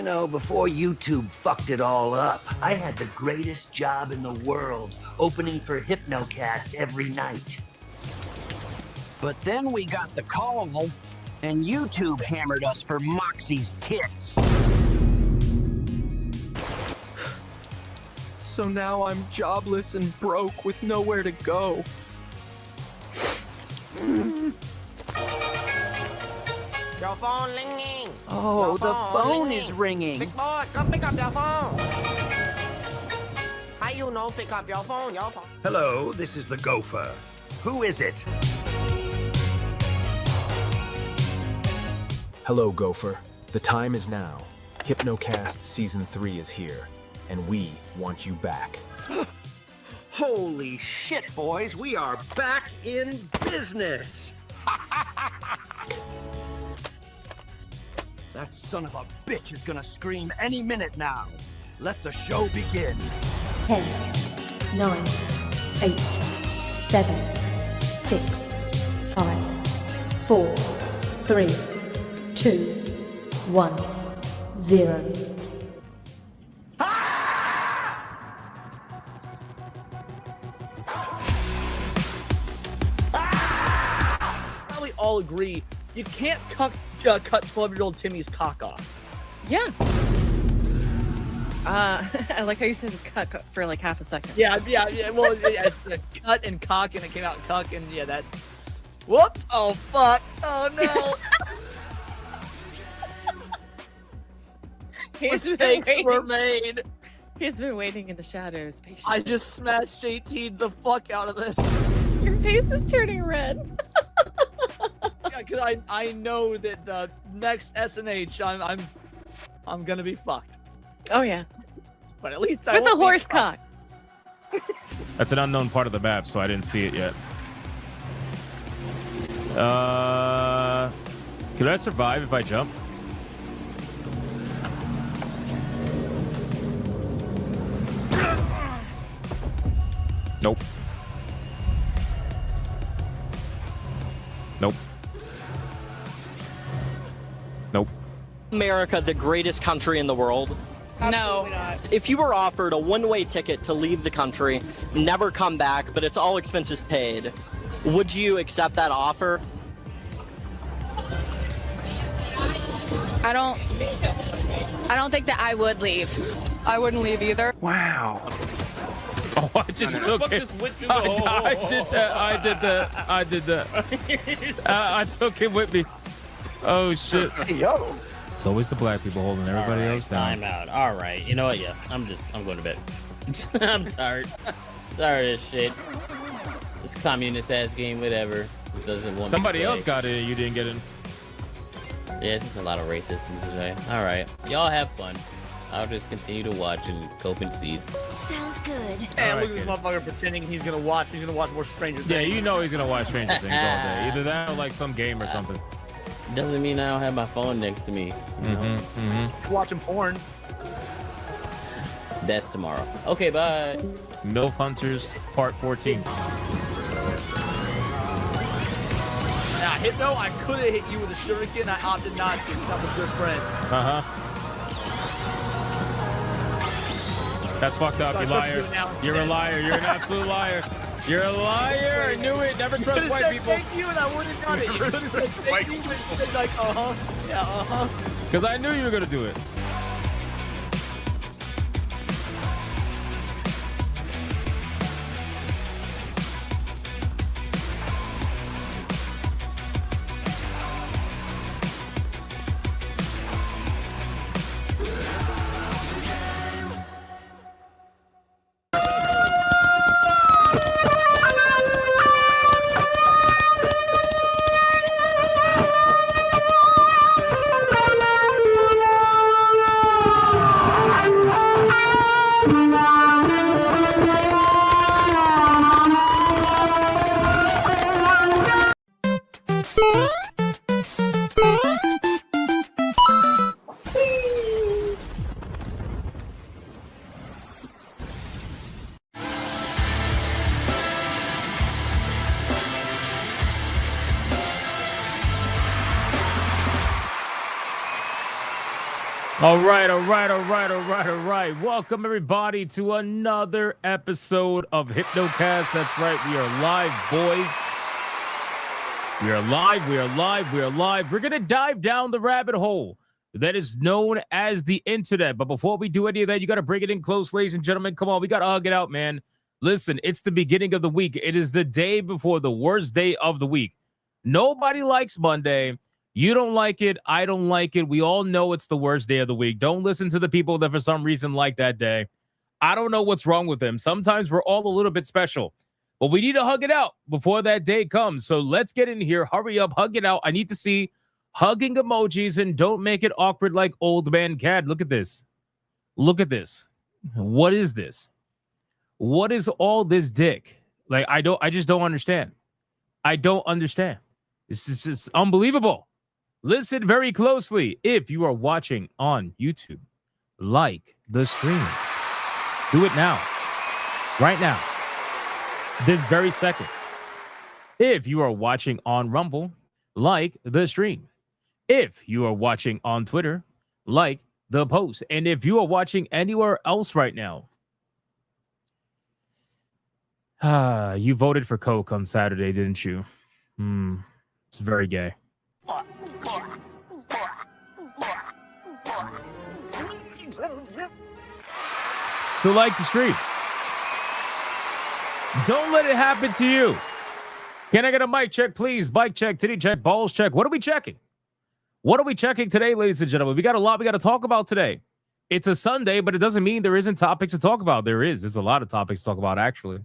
know, before YouTube fucked it all up, I had the greatest job in the world, opening for Hypnocast every night. But then we got the call, and YouTube hammered us for Moxie's tits. So now I'm jobless and broke with nowhere to go. Your phone ringing. Oh, Your the phone ringing. is ringing. Big boy, come pick up your phone. How you know pick up your phone? Your phone. Hello, this is the Gopher. Who is it? Hello, Gopher. The time is now. Hypnocast Season 3 is here, and we want you back. Holy shit, boys, we are back in business. That son of a bitch is gonna scream any minute now. Let the show begin. 10, 9, 8, 7, 6, 5, 4, 3, 2, 1, 0. Probably all agree you can't cut 12-year-old Timmy's cock off. Yeah. I like how you said cut for like half a second. Yeah. Well, yeah, cut and cock, and it came out cuck, and yeah, that's. Whoops! Oh fuck! Oh no! Mistakes were made. He's been waiting in the shadows patiently. I just smashed JT the fuck out of this. Your face is turning red. Yeah, because I know that the next SNH I'm gonna be fucked. Oh yeah. But at least I With a won't be horse fucked. cock. That's an unknown part of the map, so I didn't see it yet. Could I survive if I jump? Nope. Nope. Nope. America the greatest country in the world? No. If you were offered a one-way ticket to leave the country, never come back, but it's all expenses paid, would you accept that offer? I don't think that I would leave. I wouldn't leave either. Wow. Oh, I just took it. I did that. I took him with me. Oh shit. Yo. It's always the black people holding everybody else down. I'm out. All right. You know what? Yeah. I'm going to bed. I'm tired. Tired of this shit. This communist ass game, whatever. Just doesn't want Somebody me to play. else got it. You didn't get in. Yeah, it's just a lot of racism today. All right. Y'all have fun. I'll just continue to watch and cope and see. Sounds good. And look at this motherfucker pretending he's gonna watch more Stranger Things. Yeah, you know he's gonna watch Stranger Things all day. Either that or like some game or something. Doesn't mean I don't have my phone next to me. You know? Watching porn. That's tomorrow. Okay, bye. MILF Hunters Part 14. Now, Hypno, I could have hit you with a shuriken. I opted not to because I'm a good friend. That's fucked up, you liar. You're a liar. You're an absolute liar. You're a liar. I knew it. Never trust white people. Thank you, and I would have done it. You could have said thank you, but you said like, yeah, Because I knew you were gonna do it. All right. Welcome, everybody, to another episode of Hypnocast. That's right. We are live, boys. We are live. We're going to dive down the rabbit hole that is known as the internet. But before we do any of that, you got to bring it in close, ladies and gentlemen. Come on. We got to hug it out, man. Listen, it's the beginning of the week. It is the day before the worst day of the week. Nobody likes Monday. You don't like it. I don't like it. We all know it's the worst day of the week. Don't listen to the people that for some reason like that day. I don't know what's wrong with them. Sometimes we're all a little bit special, but we need to hug it out before that day comes. So let's get in here. Hurry up. Hug it out. I need to see hugging emojis, and don't make it awkward like old man Cad. Look at this. Look at this. What is this? What is all this dick? Like, I just don't understand. I don't understand. This is just unbelievable. Listen very closely. If you are watching on YouTube, like the stream. Do it now. Right now. This very second. If you are watching on Rumble, like the stream. If you are watching on Twitter, like the post. And if you are watching anywhere else right now, you voted for Coke on Saturday, didn't you? It's very gay. So like the stream. Don't let it happen to you. Can I get a mic check, please? Bike check, titty check, balls check. What are we checking? What are we checking today, ladies and gentlemen? We got a lot we got to talk about today. It's a Sunday, but it doesn't mean there isn't topics to talk about. There's a lot of topics to talk about, actually.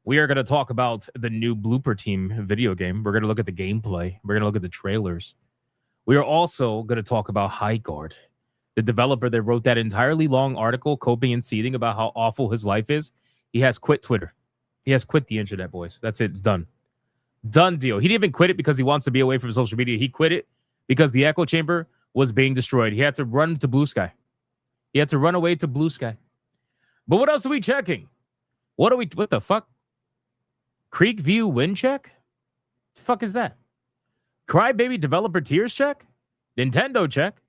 We are going to talk about the new Blooper Team video game. We're going to look at the gameplay. We're going to look at the trailers. We are also going to talk about Highguard, the developer that wrote that entirely long article, coping and seething about how awful his life is. He has quit Twitter. He has quit the internet, boys. That's it. It's done. Done deal. He didn't even quit it because he wants to be away from social media. He quit it because the echo chamber was being destroyed. He had to run to Blue Sky. He had to run away to Blue Sky. But what else are we checking? What the fuck? Creek View win check? The fuck is that? Crybaby developer tears check? Nintendo check?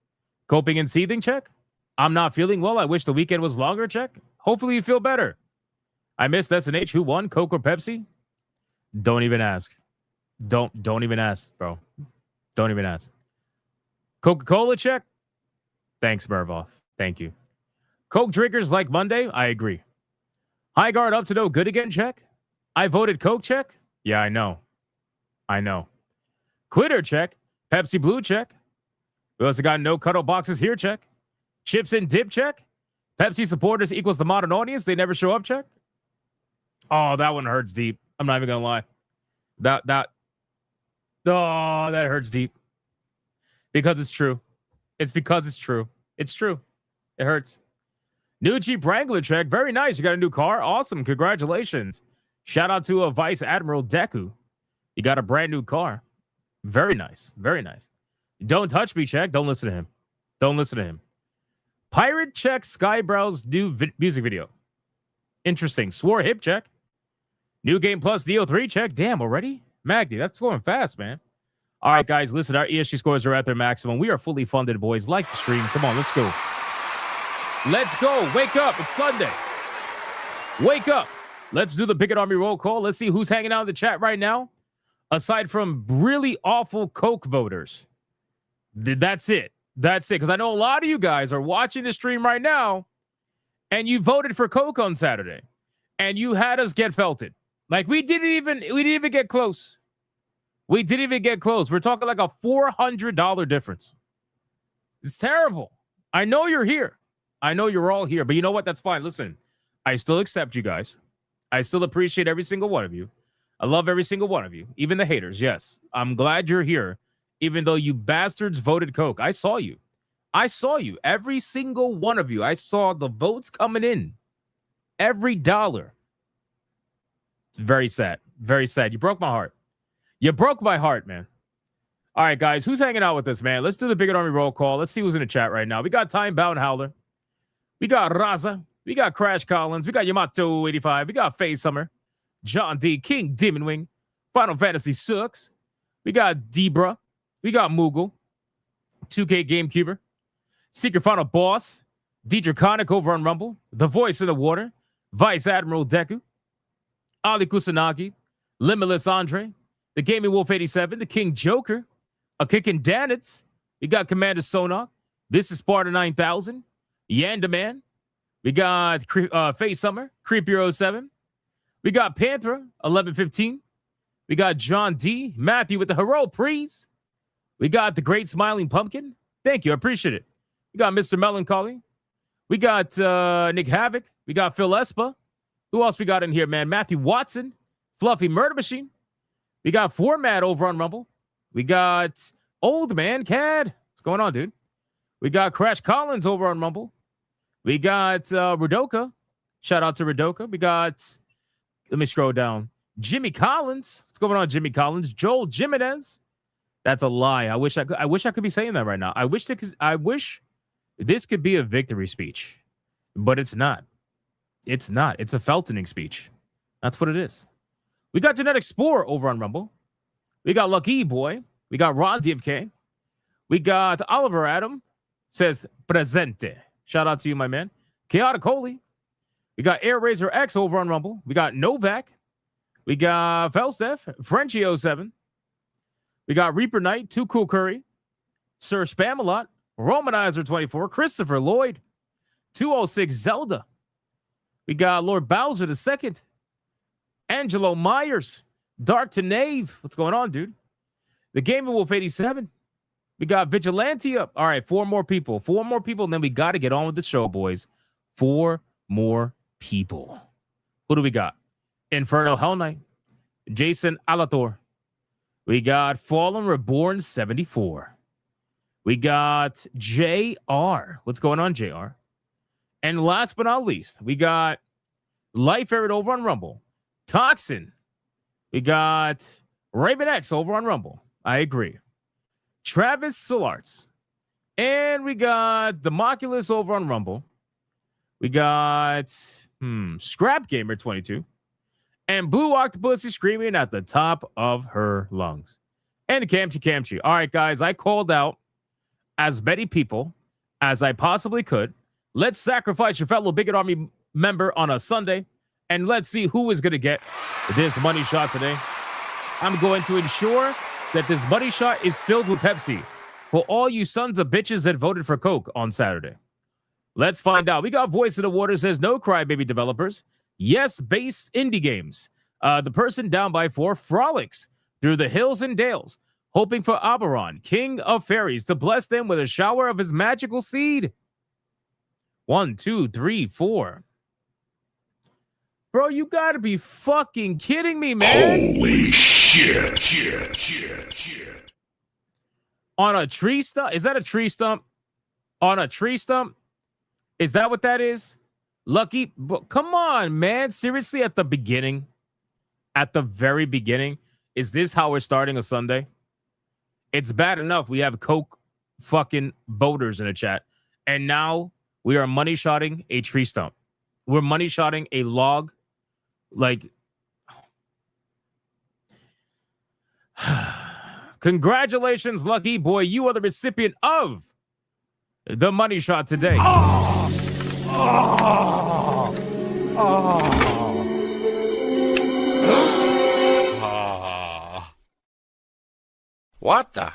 Coping and seething check? I'm not feeling well. I wish the weekend was longer check? Hopefully you feel better. I missed SNH. Who won? Coke or Pepsi? Don't even ask. Don't even ask, bro. Don't even ask. Coca-Cola check? Thanks, Mervoff. Thank you. Coke drinkers like Monday? I agree. Highguard up to no good again check? I voted Coke check? Yeah, I know. Quitter check? Pepsi Blue check? We also got no cuddle boxes here check? Chips and dip check? Pepsi supporters equals the modern audience. They never show up check? Oh, that one hurts deep. I'm not even gonna lie. That hurts deep. Because it's true. It's because it's true. It's true. It hurts. New Jeep Wrangler check. Very nice. You got a new car. Awesome. Congratulations. Shout out to Vice Admiral Deku. You got a brand new car. Very nice. Very nice. Don't touch me check. Don't listen to him. Don't listen to him. Pirate check Skybrow's new music video. Interesting. Swore hip check. New Game Plus DO3 check. Damn, already? Magdy, that's going fast, man. All right, guys, listen, our ESG scores are at their maximum. We are fully funded, boys. Like the stream. Come on, let's go. Let's go. Wake up. It's Sunday. Wake up. Let's do the Picket Army roll call. Let's see who's hanging out in the chat right now. Aside from really awful Coke voters. That's it. That's it. Because I know a lot of you guys are watching the stream right now, and you voted for Coke on Saturday, and you had us get felted. Like we didn't even get close. We didn't even get close. We're talking like a $400 difference. It's terrible. I know you're here. I know you're all here, but you know what? That's fine. Listen, I still accept you guys. I still appreciate every single one of you. I love every single one of you, even the haters. Yes, I'm glad you're here, even though you bastards voted Coke. I saw you. I saw you. Every single one of you. I saw the votes coming in. Every dollar. Very sad. Very sad. You broke my heart. You broke my heart, man. All right, guys. Who's hanging out with us, man? Let's do the Bigot Army roll call. Let's see who's in the chat right now. We got Time Bound Howler. We got Raza. We got Crash Collins. We got Yamato 85. We got Faye Summer. John D. King Demon Wing. Final Fantasy Sucks. We got Debra. We got Moogle. 2K GameCuber. Secret Final Boss, Draconic over on Rumble, The Voice of the Water, Vice Admiral Deku, Ali Kusanagi, Limitless Andre, The Gaming Wolf 87, The King Joker, A Kickin' Danitz. We got Commander Sonak. This is Sparta 9000, Yandaman. We got Face Summer, Creepier 07. We got Panthera 1115. We got John D. Matthew with the Hero Prees. We got the Great Smiling Pumpkin. Thank you. I appreciate it. We got Mr. Melancholy. We got Nick Havoc. We got Phil Espa. Who else we got in here, man? Matthew Watson. Fluffy Murder Machine. We got Format over on Rumble. We got Old Man Cad. What's going on, dude? We got Crash Collins over on Rumble. We got Rudoka. Shout out to Rudoka. We got, let me scroll down. Jimmy Collins. What's going on, Jimmy Collins? Joel Jimenez. That's a lie. I wish I could be saying that right now. I wish this could be a victory speech, but it's not. It's not. It's a Feltoning speech. That's what it is. We got Genetic Spore over on Rumble. We got Lucky Boy. We got Ron DFK. We got Oliver Adam. Says presente. Shout out to you, my man. Chaotic Holy. We got Air Razor X over on Rumble. We got Novak. We got Felstef. Frenchie 07. We got Reaper Knight. Too Cool Curry. Sir Spamalot. Romanizer 24. Christopher Lloyd. 206 Zelda. We got Lord Bowser II. Angelo Myers. Dark to Knave. What's going on, dude? The Gaming Wolf 87. We got Vigilante up. All right, 4 more people. 4 more people, and then we got to get on with the show, boys. 4 more people. Who do we got? Inferno Hell Knight. Jason Alator. We got Fallen Reborn 74. We got JR. What's going on, JR? And last but not least, we got Life Arid over on Rumble. Toxin. We got Raven X over on Rumble. I agree. Travis Solarts. And we got Democulus over on Rumble. We got Scrap Gamer 22. And Blue Octopus is screaming at the top of her lungs. And Kamchi. All right, guys, I called out as many people as I possibly could. Let's sacrifice your fellow Bigot Army member on a Sunday. And let's see who is going to get this money shot today. I'm going to ensure that this money shot is filled with Pepsi for all you sons of bitches that voted for Coke on Saturday. Let's find out. We got Voice of the Water says no crybaby developers. Yes, base indie games. The person down by 4 frolics through the hills and dales, hoping for Oberon, king of fairies, to bless them with a shower of his magical seed. 1, 2, 3, 4. Bro, you gotta be fucking kidding me, man. Holy shit. On a tree stump? Is that a tree stump? On a tree stump? Is that what that is? Lucky? Come on, man. Seriously, at the beginning? At the very beginning? Is this how we're starting a Sunday? It's bad enough we have Coke fucking voters in the chat. And now we are money shotting a tree stump. We're money shotting a log. Like, congratulations, Lucky Boy. You are the recipient of the money shot today. What the?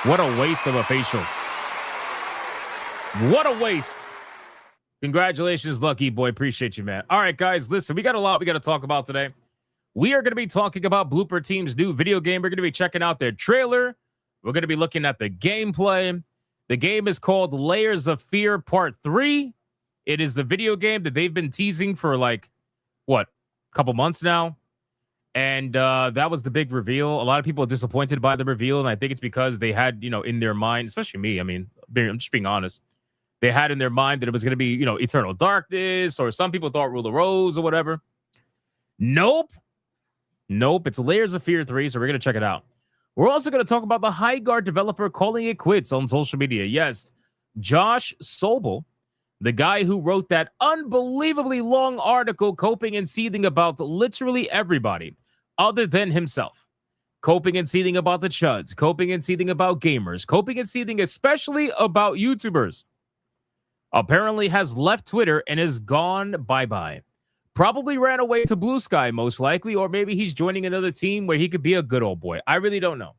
What a waste of a facial. What a waste. Congratulations, Lucky Boy. Appreciate you, man. All right, guys, listen, we got a lot we got to talk about today. We are going to be talking about Blooper Team's new video game. We're going to be checking out their trailer. We're going to be looking at the gameplay. The game is called Layers of Fear Part 3. It is the video game that they've been teasing for like, what, a couple months now? And that was the big reveal. A lot of people are disappointed by the reveal, and I think it's because they had, in their mind, especially me, I'm just being honest, they had in their mind that it was going to be, Eternal Darkness, or some people thought Rule the Rose or whatever. Nope. It's Layers of Fear 3, so we're going to check it out. We're also going to talk about the Highguard developer calling it quits on social media. Yes, Josh Sobel, the guy who wrote that unbelievably long article coping and seething about literally everybody other than himself. coping and seething about the chuds, coping and seething about gamers, coping and seething especially about YouTubers, apparently has left Twitter and is gone bye-bye. Probably ran away to Blue Sky, most likely, or maybe he's joining another team where he could be a good old boy. I really don't know.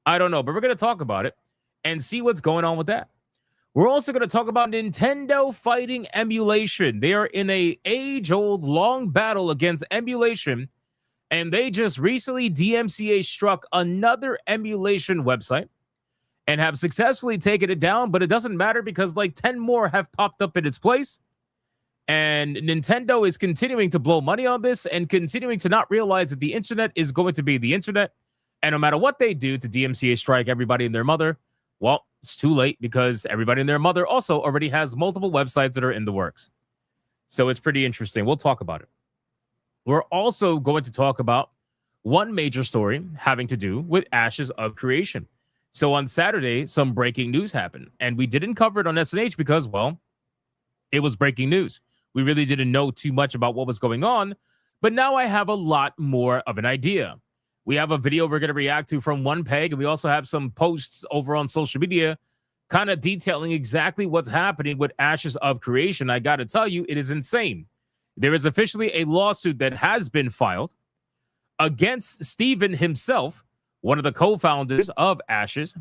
I don't know, but we're going to talk about it and see what's going on with that. We're also going to talk about Nintendo fighting emulation. They are in a age-old long battle against emulation, and they just recently DMCA struck another emulation website and have successfully taken it down, but it doesn't matter because like 10 more have popped up in its place. And Nintendo is continuing to blow money on this and continuing to not realize that the internet is going to be the internet. And no matter what they do to DMCA strike everybody and their mother, well, it's too late because everybody and their mother also already has multiple websites that are in the works. So it's pretty interesting. We'll talk about it. We're also going to talk about one major story having to do with Ashes of Creation. So on Saturday, some breaking news happened, and we didn't cover it on SNH because, well, it was breaking news. We really didn't know too much about what was going on, but now I have a lot more of an idea. We have a video we're going to react to from One Peg, and we also have some posts over on social media kind of detailing exactly what's happening with Ashes of Creation. I got to tell you, it is insane. There is officially a lawsuit that has been filed against Steven himself, one of the co-founders of Ashes,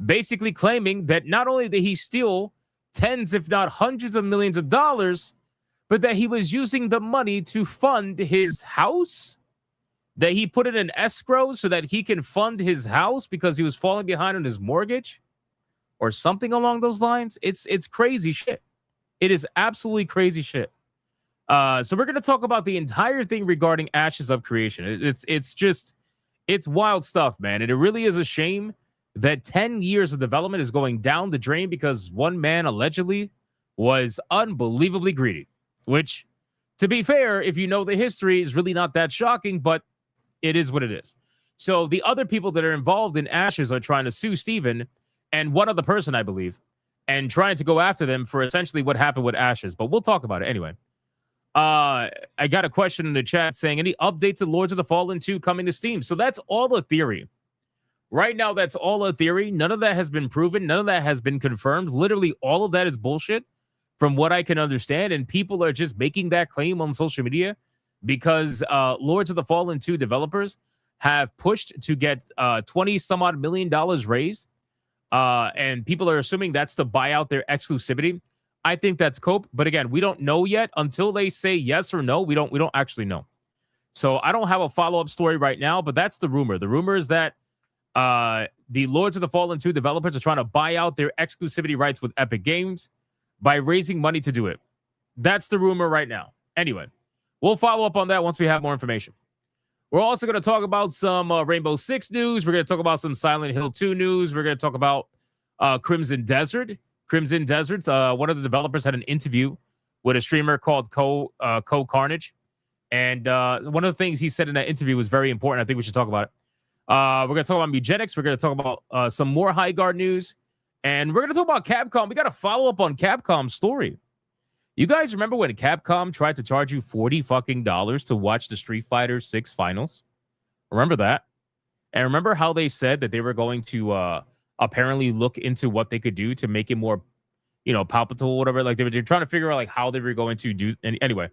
basically claiming that not only did he steal tens, if not hundreds of millions of dollars, but that he was using the money to fund his house, that he put it in escrow so that he can fund his house because he was falling behind on his mortgage or something along those lines. It's crazy shit. It is absolutely crazy shit. So we're going to talk about the entire thing regarding Ashes of Creation. It's wild stuff, man. And it really is a shame that 10 years of development is going down the drain because one man allegedly was unbelievably greedy, which, to be fair, if you know the history, is really not that shocking, but it is what it is. So the other people that are involved in Ashes are trying to sue Steven and one other person, I believe, and trying to go after them for essentially what happened with Ashes. But we'll talk about it anyway. I got a question in the chat saying, any updates to Lords of the Fallen 2 coming to Steam? So that's all a theory. Right now, that's all a theory. None of that has been proven. None of that has been confirmed. Literally, all of that is bullshit from what I can understand. And people are just making that claim on social media because Lords of the Fallen 2 developers have pushed to get 20 some odd $20 million raised. And people are assuming that's to buy out their exclusivity. I think that's cope, but again, we don't know yet until they say yes or no. We don't actually know. So I don't have a follow-up story right now, but that's the rumor. The rumor is that the Lords of the Fallen 2 developers are trying to buy out their exclusivity rights with Epic Games by raising money to do it. That's the rumor right now. Anyway, we'll follow up on that once we have more information. We're also going to talk about some Rainbow Six news. We're going to talk about some Silent Hill 2 news. We're going to talk about Crimson Desert. Crimson Deserts, one of the developers had an interview with a streamer called Co Carnage. And one of the things he said in that interview was very important. I think we should talk about it. We're going to talk about Mugenics. We're going to talk about some more Highguard news. And we're going to talk about Capcom. We got to follow up on Capcom's story. You guys remember when Capcom tried to charge you $40 fucking to watch the Street Fighter 6 finals? Remember that? And remember how they said that they were going to apparently look into what they could do to make it more, palpable or whatever. Like they were trying to figure out like how they were going to do. And anyway,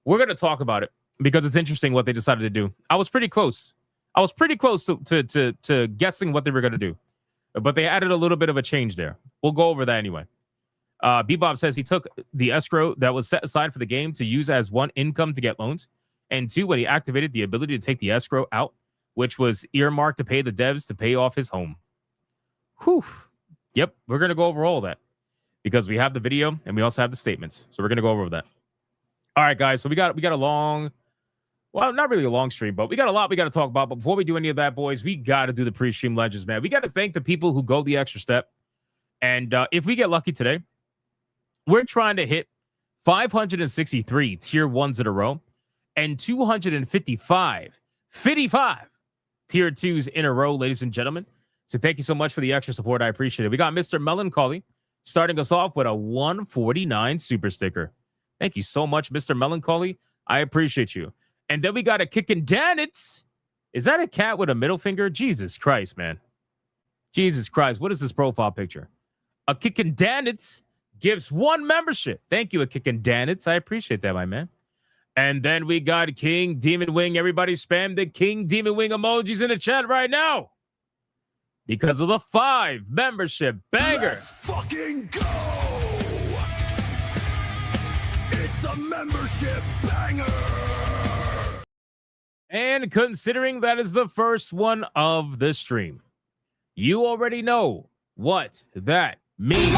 we're going to talk about it because it's interesting what they decided to do. I was pretty close. To guessing what they were going to do, but they added a little bit of a change there. We'll go over that anyway. Bebop says he took the escrow that was set aside for the game to use as one, income to get loans, and two, when he activated the ability to take the escrow out, which was earmarked to pay the devs to pay off his home. Whew. Yep, we're going to go over all of that because we have the video and we also have the statements. So we're going to go over that. All right, guys. So we got a long, well, not really a long stream, but we got a lot we got to talk about. But before we do any of that, boys, we got to do the pre-stream legends, man. We got to thank the people who go the extra step. And if we get lucky today, we're trying to hit 563 tier 1s in a row and 255 tier 2s in a row, ladies and gentlemen. So thank you so much for the extra support. I appreciate it. We got Mr. Melancholy starting us off with a 149 super sticker. Thank you so much, Mr. Melancholy. I appreciate you. And then we got a Kickin' Danitz Is that a cat with a middle finger? Jesus Christ, man. Jesus Christ. What is this profile picture? A Kickin' Danitz gives 1 membership. Thank you, A Kickin' Danitz. I appreciate that, my man. And then we got King Demon Wing. Everybody spam the King Demon Wing emojis in the chat right now. Because of the 5 membership banger. Let's fucking go! It's a membership banger! And considering that is the first one of the stream, you already know what that means.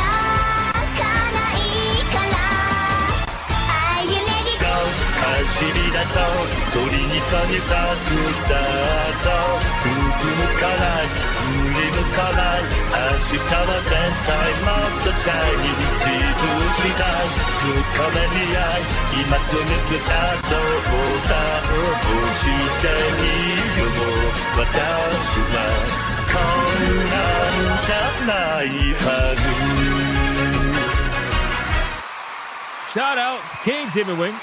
Shout out to King Demon Wing.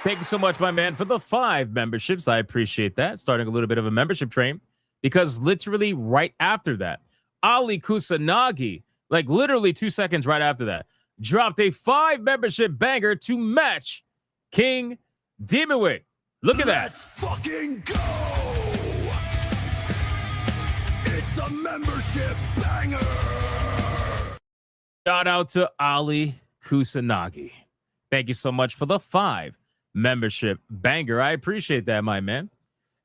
Thank you so much, my man, for the 5 memberships. I appreciate that. Starting a little bit of a membership train, because literally right after that, Ali Kusanagi, like literally 2 seconds right after that, dropped a 5 membership banger to match King Demon Wing. Look at that. Let's fucking go! It's a membership banger! Shout out to Ali Kusanagi. Thank you so much for the 5 membership banger. I appreciate that, my man.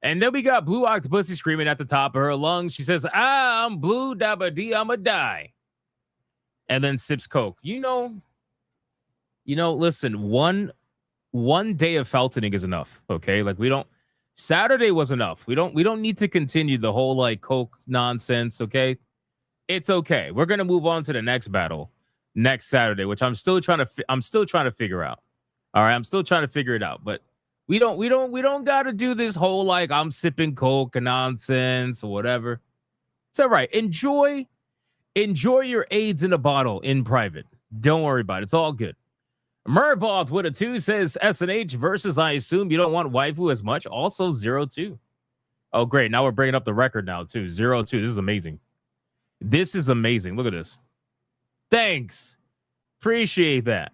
And then we got Blue Octopussy screaming at the top of her lungs. She says, I'm blue, dabba dee, I'ma die. And then sips Coke. You know, listen, one day of Feltoning is enough. Okay. Like Saturday was enough. We don't need to continue the whole like Coke nonsense. Okay. It's okay. We're going to move on to the next battle next Saturday, which I'm still trying to figure out. All right. I'm still trying to figure it out, but we don't got to do this whole, like, I'm sipping Coke and nonsense or whatever. It's all right. Enjoy your AIDS in a bottle in private. Don't worry about it. It's all good. Mervoth with a 2 says SNH versus, I assume you don't want waifu as much. Also 0-2. Oh, great. Now we're bringing up the record now too. 0-2. This is amazing. This is amazing. Look at this. Thanks. Appreciate that.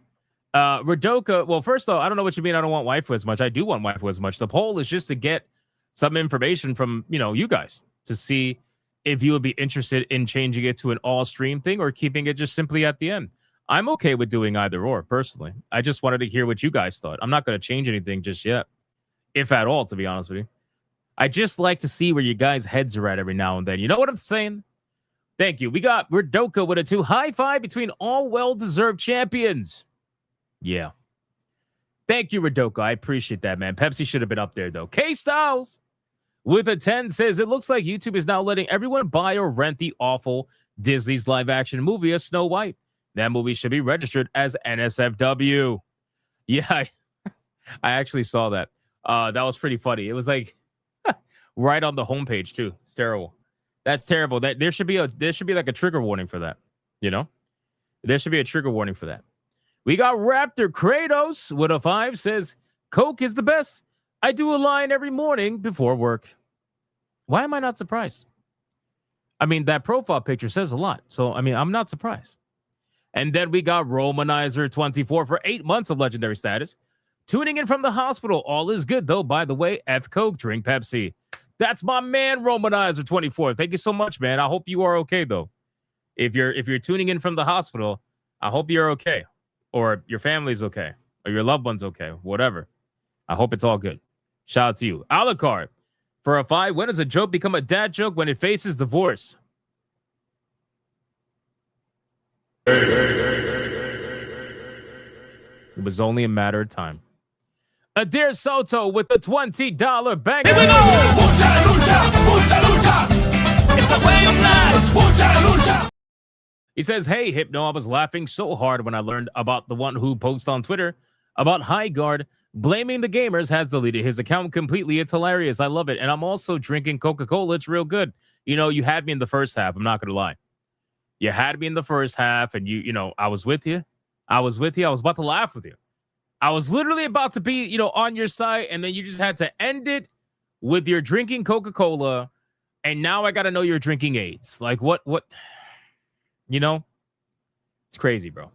Radoka, well, first of all, I don't know what you mean I don't want waifu as much. I do want waifu as much. The poll is just to get some information from, you guys to see if you would be interested in changing it to an all-stream thing or keeping it just simply at the end. I'm okay with doing either or, personally. I just wanted to hear what you guys thought. I'm not going to change anything just yet, if at all, to be honest with you. I just like to see where you guys' heads are at every now and then. You know what I'm saying? Thank you. We got Radoka with a 2. High five between all well-deserved champions. Yeah. Thank you, Radoka. I appreciate that, man. Pepsi should have been up there, though. K-Styles with a 10 says, it looks like YouTube is now letting everyone buy or rent the awful Disney's live-action movie of Snow White. That movie should be registered as NSFW. Yeah, I actually saw that. That was pretty funny. It was like right on the homepage, too. It's terrible. That's terrible. That there should be like a trigger warning for that. There should be a trigger warning for that. We got Raptor Kratos with a 5 says, Coke is the best. I do a line every morning before work. Why am I not surprised? I mean, that profile picture says a lot. So, I mean, I'm not surprised. And then we got Romanizer24 for 8 months of legendary status. Tuning in from the hospital. All is good, though. By the way, F Coke, drink Pepsi. That's my man, Romanizer24. Thank you so much, man. I hope you are okay, though. If you're tuning in from the hospital, I hope you're okay. Or your family's okay. Or your loved one's okay. Whatever. I hope it's all good. Shout out to you. Alucard for a 5. When does a joke become a dad joke? When it faces divorce. It was only a matter of time. Adair Soto with the $20 banger. Here we go! Mucha lucha, mucha lucha. It's the way of life. Mucha lucha. He says, hey, Hypno, I was laughing so hard when I learned about the one who posts on Twitter about Highguard blaming the gamers has deleted his account completely. It's hilarious. I love it. And I'm also drinking Coca-Cola. It's real good. You had me in the first half. I'm not going to lie. You had me in the first half, and I was with you. I was about to laugh with you. I was literally about to be, on your side, and then you just had to end it with your drinking Coca-Cola, and now I got to know you're drinking AIDS. Like, what, you know? It's crazy, bro.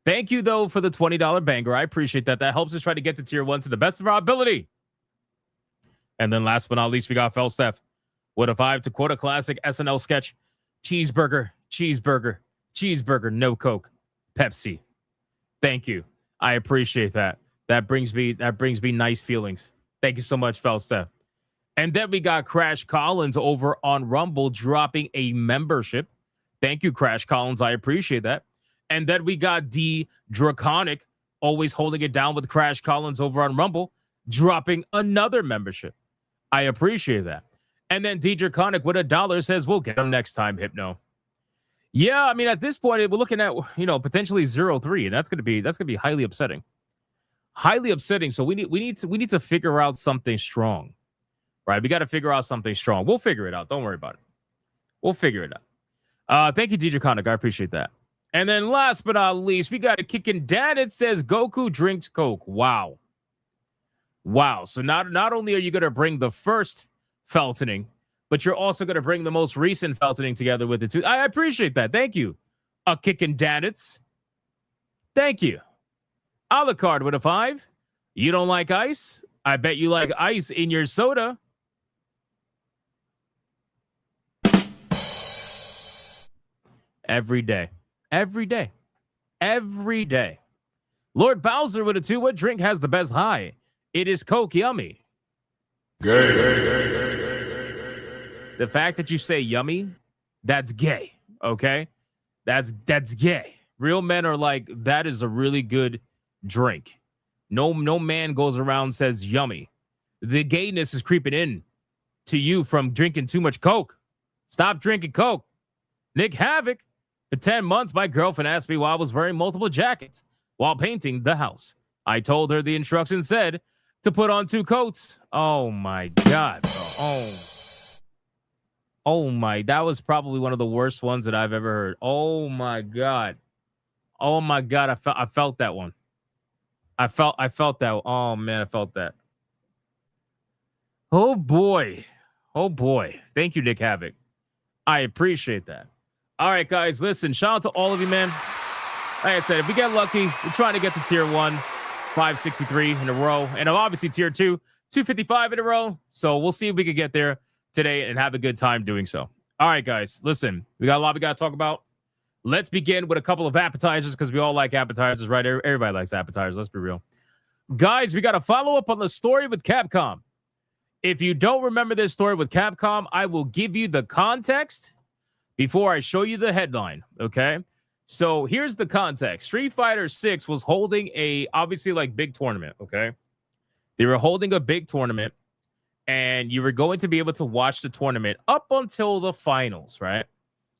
Thank you, though, for the $20 banger. I appreciate that. That helps us try to get to tier 1 to the best of our ability. And then last but not least, we got Felsteph with a 5 to quote a classic SNL sketch. Cheeseburger, cheeseburger, cheeseburger, no Coke, Pepsi. Thank you. I appreciate that. That brings me nice feelings. Thank you so much, Felsteph. And then we got Crash Collins over on Rumble dropping a membership. Thank you, Crash Collins. I appreciate that. And then we got D Draconic, always holding it down with Crash Collins over on Rumble, dropping another membership. I appreciate that. And then D Draconic with $1 says, we'll get him next time, Hypno. Yeah, I mean, at this point, we're looking at, potentially 0-3, and that's gonna be highly upsetting. Highly upsetting. So we need to figure out something strong. Right? We got to figure out something strong. We'll figure it out. Don't worry about it. We'll figure it out. Thank you, DJ Conic. I appreciate that. And then last but not least, we got a kicking dad. It says Goku drinks Coke. Wow. Wow. So not only are you going to bring the first Feltoning, but you're also going to bring the most recent Feltoning together with it too. I appreciate that. Thank you. A kicking dadits. Thank you. Alucard with a 5. You don't like ice? I bet you like ice in your soda. Every day. Every day. Every day. Lord Bowser with a 2. What drink has the best high? It is Coke. Yummy. Gay. The fact that you say yummy, that's gay. Okay? That's gay. Real men are like, that is a really good drink. No man goes around and says yummy. The gayness is creeping in to you from drinking too much Coke. Stop drinking Coke. Nick Havoc. For 10 months, my girlfriend asked me why I was wearing multiple jackets while painting the house. I told her the instructions said to put on 2 coats. Oh, my God, bro. Oh, my. That was probably one of the worst ones that I've ever heard. Oh, my God. Oh, my God. I felt that one. I felt that. Oh, man, I felt that. Oh, boy. Oh, boy. Thank you, Nick Havoc. I appreciate that. All right, guys, listen, shout out to all of you, man. Like I said, if we get lucky, we're trying to get to tier 1, 563 in a row. And obviously tier 2, 255 in a row. So we'll see if we can get there today and have a good time doing so. All right, guys, listen, we got a lot we got to talk about. Let's begin with a couple of appetizers because we all like appetizers, right? Everybody likes appetizers. Let's be real. Guys, we got to follow up on the story with Capcom. If you don't remember this story with Capcom, I will give you the context before I show you the headline, okay? So here's the context. Street Fighter 6 was holding a, obviously, like, big tournament, okay? They were holding a big tournament, and you were going to be able to watch the tournament up until the finals, right?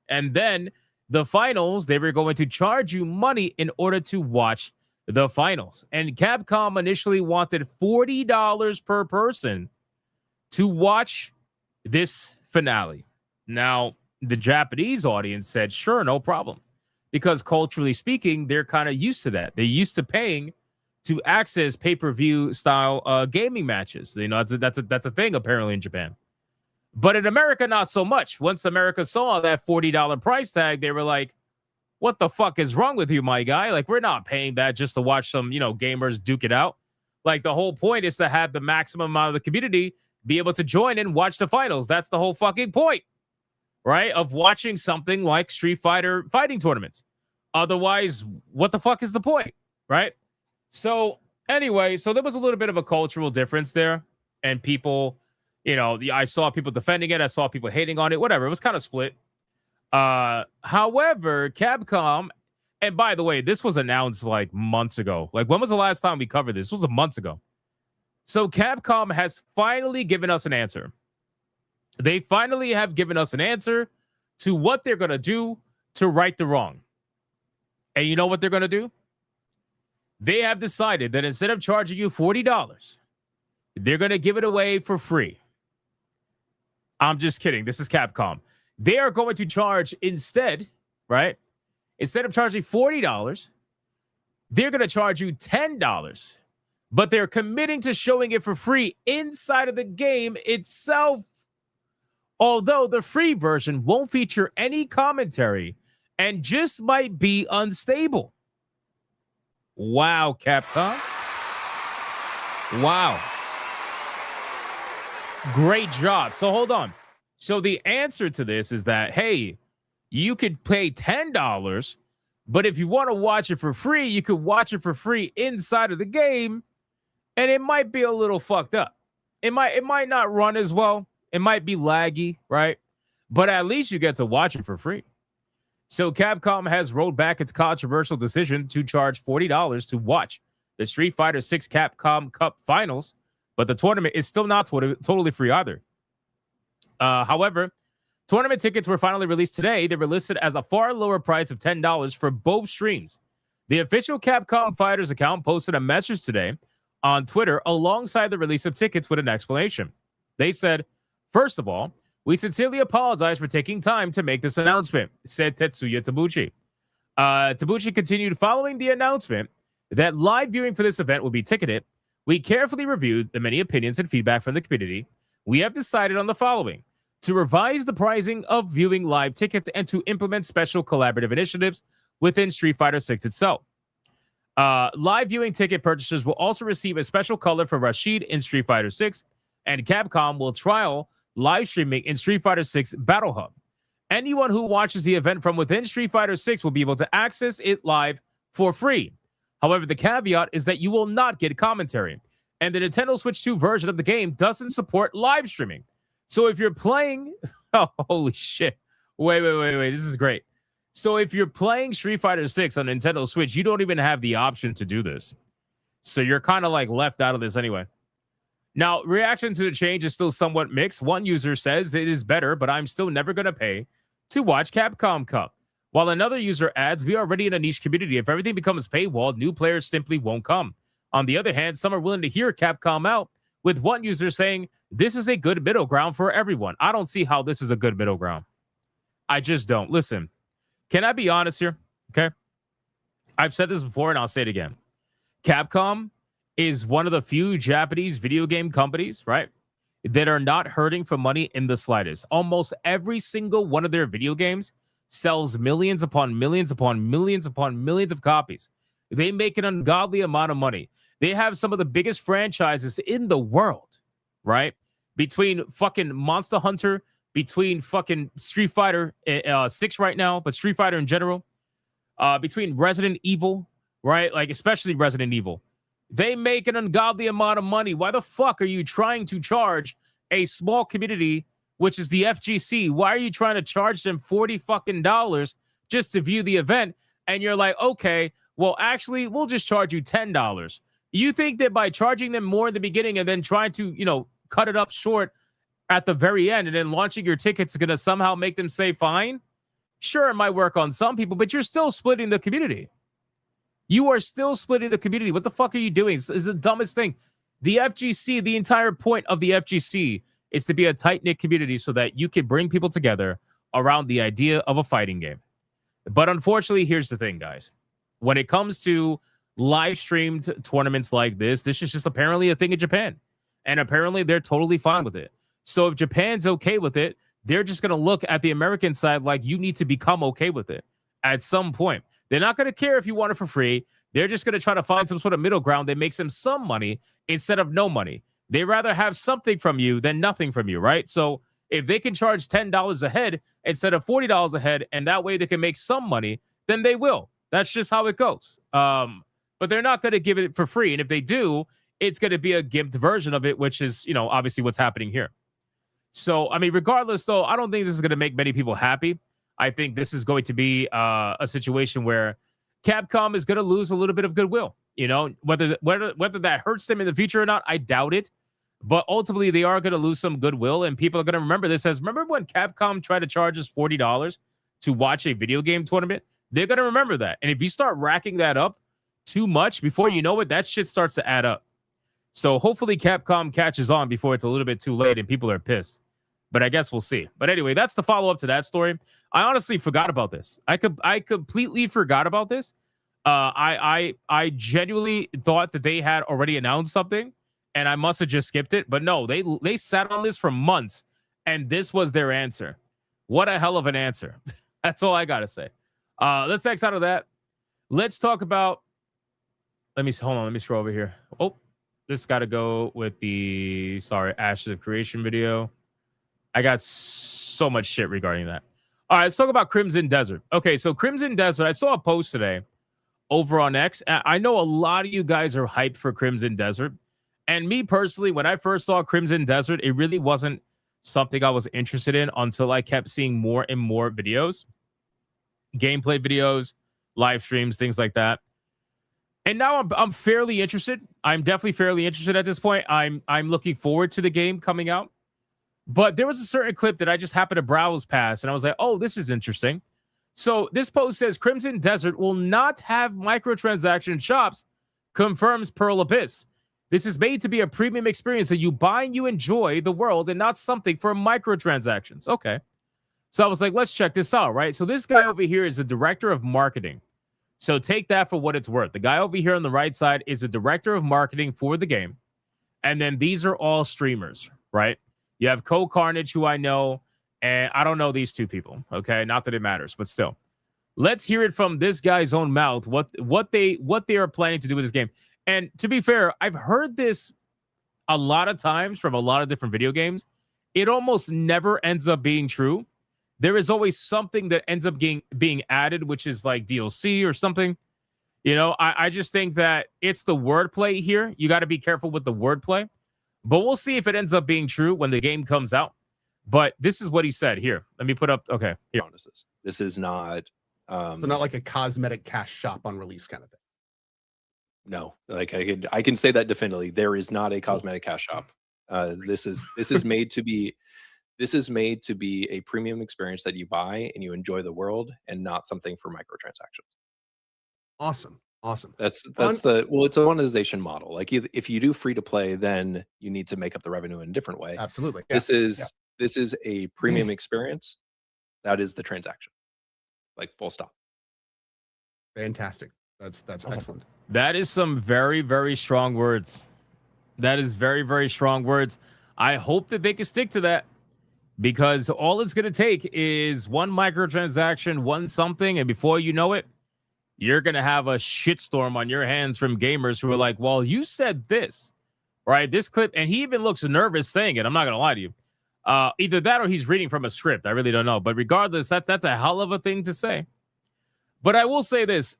And then the finals, they were going to charge you money in order to watch the finals. And Capcom initially wanted $40 per person to watch this finale. Now, the Japanese audience said, sure, no problem. Because culturally speaking, they're kind of used to that. They're used to paying to access pay-per-view style gaming matches. You know, that's a thing apparently in Japan. But in America, not so much. Once America saw that $40 price tag, they were like, what the fuck is wrong with you, my guy? Like, we're not paying that just to watch some, gamers duke it out. Like, the whole point is to have the maximum amount of the community be able to join and watch the finals. That's the whole fucking point, right? Of watching something like Street Fighter fighting tournaments. Otherwise, what the fuck is the point, right? So anyway, so there was a little bit of a cultural difference there. And people, I saw people defending it. I saw people hating on it, whatever. It was kind of split. However, Capcom, and by the way, this was announced like months ago. Like, when was the last time we covered this? This was months ago. So Capcom has finally given us an answer. They finally have given us an answer to what they're going to do to right the wrong. And you know what they're going to do? They have decided that instead of charging you $40, they're going to give it away for free. I'm just kidding. This is Capcom. They are going to charge instead, right? Instead of charging $40, they're going to charge you $10 but they're committing to showing it for free inside of the game itself. Although the free version won't feature any commentary and just might be unstable. Wow, Capcom. Wow. Great job. So hold on. So the answer to this is that, hey, you could pay $10, but if you want to watch it for free, you could watch it for free inside of the game, and it might be a little fucked up. It might not run as well. It might be laggy, right? But at least you get to watch it for free. So Capcom has rolled back its controversial decision to charge $40 to watch the Street Fighter VI Capcom Cup Finals, but the tournament is still not totally free either. However, tournament tickets were finally released today. They were listed as a far lower price of $10 for both streams. The official Capcom Fighters account posted a message today on Twitter alongside the release of tickets with an explanation. They said, "First of all, we sincerely apologize for taking time to make this announcement," said Tetsuya Tabuchi. Tabuchi continued, "Following the announcement that live viewing for this event will be ticketed, we carefully reviewed the many opinions and feedback from the community. We have decided on the following: to revise the pricing of viewing live tickets and to implement special collaborative initiatives within Street Fighter VI itself. Live viewing ticket purchasers will also receive a special color for Rashid in Street Fighter VI, and Capcom will trial live streaming in Street Fighter VI Battle Hub. Anyone who watches the event from within Street Fighter VI will be able to access it live for free. However, the caveat is that you will not get commentary, and the Nintendo Switch 2 version of the game doesn't support live streaming. So if you're playing, oh, holy shit. Wait. This is great. So if you're playing Street Fighter 6 on Nintendo Switch, you don't even have the option to do this. So you're kind of like left out of this anyway. Now, reaction to the change is still somewhat mixed. One user says it is better, but I'm still never going to pay to watch Capcom Cup. While another user adds, we are already in a niche community. If everything becomes paywalled, new players simply won't come. On the other hand, some are willing to hear Capcom out, with one user saying, this is a good middle ground for everyone. I don't see how this is a good middle ground. I just don't. Listen, can I be honest here? Okay. I've said this before and I'll say it again. Capcom is one of the few Japanese video game companies, right, that are not hurting for money in the slightest. Almost every single one of their video games sells millions upon millions upon millions upon millions of copies. They make an ungodly amount of money. They have some of the biggest franchises in the world, right? Between fucking Monster Hunter, between fucking Street Fighter 6 right now, but Street Fighter in general, between Resident Evil, right? Like, especially Resident Evil. They make an ungodly amount of money. Why the fuck are you trying to charge a small community, which is the FGC? Why are you trying to charge them $40 fucking just to view the event? And you're like, okay, well, actually, we'll just charge you $10. You think that by charging them more in the beginning and then trying to, you know, cut it up short at the very end and then launching your tickets is going to somehow make them say fine? Sure, it might work on some people, but you're still splitting the community. You are still splitting the community. What the fuck are you doing? It's the dumbest thing. The FGC, the entire point of the FGC is to be a tight-knit community so that you can bring people together around the idea of a fighting game. But unfortunately, here's the thing, guys. When it comes to live-streamed tournaments like this is just apparently a thing in Japan. And apparently, they're totally fine with it. So if Japan's okay with it, they're just going to look at the American side like you need to become okay with it at some point. They're not going to care if you want it for free. They're just going to try to find some sort of middle ground that makes them some money instead of no money. They rather have something from you than nothing from you, right? So if they can charge $10 a head instead of $40 a head, and that way they can make some money, then they will. That's just how it goes. But they're not going to give it for free. And if they do, it's going to be a gimped version of it, which is, you know, obviously what's happening here. So, I mean, regardless, though, I don't think this is going to make many people happy. I think this is going to be a situation where Capcom is going to lose a little bit of goodwill. You know, whether that hurts them in the future or not, I doubt it. But ultimately, they are going to lose some goodwill, and people are going to remember this as, remember when Capcom tried to charge us $40 to watch a video game tournament? They're going to remember that. And if you start racking that up too much, before you know it, that shit starts to add up. So hopefully Capcom catches on before it's a little bit too late and people are pissed. But I guess we'll see. But anyway, that's the follow-up to that story. I honestly forgot about this. I completely forgot about this. I genuinely thought that they had already announced something, and I must have just skipped it. But no, they sat on this for months, and this was their answer. What a hell of an answer. That's all I gotta say. Let's X out of that. Let's talk about. Hold on. Let me scroll over here. Oh, this got to go with the Ashes of Creation video. I got so much shit regarding that. All right, let's talk about Crimson Desert. Okay, so Crimson Desert. I saw a post today over on X. I know a lot of you guys are hyped for Crimson Desert, and me personally, when I first saw Crimson Desert, it really wasn't something I was interested in until I kept seeing more and more videos, gameplay videos, live streams, things like that. And now I'm fairly interested. I'm definitely fairly interested at this point. I'm looking forward to the game coming out. But there was a certain clip that I just happened to browse past, and I was like, oh, this is interesting. So this post says Crimson Desert will not have microtransaction shops, confirms Pearl Abyss. This is made to be a premium experience that you buy and you enjoy the world and not something for microtransactions. Okay. So I was like, let's check this out, right? So this guy over here is the director of marketing. So take that for what it's worth. The guy over here on the right side is the director of marketing for the game. And then these are all streamers, right? You have Carnage, who I know, and I don't know these two people, okay? Not that it matters, but still. Let's hear it from this guy's own mouth, what they are planning to do with this game. And to be fair, I've heard this a lot of times from a lot of different video games. It almost never ends up being true. There is always something that ends up being added, which is like DLC or something. You know, I just think that it's the wordplay here. You got to be careful with the wordplay. But we'll see if it ends up being true when the game comes out. But this is what he said. Here, let me put up. Okay, here. This is not. So not like a cosmetic cash shop on release kind of thing. No, like I can say that definitively. There is not a cosmetic cash shop. This is made to be. This is made to be a premium experience that you buy and you enjoy the world, and not something for microtransactions. Awesome. That's it's a monetization model. Like if you do free to play, then you need to make up the revenue in a different way. Absolutely. This is a premium experience. That is the transaction. Like full stop. Fantastic. That's awesome. Excellent. That is some very, very strong words. That is very, very strong words. I hope that they can stick to that, because all it's going to take is one microtransaction, one something, and before you know it, you're going to have a shitstorm on your hands from gamers who are like, well, you said this, right? This clip, and he even looks nervous saying it. I'm not going to lie to you. Either that or he's reading from a script. I really don't know. But regardless, that's a hell of a thing to say. But I will say this.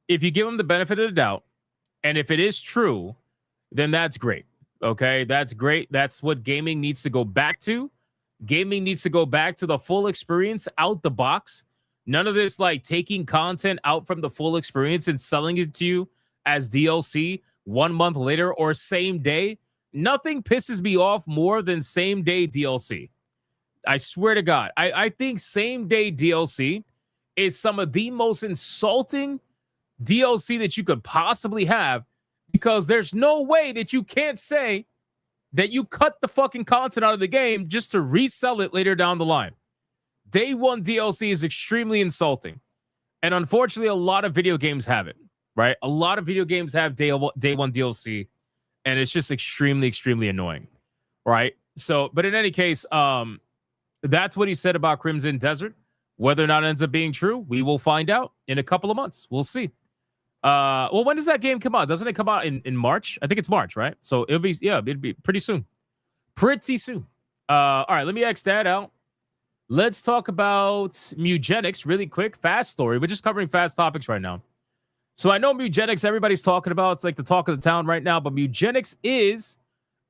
If you give him the benefit of the doubt, and if it is true, then that's great. Okay, that's great. That's what gaming needs to go back to. Gaming needs to go back to the full experience out the box. None of this like taking content out from the full experience and selling it to you as DLC 1 month later or same day. Nothing pisses me off more than same day DLC. I swear to God. I think same day DLC is some of the most insulting DLC that you could possibly have, because there's no way that you can't say that you cut the fucking content out of the game just to resell it later down the line. Day one DLC is extremely insulting. And unfortunately, a lot of video games have it, right? A lot of video games have day one DLC, and it's just extremely, extremely annoying, right? So, but in any case, that's what he said about Crimson Desert. Whether or not it ends up being true, we will find out in a couple of months. We'll see. Well, when does that game come out? Doesn't it come out in March? I think it's March, right? So it'd be pretty soon. Pretty soon. All right, let me X that out. Let's talk about Mugenics really quick. Fast story. We're just covering fast topics right now. So I know Mugenics, everybody's talking about. It's like the talk of the town right now. But Mugenics is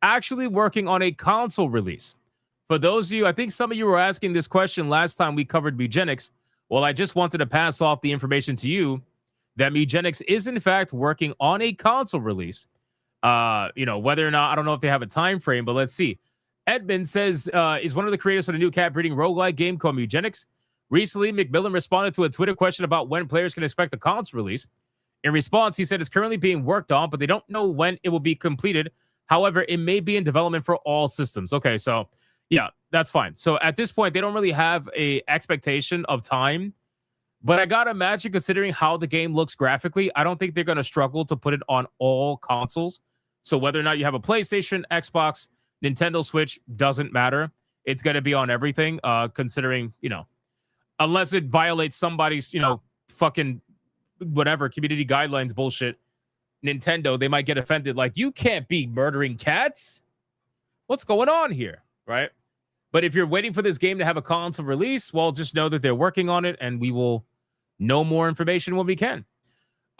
actually working on a console release. For those of you, I think some of you were asking this question last time we covered Mugenics. Well, I just wanted to pass off the information to you that Mugenics is in fact working on a console release. Whether or not, I don't know if they have a time frame, but let's see. Edmund says, is one of the creators for the new cat breeding roguelike game called Mugenics. Recently, McMillan responded to a Twitter question about when players can expect the console release. In response, he said it's currently being worked on, but they don't know when it will be completed. However, it may be in development for all systems. Okay, so yeah, that's fine. So at this point, they don't really have a expectation of time. But I gotta imagine, considering how the game looks graphically, I don't think they're gonna struggle to put it on all consoles. So whether or not you have a PlayStation, Xbox, Nintendo Switch, doesn't matter. It's gonna be on everything. Considering, you know, unless it violates somebody's, you know, fucking whatever community guidelines bullshit. Nintendo, they might get offended. Like, you can't be murdering cats. What's going on here, right? But if you're waiting for this game to have a console release, well, just know that they're working on it, and we will know more information when we can.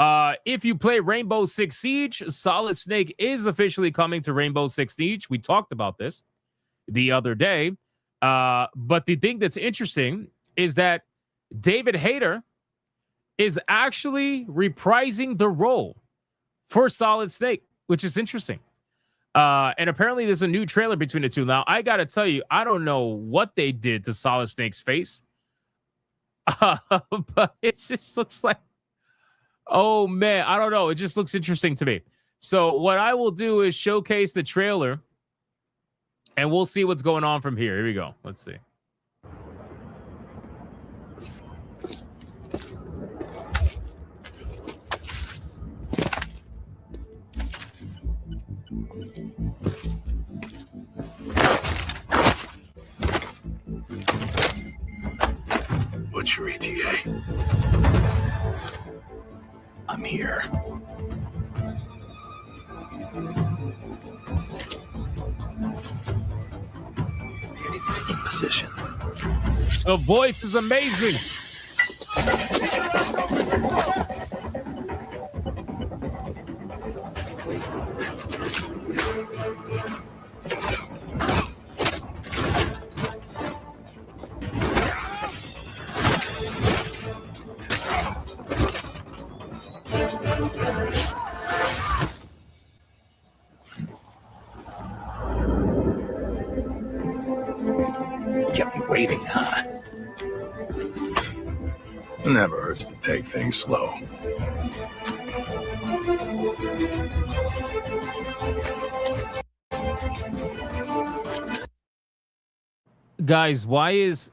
If you play Rainbow Six Siege, Solid Snake is officially coming to Rainbow Six Siege. We talked about this the other day. But the thing that's interesting is that David Hayter is actually reprising the role for Solid Snake, which is interesting. And apparently there's a new trailer between the two. Now, I got to tell you, I don't know what they did to Solid Snake's face. But it just looks like, oh, man, I don't know. It just looks interesting to me. So what I will do is showcase the trailer, and we'll see what's going on from here. Here we go. Let's see. What's your ETA? I'm here. In position. The voice is amazing. Kept me waiting, huh? Never hurts to take things slow. Guys, why is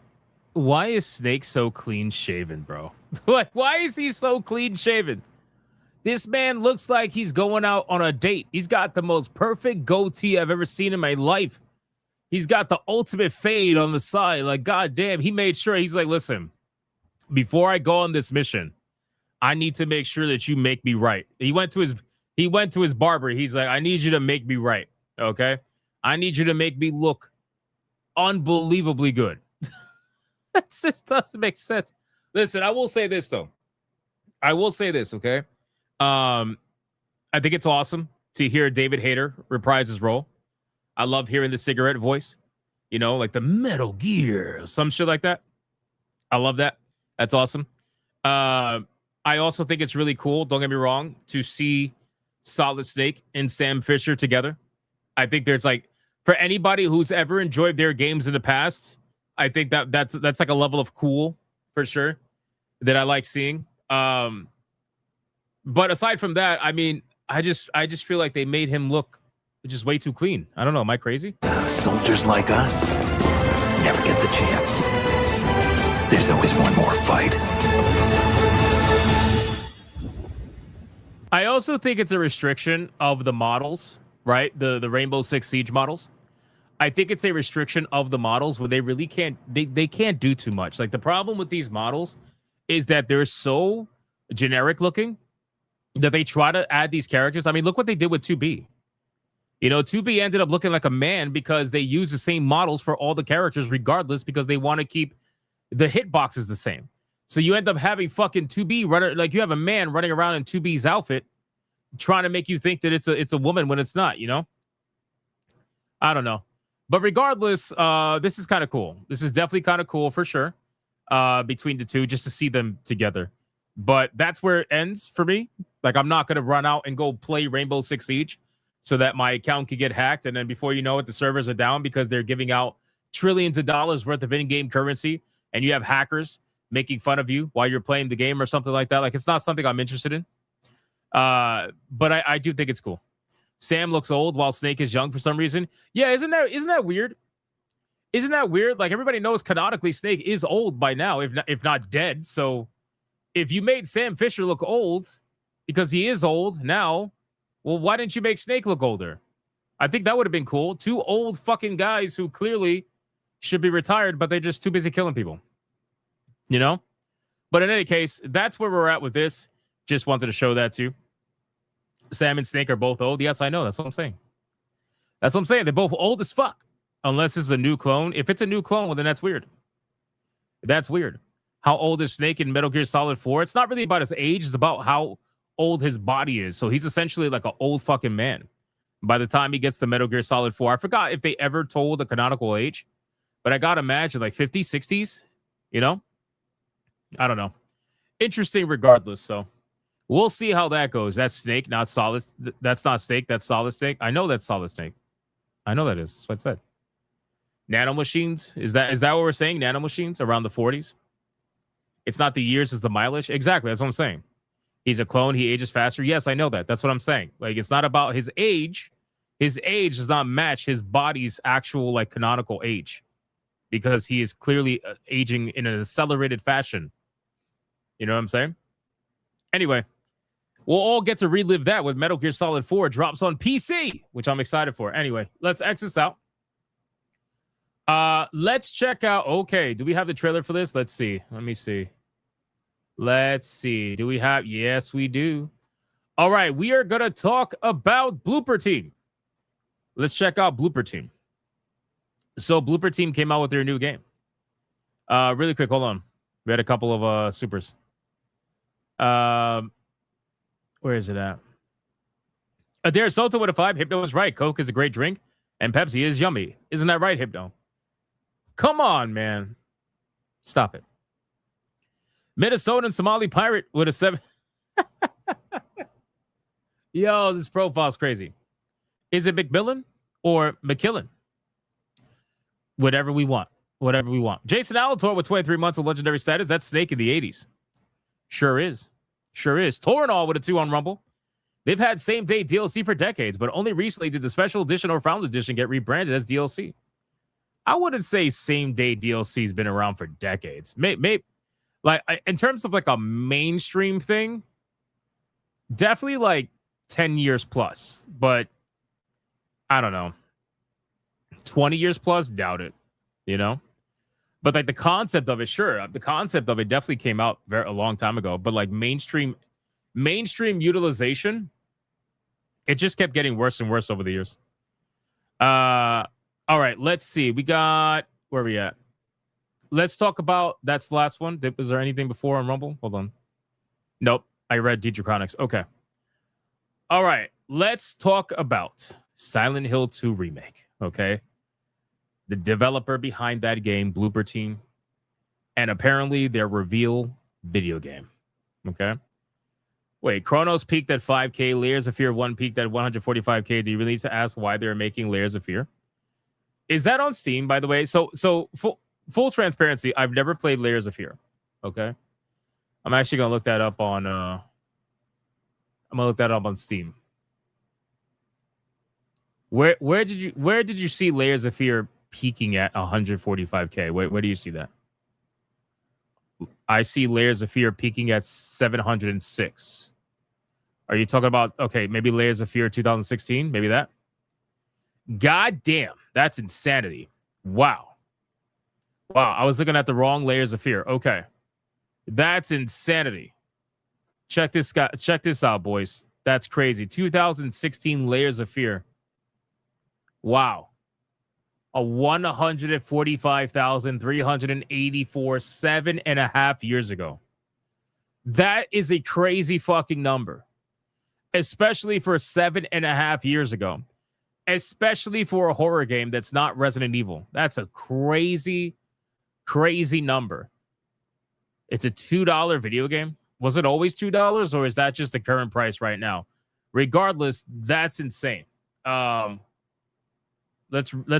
Snake so clean shaven, bro? Like, why is he so clean shaven? This man looks like he's going out on a date. He's got the most perfect goatee I've ever seen in my life. He's got the ultimate fade on the side. Like, goddamn, he made sure. He's like, listen, before I go on this mission, I need to make sure that you make me right. He went to his barber. He's like, I need you to make me right. Okay. I need you to make me look unbelievably good. That just doesn't make sense. Listen, I will say this though. I will say this, okay? I think it's awesome to hear David Hayter reprise his role. I love hearing the cigarette voice, you know, like the Metal Gear, some shit like that. I love that. That's awesome. I also think it's really cool, don't get me wrong, to see Solid Snake and Sam Fisher together. I think there's like, for anybody who's ever enjoyed their games in the past, I think that's like a level of cool for sure that I like seeing. But aside from that, I mean, I just feel like they made him look just way too clean. I don't know. Am I crazy? Soldiers like us never get the chance. There's always one more fight. I also think it's a restriction of the models, right? The Rainbow Six Siege models. I think it's a restriction of the models where they really can't, they can't do too much. Like, the problem with these models is that they're so generic looking that they try to add these characters. I mean, look what they did with 2B. You know, 2B ended up looking like a man because they use the same models for all the characters regardless, because they want to keep the hitboxes the same. So you end up having fucking 2B running, like you have a man running around in 2B's outfit trying to make you think that it's a woman when it's not, you know? I don't know. But regardless, this is kind of cool. This is definitely kind of cool for sure, between the two, just to see them together. But that's where it ends for me. Like, I'm not going to run out and go play Rainbow Six Siege so that my account could get hacked. And then before you know it, the servers are down because they're giving out trillions of dollars worth of in-game currency. And you have hackers making fun of you while you're playing the game or something like that. Like, it's not something I'm interested in. But I do think it's cool. Sam looks old while Snake is young for some reason. Yeah, isn't that weird? Isn't that weird? Like, everybody knows canonically Snake is old by now, if not dead. So if you made Sam Fisher look old because he is old now, well, why didn't you make Snake look older? I think that would have been cool. Two old fucking guys who clearly should be retired, but they're just too busy killing people. You know? But in any case, that's where we're at with this. Just wanted to show that too. Sam and Snake are both old. Yes, I know. That's what I'm saying. That's what I'm saying. They're both old as fuck. Unless it's a new clone. If it's a new clone, well, then that's weird. That's weird. How old is Snake in Metal Gear Solid 4? It's not really about his age. It's about how old his body is. So he's essentially like an old fucking man. By the time he gets to Metal Gear Solid 4, I forgot if they ever told a canonical age. But I gotta imagine like 50s, 60s. You know? I don't know. Interesting regardless. So we'll see how that goes. That's Snake, not Solid. That's not Snake. That's Solid Snake. I know that's Solid Snake. I know that is. That's what I said. Nano machines. Is that what we're saying? Nano machines around the 40s. It's not the years, it's the mileage. Exactly. That's what I'm saying. He's a clone. He ages faster. Yes, I know that. That's what I'm saying. Like, it's not about his age. His age does not match his body's actual, like, canonical age. Because he is clearly aging in an accelerated fashion. You know what I'm saying? Anyway, we'll all get to relive that with Metal Gear Solid 4 drops on PC, which I'm excited for. Anyway, let's X this out. Let's check out. Okay, do we have the trailer for this? Let's see. Let me see. Let's see. Do we have? Yes, we do. All right, we are going to talk about Blooper Team. Let's check out Blooper Team. So Blooper Team came out with their new game. Really quick, hold on. We had a couple of supers. Where is it at? Adair Soto with a 5. Hypno is right. Coke is a great drink, and Pepsi is yummy. Isn't that right, Hypno? Come on, man. Stop it. Minnesotan Somali Pirate with a 7. Yo, this profile's crazy. Is it McMillan or McKillen? Whatever we want. Whatever we want. Jason Alator with 23 months of legendary status. That's Snake in the 80s. Sure is. Sure is. Torinol with a 2 on Rumble. They've had same-day DLC for decades, but only recently did the special edition or Founders Edition get rebranded as DLC. I wouldn't say same-day DLC's been around for decades. Maybe, like, in terms of like a mainstream thing, definitely like 10 years plus. But I don't know. 20 years plus, doubt it. You know? But like the concept of it, sure. The concept of it definitely came out a long time ago. But like mainstream utilization, it just kept getting worse and worse over the years. All right, let's see. We got, where are we at? Let's talk about, that's the last one. Was there anything before on Rumble? Hold on. Nope. I read Deidrochronics. Okay. All right. Let's talk about Silent Hill 2 Remake. Okay. The developer behind that game, Blooper Team. And apparently their reveal video game. Okay. Wait, Chronos peaked at 5K. Layers of Fear 1 peaked at 145K. Do you really need to ask why they're making Layers of Fear? Is that on Steam, by the way? So full transparency, I've never played Layers of Fear. Okay. I'm actually gonna look that up on Steam. Where did you see Layers of Fear peaking at 145K? Where do you see that? I see Layers of Fear peaking at 706. Are you talking about, okay, maybe Layers of Fear 2016? Maybe that? God damn, that's insanity. Wow. Wow, I was looking at the wrong Layers of Fear. Okay. That's insanity. Check this out, boys. That's crazy. 2016 Layers of Fear. Wow. A 145,384 7.5 years ago. That is a crazy fucking number. Especially for 7.5 years ago. Especially for a horror game that's not Resident Evil. That's a crazy, crazy number. It's a $2 video game. Was it always $2, or is that just the current price right now? Regardless, that's insane. Let's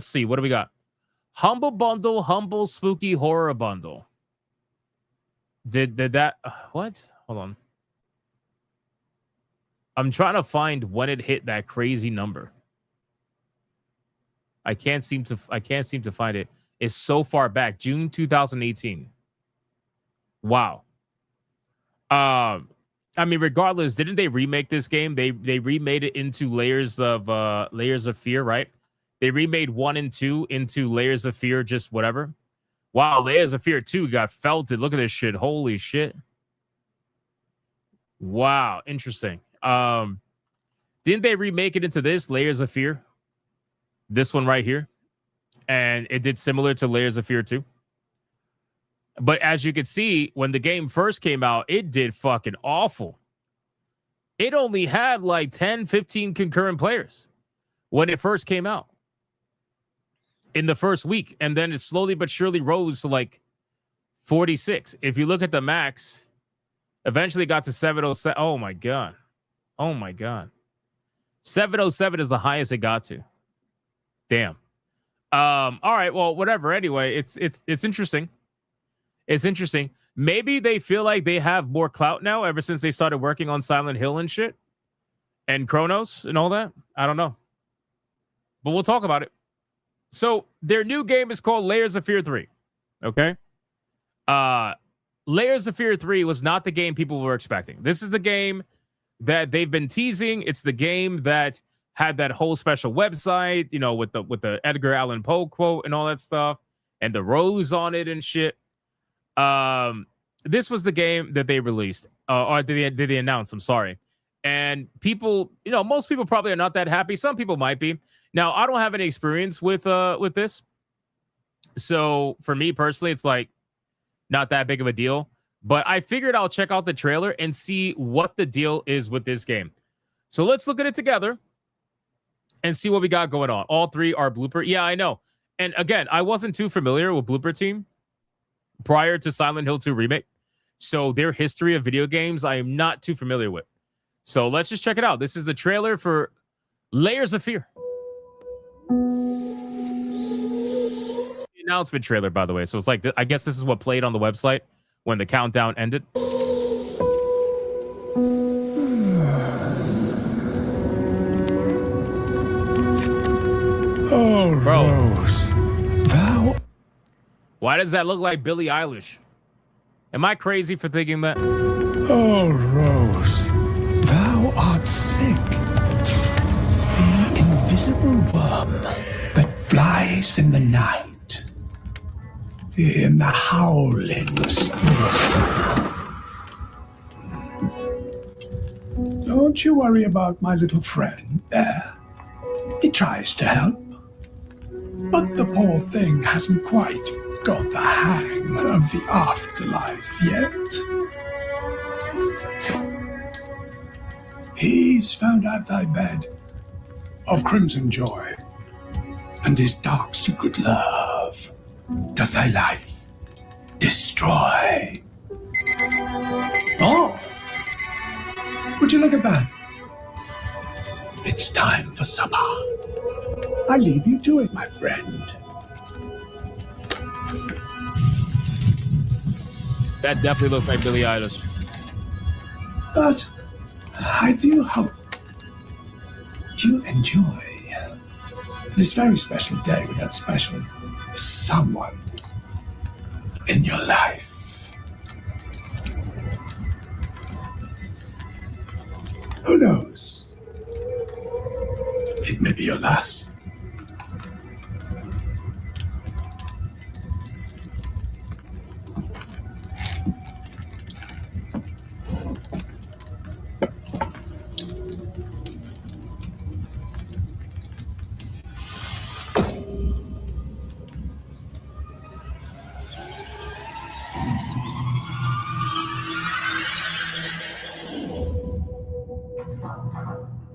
see. What do we got? Humble Bundle, Humble Spooky Horror Bundle. Did that? What? Hold on. I'm trying to find when it hit that crazy number. I can't seem to find it. It's so far back. June 2018. Wow. I mean, regardless, didn't they remake this game? They remade it into Layers of Fear, right? They remade 1 and 2 into Layers of Fear, just whatever. Wow, Layers of Fear 2 got felted. Look at this shit. Holy shit. Wow, interesting. Didn't they remake it into this, Layers of Fear? This one right here. And it did similar to Layers of Fear 2. But as you can see, when the game first came out, it did fucking awful. It only had like 10, 15 concurrent players when it first came out in the first week. And then it slowly but surely rose to like 46. If you look at the max, eventually got to 707. Oh my God. Oh my God. 707 is the highest it got to. Damn. All right. Well, whatever. Anyway, it's interesting. It's interesting. Maybe they feel like they have more clout now ever since they started working on Silent Hill and shit and Chronos and all that. I don't know. But we'll talk about it. So their new game is called Layers of Fear 3. Okay. Layers of Fear 3 was not the game people were expecting. This is the game that they've been teasing. It's the game that had that whole special website, you know, with the Edgar Allan Poe quote and all that stuff and the rose on it and shit. This was the game that they released, or did they announce? I'm sorry. And people, you know, most people probably are not that happy. Some people might be. Now, I don't have any experience with this. So for me personally, it's like not that big of a deal. But I figured I'll check out the trailer and see what the deal is with this game. So let's look at it together and see what we got going on. All three are Blooper. Yeah, I know. And again, I wasn't too familiar with Blooper Team prior to Silent Hill 2 Remake. So their history of video games, I am not too familiar with. So let's just check it out. This is the trailer for Layers of Fear. The announcement trailer, by the way. So it's like, I guess this is what played on the website when the countdown ended. Oh, bro. Rose, thou... Why does that look like Billie Eilish? Am I crazy for thinking that? Oh, Rose, thou art sick. The invisible worm that flies in the night, in the howling storm. Don't you worry about my little friend there. He tries to help, but the poor thing hasn't quite got the hang of the afterlife yet. He's found out thy bed of crimson joy, and his dark secret love does thy life destroy. Oh, would you look at that? It's time for supper. I leave you to it, my friend. That definitely looks like Billie Eilish. But I do hope you enjoy this very special day with that special someone in your life. Who knows? It may be your last.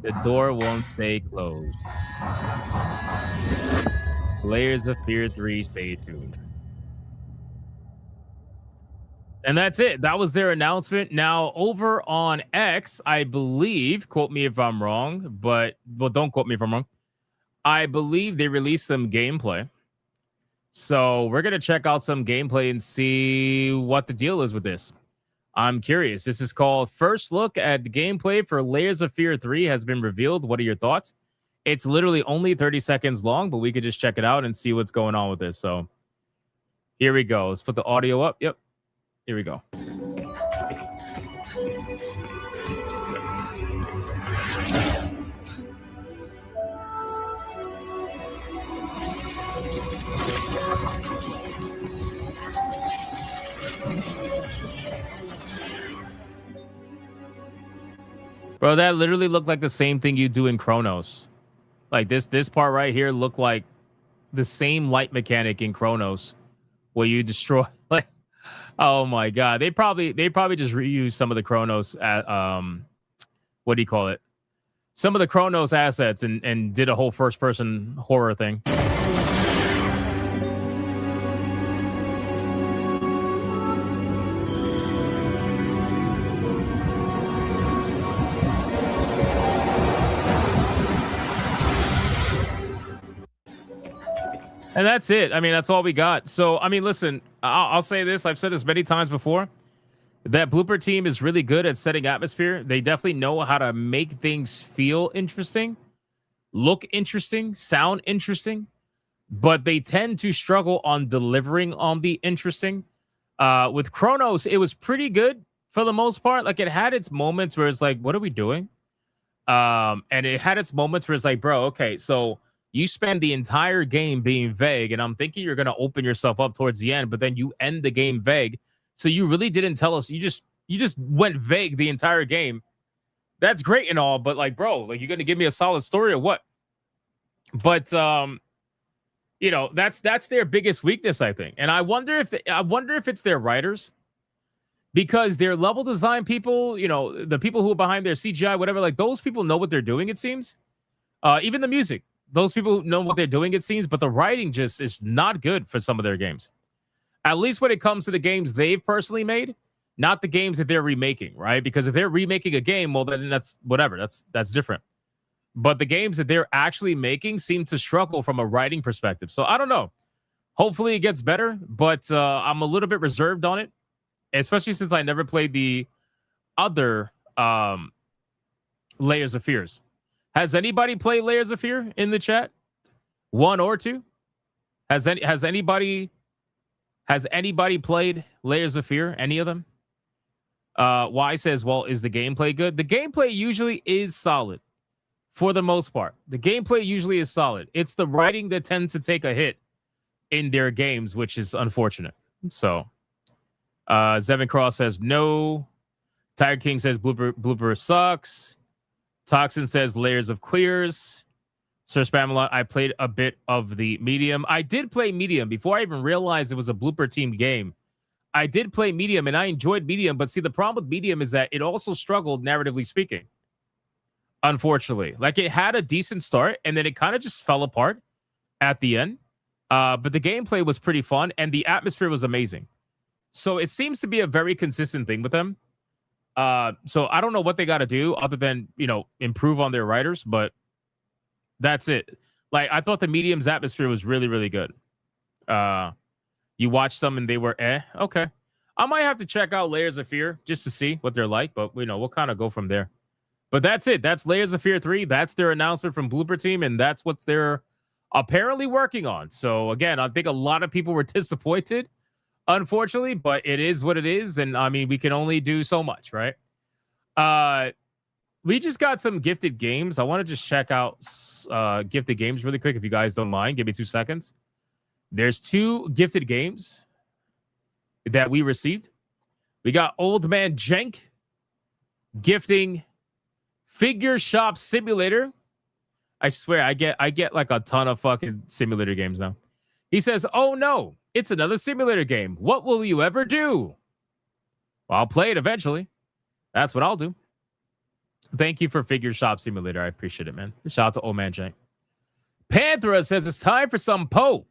The door won't stay closed. Layers of Fear 3, stay tuned. And that's it. That was their announcement. Now, over on X, I believe, quote me if I'm wrong, but don't quote me if I'm wrong. I believe they released some gameplay. So we're going to check out some gameplay and see what the deal is with this. I'm curious. This is called First Look at the Gameplay for Layers of Fear 3 has been revealed. What are your thoughts? It's literally only 30 seconds long, but we could just check it out and see what's going on with this. So here we go. Let's put the audio up. Yep. Here we go. Bro, that literally looked like the same thing you do in Chronos. Like this part right here looked like the same light mechanic in Chronos where you destroy like oh my god. They probably just reused some of the Chronos at what do you call it? Some of the Chronos assets and did a whole first person horror thing. And that's it. I mean, that's all we got. So, I mean, listen, I'll say this. I've said this many times before. That Blooper team is really good at setting atmosphere. They definitely know how to make things feel interesting, look interesting, sound interesting, but they tend to struggle on delivering on the interesting. With Chronos, it was pretty good for the most part. Like, it had its moments where it's like, what are we doing? And it had its moments where it's like, bro, okay, so you spend the entire game being vague, and I'm thinking you're going to open yourself up towards the end, but then you end the game vague. So you really didn't tell us. You just went vague the entire game. That's great and all, but like, bro, like, you're going to give me a solid story or what? But you know, that's their biggest weakness, I think. And I wonder if it's their writers, because their level design people, you know, the people who are behind their CGI, whatever, like, those people know what they're doing. It seems, even the music. Those people know what they're doing, it seems, but the writing just is not good for some of their games. At least when it comes to the games they've personally made, not the games that they're remaking, right? Because if they're remaking a game, well, then that's whatever. That's different. But the games that they're actually making seem to struggle from a writing perspective. So I don't know. Hopefully it gets better, but I'm a little bit reserved on it, especially since I never played the other Layers of Fears. Has anybody played Layers of Fear in the chat? 1 or 2? Has anybody played Layers of Fear? Any of them? Y says, well, is the gameplay good? The gameplay usually is solid for the most part. The gameplay usually is solid. It's the writing that tends to take a hit in their games, which is unfortunate. So, Zevin Cross says no. Tiger King says blooper sucks. Toxin says Layers of Queers. Sir Spamalot, I played a bit of the Medium. I did play Medium before I even realized it was a Blooper team game. I did play Medium and I enjoyed Medium, but see, the problem with Medium is that it also struggled narratively speaking. Unfortunately, like, it had a decent start and then it kind of just fell apart at the end. But the gameplay was pretty fun and the atmosphere was amazing. So it seems to be a very consistent thing with them. So I don't know what they got to do other than, you know, improve on their writers, but that's it. Like, I thought the Medium's atmosphere was really, really good. You watched some and they were okay. I might have to check out Layers of Fear just to see what they're like, but you know, we'll kind of go from there. But that's it. That's Layers of Fear 3. That's their announcement from Blooper Team, and that's what they're apparently working on. So again, I think a lot of people were disappointed, unfortunately, but it is what it is. And I mean, we can only do so much, right? We just got some gifted games. I want to just check out gifted games really quick, if you guys don't mind. Give me 2 seconds. There's 2 gifted games that we received. We got Old Man Jenk gifting Figure Shop Simulator. I swear, I get like a ton of fucking simulator games now. He says, oh no, it's another simulator game. What will you ever do? Well, I'll play it eventually. That's what I'll do. Thank you for Figure Shop Simulator. I appreciate it, man. Shout out to Old Man Jank. Panthera says it's time for some Poe.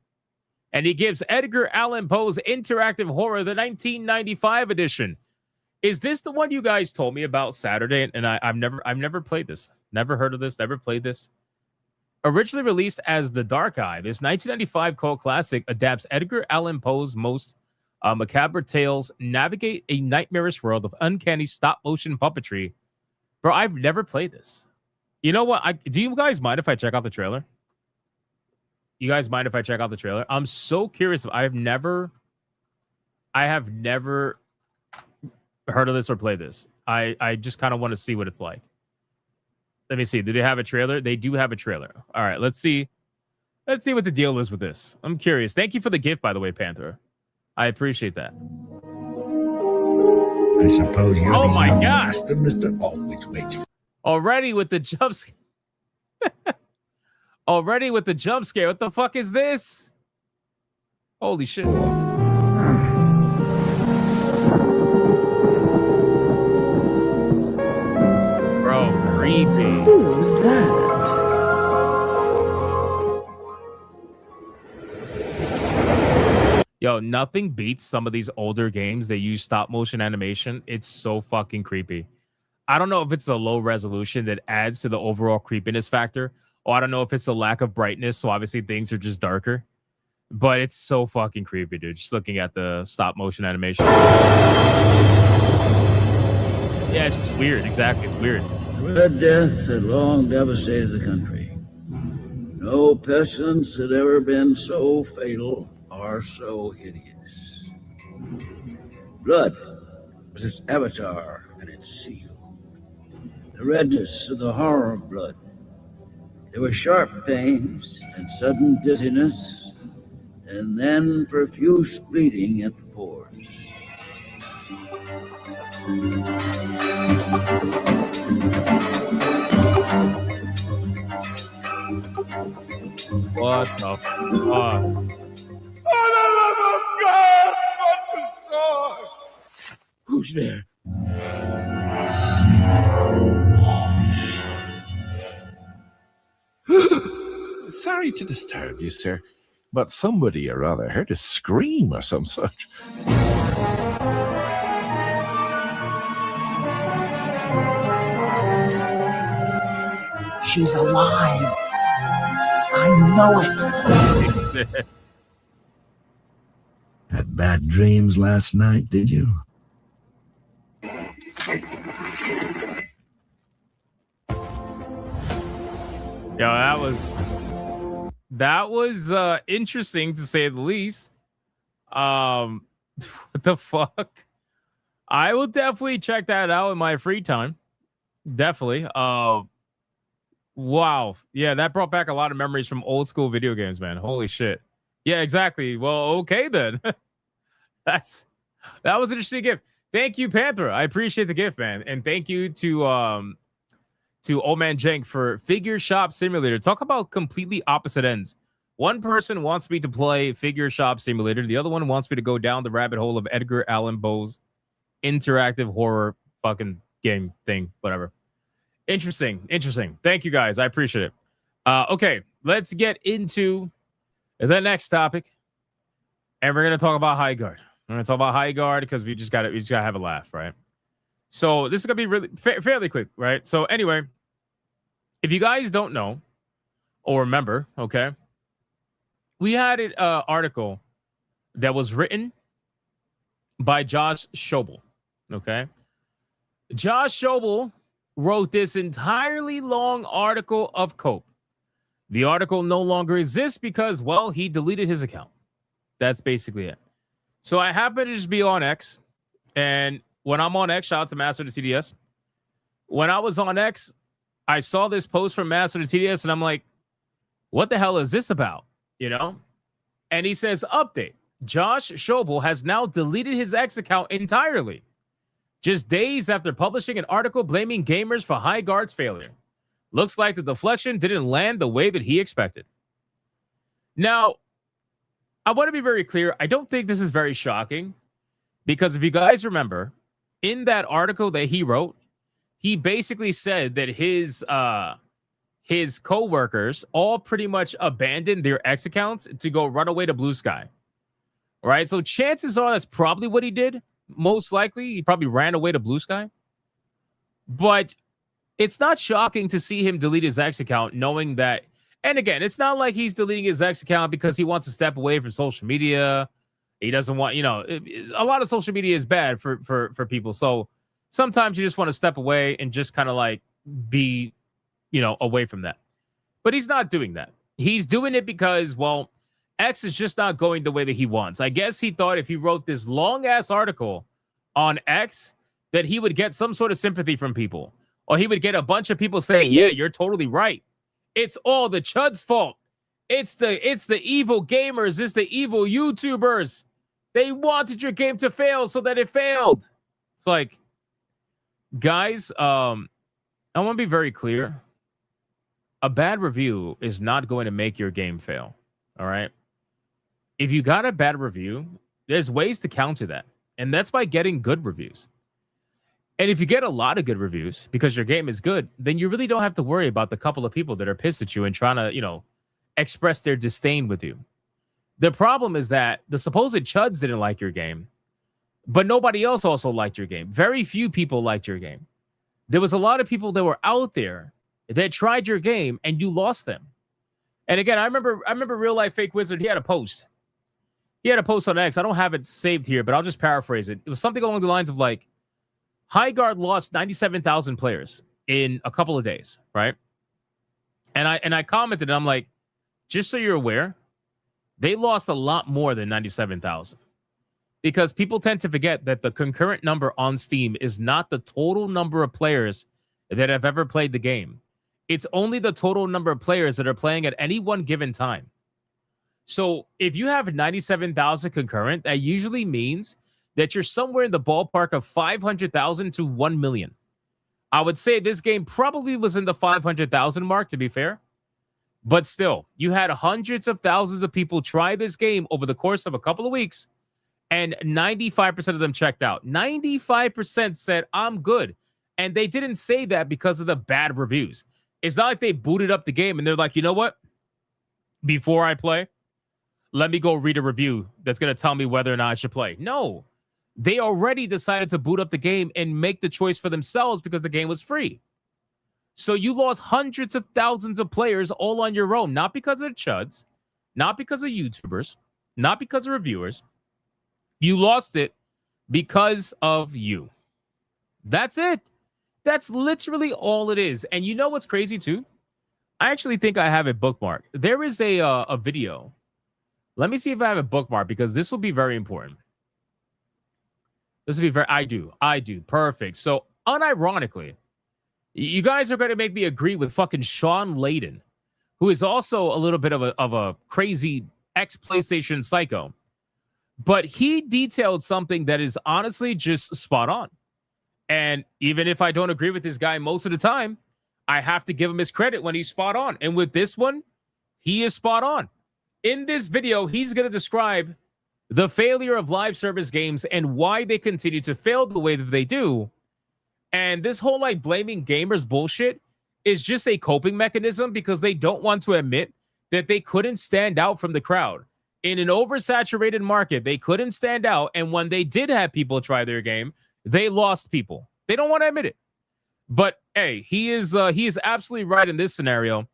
And he gives Edgar Allan Poe's interactive horror, the 1995 edition. Is this the one you guys told me about Saturday? And I've never played this. Never heard of this. Never played this. Originally released as The Dark Eye, this 1995 cult classic adapts Edgar Allan Poe's most macabre tales, navigate a nightmarish world of uncanny stop-motion puppetry. Bro, I've never played this. You know what? Do you guys mind if I check out the trailer? You guys mind if I check out the trailer? I'm so curious. I have never heard of this or played this. I just kind of want to see what it's like. Let me see. Do they have a trailer? They do have a trailer. All right, let's see. Let's see what the deal is with this. I'm curious. Thank you for the gift, by the way, Panther. I appreciate that. I suppose you're oh the my young God. master, Mr. Always waits. Already with the jump scare. Already with the jump scare. What the fuck is this? Holy shit. Bro, creepy. Who's that? Yo, nothing beats some of these older games. They use stop motion animation. It's so fucking creepy. I don't know if it's a low resolution that adds to the overall creepiness factor, or I don't know if it's a lack of brightness. So obviously things are just darker, but it's so fucking creepy, dude. Just looking at the stop motion animation. Yeah, it's just weird. Exactly. It's weird. Red Death had long devastated the country. No pestilence had ever been so fatal or so hideous. Blood was its avatar and its seal. The redness of the horror of blood. There were sharp pains and sudden dizziness, and then profuse bleeding at the pores. What the fuck? For the love of God, what's the sword? Who's there? Sorry to disturb you, sir, but somebody or other heard a scream or some such. She's alive. I know it. Had bad dreams last night, did you? Yo, that was interesting to say the least. What the fuck? I will definitely check that out in my free time. Definitely. Wow. Yeah, that brought back a lot of memories from old school video games, man. Holy shit. Yeah, exactly. Well, okay then. That was an interesting gift. Thank you, Panther. I appreciate the gift, man. And thank you to Old Man Jank for Figure Shop Simulator. Talk about completely opposite ends. One person wants me to play Figure Shop Simulator. The other one wants me to go down the rabbit hole of Edgar Allan Poe's interactive horror fucking game thing, whatever. Interesting. Thank you, guys. I appreciate it. Okay, let's get into the next topic. And we're going to talk about Highguard. We're going to talk about Highguard because we just got to have a laugh, right? So this is going to be really fairly quick, right? So anyway, if you guys don't know or remember, okay, we had an article that was written by Josh Schobel, okay? Josh Schobel wrote this entirely long article of cope. The article no longer exists because, well, he deleted his account. That's basically it. So I happen to just be on X, and when I'm on X, shout out to Master of the TDS. When I was on X, I saw this post from Master of the TDS, and I'm like, what the hell is this about? You know? And he says, update. Josh Schobel has now deleted his X account entirely, just days after publishing an article blaming gamers for Highguard's failure. Looks like the deflection didn't land the way that he expected. Now, I want to be very clear. I don't think this is very shocking because if you guys remember, in that article that he wrote, he basically said that his co-workers all pretty much abandoned their X accounts to go run away to Blue Sky. All right, so chances are that's probably what he did. Most likely, he probably ran away to Blue Sky. But it's not shocking to see him delete his X account, knowing that. And again, it's not like he's deleting his X account because he wants to step away from social media. He doesn't want, a lot of social media is bad for people. So sometimes you just want to step away and just kind of like be, away from that. But he's not doing that. He's doing it because, well, X is just not going the way that he wants. I guess he thought if he wrote this long ass article on X, that he would get some sort of sympathy from people, or he would get a bunch of people saying, yeah, you're totally right. It's all the Chud's fault. It's the evil gamers. It's the evil YouTubers. They wanted your game to fail so that it failed. It's like, guys, I want to be very clear. A bad review is not going to make your game fail. All right. If you got a bad review, there's ways to counter that. And that's by getting good reviews. And if you get a lot of good reviews because your game is good, then you really don't have to worry about the couple of people that are pissed at you and trying to, express their disdain with you. The problem is that the supposed chuds didn't like your game, but nobody else also liked your game. Very few people liked your game. There was a lot of people that were out there that tried your game and you lost them. And again, I remember Real Life Fake Wizard. He had a post. He had a post on X. I don't have it saved here, but I'll just paraphrase it. It was something along the lines of like, Highguard lost 97,000 players in a couple of days, right? And I commented, and I'm like, just so you're aware, they lost a lot more than 97,000. Because people tend to forget that the concurrent number on Steam is not the total number of players that have ever played the game. It's only the total number of players that are playing at any one given time. So if you have 97,000 concurrent, that usually means that you're somewhere in the ballpark of 500,000 to 1 million. I would say this game probably was in the 500,000 mark, to be fair. But still, you had hundreds of thousands of people try this game over the course of a couple of weeks, and 95% of them checked out. 95% said, I'm good. And they didn't say that because of the bad reviews. It's not like they booted up the game and they're like, you know what? Before I play, let me go read a review that's going to tell me whether or not I should play. No. They already decided to boot up the game and make the choice for themselves because the game was free. So you lost hundreds of thousands of players all on your own, not because of the chuds, not because of YouTubers, not because of reviewers. You lost it because of you. That's it. That's literally all it is. And you know what's crazy too? I actually think I have it bookmarked. There is a video. Let me see if I have it bookmarked because this will be very important. This will be very, I do. Perfect. So unironically, you guys are going to make me agree with fucking Sean Layden, who is also a little bit of a crazy ex-PlayStation psycho. But he detailed something that is honestly just spot on. And even if I don't agree with this guy most of the time, I have to give him his credit when he's spot on. And with this one, he is spot on. In this video, he's going to describe the failure of live service games and why they continue to fail the way that they do. And this whole like blaming gamers bullshit is just a coping mechanism because they don't want to admit that they couldn't stand out from the crowd. In an oversaturated market, they couldn't stand out. And when they did have people try their game, they lost people. They don't want to admit it. But hey, he is absolutely right in this scenario.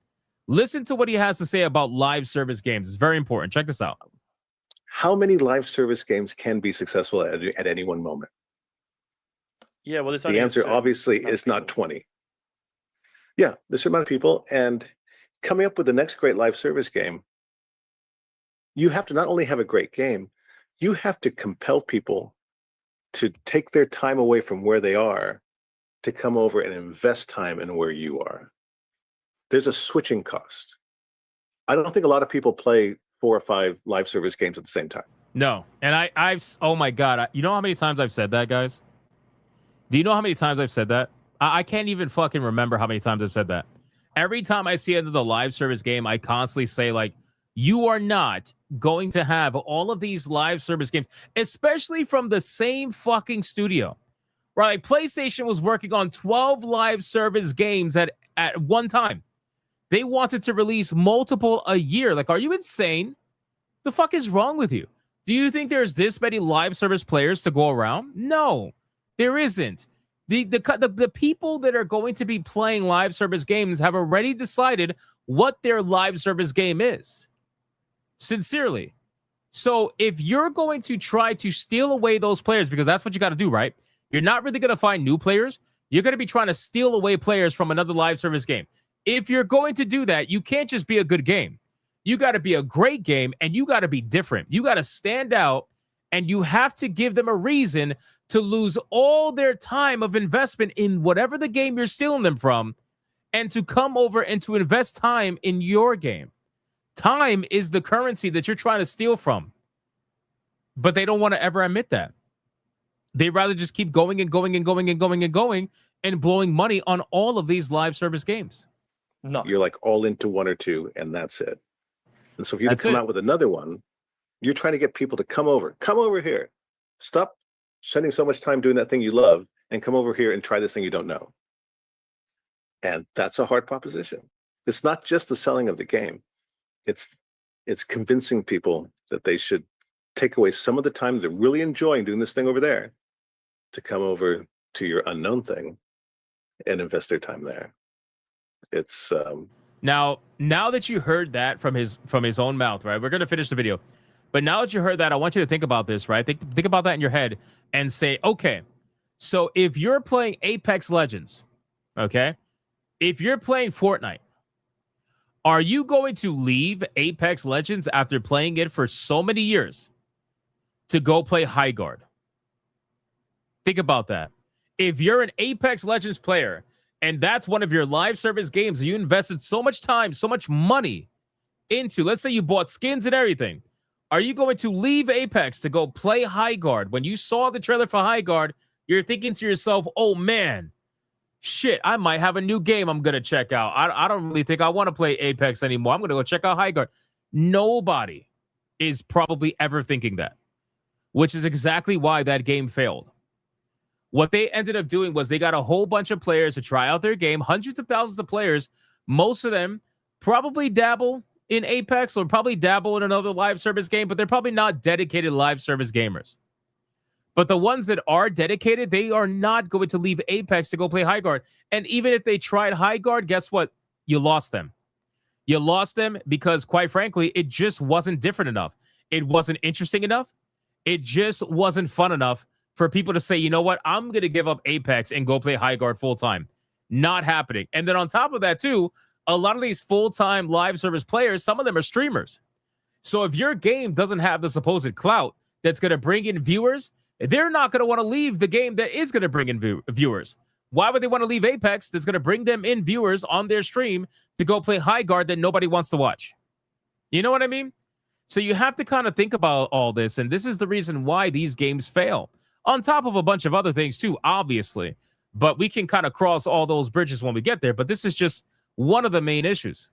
Listen to what he has to say about live service games. It's very important. Check this out. How many live service games can be successful at any one moment? Yeah, well, the answer obviously is not 20. Yeah, there's a certain amount of people, and coming up with the next great live service game, you have to not only have a great game, you have to compel people to take their time away from where they are to come over and invest time in where you are. There's a switching cost. I don't think a lot of people play 4 or 5 live service games at the same time. No. And I've oh my God. You know how many times I've said that, guys? Do you know how many times I've said that? I can't even fucking remember how many times I've said that. Every time I see the live service game, I constantly say like, you are not going to have all of these live service games, especially from the same fucking studio. Right? Like PlayStation was working on 12 live service games at one time. They wanted to release multiple a year. Like, are you insane? The fuck is wrong with you? Do you think there's this many live service players to go around? No, there isn't. The people that are going to be playing live service games have already decided what their live service game is. Sincerely. So if you're going to try to steal away those players, because that's what you got to do, right? You're not really going to find new players. You're going to be trying to steal away players from another live service game. If you're going to do that, you can't just be a good game. You got to be a great game, and you got to be different. You got to stand out And you have to give them a reason to lose all their time of investment in whatever the game you're stealing them from and to come over and to invest time in your game. Time is the currency that you're trying to steal from. But they don't want to ever admit that. They'd rather just keep going and going and going and going and going and blowing money on all of these live service games. No. You're like all into one or two, and that's it. And so if you come out with another one, you're trying to get people to come over here. Stop spending so much time doing that thing you love and come over here and try this thing you don't know. And that's a hard proposition. It's not just the selling of the game. It's convincing people that they should take away some of the time they're really enjoying doing this thing over there to come over to your unknown thing and invest their time there. It's now that you heard that from his own mouth, right? We're gonna finish the video. But now that you heard that, I want you to think about this, right? Think about that in your head and say, okay, so if you're playing Apex Legends, okay, if you're playing Fortnite, are you going to leave Apex Legends after playing it for so many years to go play Highguard? Think about that. If you're an Apex Legends player and that's one of your live service games that you invested so much time, so much money into, let's say you bought skins and everything, are you going to leave Apex to go play Highguard? When you saw the trailer for Highguard, you're thinking to yourself, oh man, shit, I might have a new game I'm going to check out. I don't really think I want to play Apex anymore. I'm going to go check out Highguard. Nobody is probably ever thinking that, which is exactly why that game failed. What they ended up doing was they got a whole bunch of players to try out their game, hundreds of thousands of players. Most of them probably dabble in Apex or probably dabble in another live service game, but they're probably not dedicated live service gamers. But the ones that are dedicated, they are not going to leave Apex to go play Highguard. And even if they tried Highguard, guess what? You lost them. You lost them because, quite frankly, it just wasn't different enough. It wasn't interesting enough. It just wasn't fun enough for people to say, you know what? I'm going to give up Apex and go play Highguard full time. Not happening. And then on top of that, too, a lot of these full-time live service players, some of them are streamers. So if your game doesn't have the supposed clout that's going to bring in viewers, they're not going to want to leave the game that is going to bring in viewers. Why would they want to leave Apex that's going to bring them in viewers on their stream to go play Highguard that nobody wants to watch? You know what I mean? So you have to kind of think about all this, and this is the reason why these games fail. On top of a bunch of other things too, obviously. But we can kind of cross all those bridges when we get there. But this is just one of the main issues.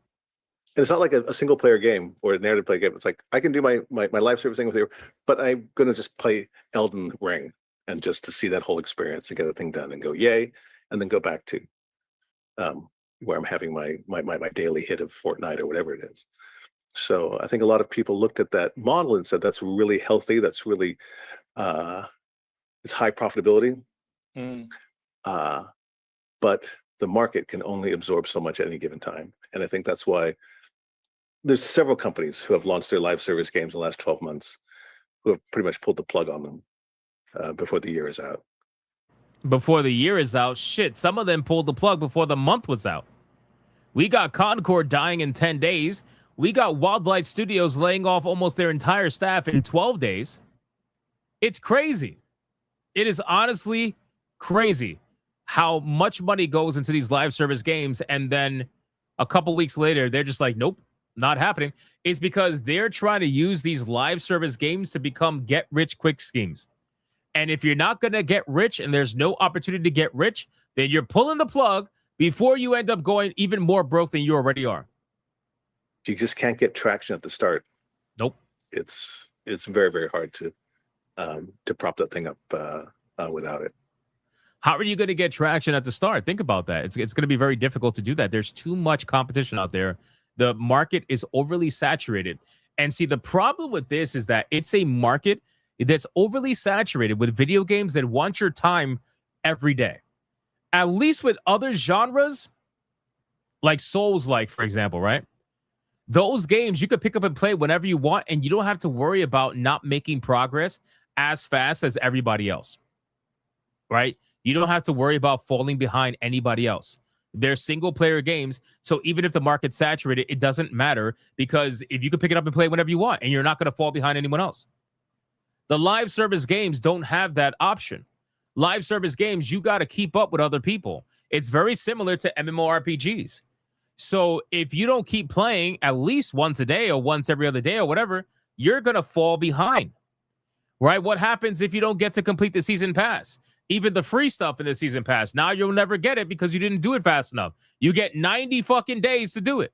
And it's not like a single player game or a narrative play game. It's like, I can do my live service thing with you, but I'm going to just play Elden Ring and just to see that whole experience and get the thing done and go, yay, and then go back to where I'm having my daily hit of Fortnite or whatever it is. So I think a lot of people looked at that model and said, that's really healthy. That's really, it's high profitability. But the market can only absorb so much at any given time. And I think that's why there's several companies who have launched their live service games in the last 12 months who have pretty much pulled the plug on them before the year is out. Before the year is out? Shit, some of them pulled the plug before the month was out. We got Concord dying in 10 days. We got Wildlight Studios laying off almost their entire staff in 12 days. It's crazy. It is honestly crazy how much money goes into these live service games, and then a couple weeks later, they're just like, nope, not happening. It's because they're trying to use these live service games to become get-rich-quick schemes. And if you're not going to get rich and there's no opportunity to get rich, then you're pulling the plug before you end up going even more broke than you already are. You just can't get traction at the start. Nope. It's very, very hard to prop that thing up without it. How are you going to get traction at the start? Think about that. It's going to be very difficult to do that. There's too much competition out there. The market is overly saturated. And see, the problem with this is that it's a market that's overly saturated with video games that want your time every day. At least with other genres, like Souls-like, for example, right? Those games you could pick up and play whenever you want, and you don't have to worry about not making progress as fast as everybody else, right? You don't have to worry about falling behind anybody else. They're single-player games, so even if the market's saturated, it doesn't matter, because if you can pick it up and play whenever you want, and you're not going to fall behind anyone else. The live service games don't have that option. Live service games, you got to keep up with other people. It's very similar to MMORPGs. So if you don't keep playing at least once a day or once every other day or whatever, you're going to fall behind, right? What happens if you don't get to complete the season pass? Even the free stuff in the season pass, now you'll never get it because you didn't do it fast enough. You get 90 fucking days to do it.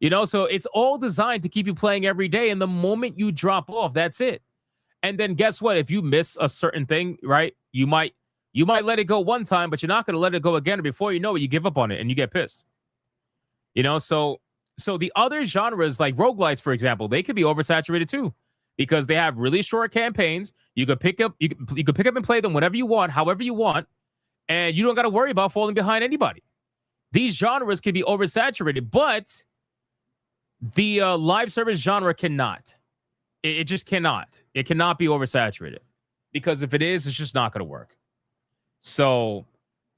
You know, so it's all designed to keep you playing every day. And the moment you drop off, that's it. And then guess what? If you miss a certain thing, right, you might let it go one time, but you're not going to let it go again. And before you know it, you give up on it and you get pissed. You know, so the other genres like roguelites, for example, they could be oversaturated too, because they have really short campaigns. You could pick up and play them whenever you want, however you want, and you don't got to worry about falling behind anybody. These genres can be oversaturated, but the live service genre cannot. It just cannot. It cannot be oversaturated, because if it is, it's just not going to work. So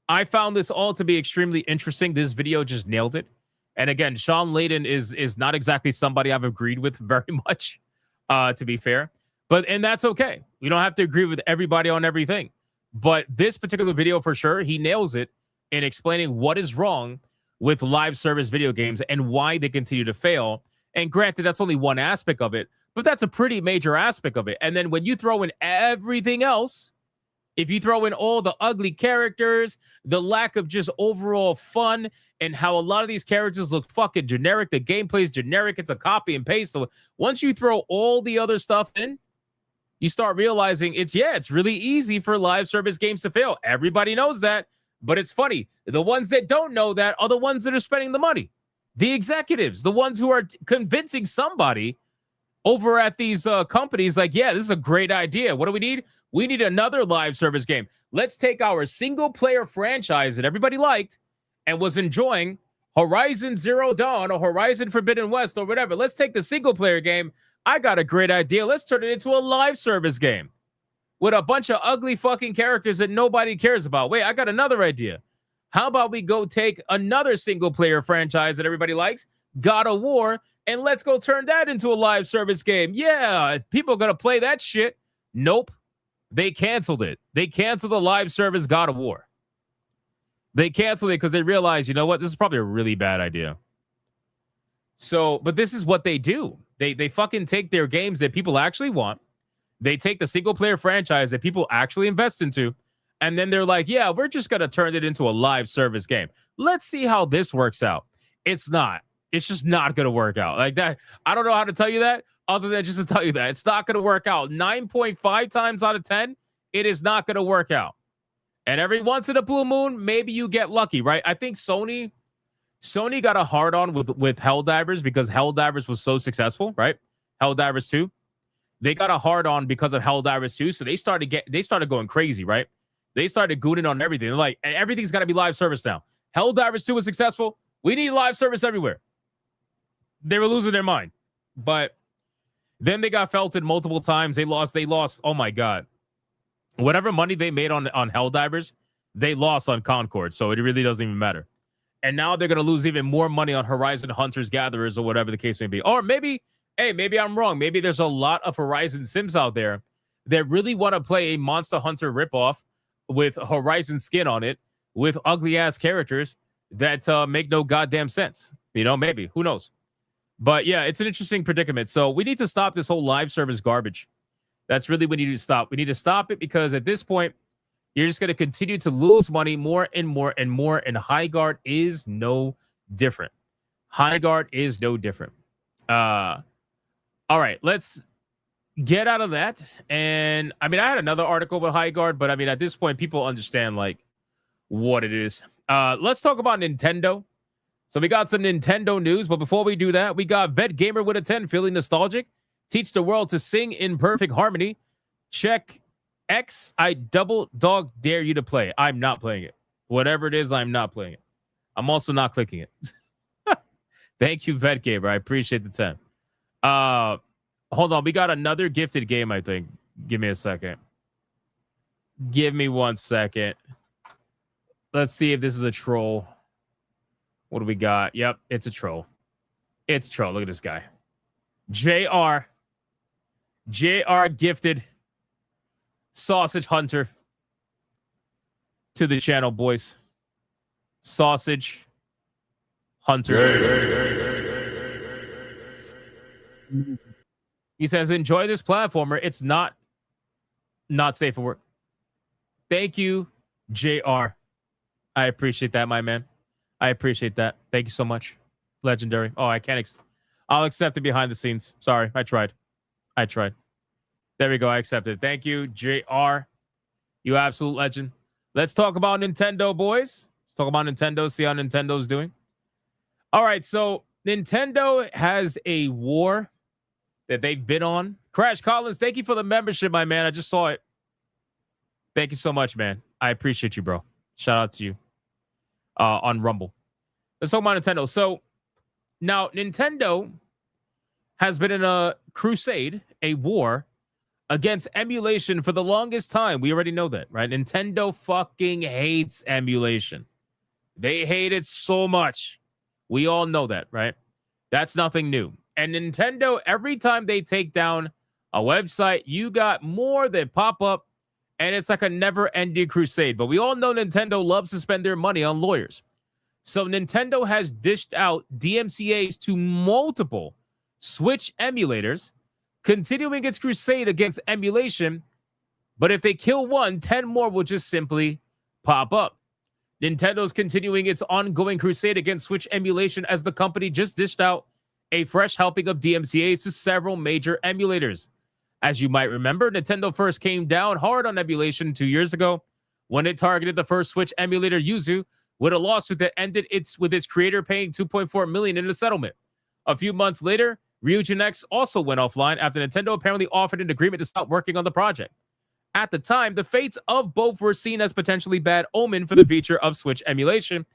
I found this all to be extremely interesting. This video just nailed it. And again, Sean Layden is not exactly somebody I've agreed with very much, to be fair. And that's okay. We don't have to agree with everybody on everything. But this particular video, for sure, he nails it in explaining what is wrong with live service video games and why they continue to fail. And granted, that's only one aspect of it, but that's a pretty major aspect of it. And then when you throw in everything else, if you throw in all the ugly characters, the lack of just overall fun, and how a lot of these characters look fucking generic, the gameplay is generic, it's a copy and paste. So once you throw all the other stuff in, you start realizing it's really easy for live service games to fail. Everybody knows that, but it's funny. The ones that don't know that are the ones that are spending the money. The executives, the ones who are convincing somebody over at these companies like, yeah, this is a great idea. What do we need? We need another live service game. Let's take our single player franchise that everybody liked and was enjoying, Horizon Zero Dawn or Horizon Forbidden West or whatever. Let's take the single player game. I got a great idea. Let's turn it into a live service game with a bunch of ugly fucking characters that nobody cares about. Wait, I got another idea. How about we go take another single player franchise that everybody likes, God of War, and let's go turn that into a live service game. Yeah, people are going to play that shit. Nope. They canceled it. They canceled the live service God of War. They canceled it because they realized, you know what? This is probably a really bad idea. So, but this is what they do. They fucking take their games that people actually want. They take the single player franchise that people actually invest into. And then they're like, yeah, we're just going to turn it into a live service game. Let's see how this works out. It's not. It's just not going to work out like that. I don't know how to tell you that other than just to tell you that it's not going to work out. 9.5 times out of 10, it is not going to work out. And every once in a blue moon, maybe you get lucky, right? I think Sony got a hard on with Helldivers because Helldivers was so successful, right? Helldivers 2. They got a hard on because of Helldivers 2, so they started going crazy, right? They started gooning on everything. They're like, everything's got to be live service now. Helldivers 2 was successful. We need live service everywhere. They were losing their mind. But then they got felted multiple times. They lost. Oh my God. Whatever money they made on Helldivers, they lost on Concord. So it really doesn't even matter. And now they're going to lose even more money on Horizon Hunters Gatherers or whatever the case may be. Or maybe I'm wrong. Maybe there's a lot of Horizon Sims out there that really want to play a Monster Hunter ripoff with Horizon skin on it, with ugly ass characters that make no goddamn sense. You know, maybe. Who knows? But yeah, it's an interesting predicament. So we need to stop this whole live service garbage. That's really what we need to stop. We need to stop it because at this point, you're just going to continue to lose money more and more and more. And Highguard is no different. Highguard is no different. All right, let's get out of that. And I mean, I had another article with Highguard, but I mean, at this point, people understand like what it is. Let's talk about Nintendo. So we got some Nintendo news, but before we do that, we got Vet Gamer with a 10 feeling nostalgic. Teach the world to sing in perfect harmony. Check X. I double dog dare you to play. I'm not playing it. Whatever it is, I'm not playing it. I'm also not clicking it. Thank you, Vet Gamer. I appreciate the 10. Hold on. We got another gifted game, I think. Give me a second. Give me 1 second. Let's see if this is a troll. What do we got? Yep, it's a troll. It's a troll. Look at this guy. JR. JR gifted Sausage Hunter to the channel, boys. Sausage Hunter. He says, enjoy this platformer. It's not safe for work. Thank you, JR. I appreciate that, my man. I appreciate that. Thank you so much. Legendary. Oh, I can't. I'll accept it behind the scenes. Sorry, I tried. There we go. I accepted it. Thank you, JR. You absolute legend. Let's talk about Nintendo, boys. Let's talk about Nintendo. See how Nintendo's doing. All right, so Nintendo has a war that they've been on. Crash Collins, thank you for the membership, my man. I just saw it. Thank you so much, man. I appreciate you, bro. Shout out to you on Rumble. Let's talk about Nintendo. So now Nintendo has been in a crusade, a war against emulation for the longest time. We already know that, right? Nintendo fucking hates emulation. They hate it so much. We all know that, right? That's nothing new. And Nintendo, every time they take down a website, you got more that pop up, and it's like a never-ending crusade. But we all know Nintendo loves to spend their money on lawyers. So Nintendo has dished out DMCAs to multiple Switch emulators, continuing its crusade against emulation. But if they kill one, 10 more will just simply pop up. Nintendo's continuing its ongoing crusade against Switch emulation as the company just dished out a fresh helping of DMCAs to several major emulators. As you might remember, Nintendo first came down hard on emulation 2 years ago when it targeted the first Switch emulator, Yuzu, with a lawsuit that ended with its creator paying $2.4 million in a settlement. A few months later, Ryujin X also went offline after Nintendo apparently offered an agreement to stop working on the project. At the time, the fates of both were seen as potentially bad omen for the future of Switch emulation,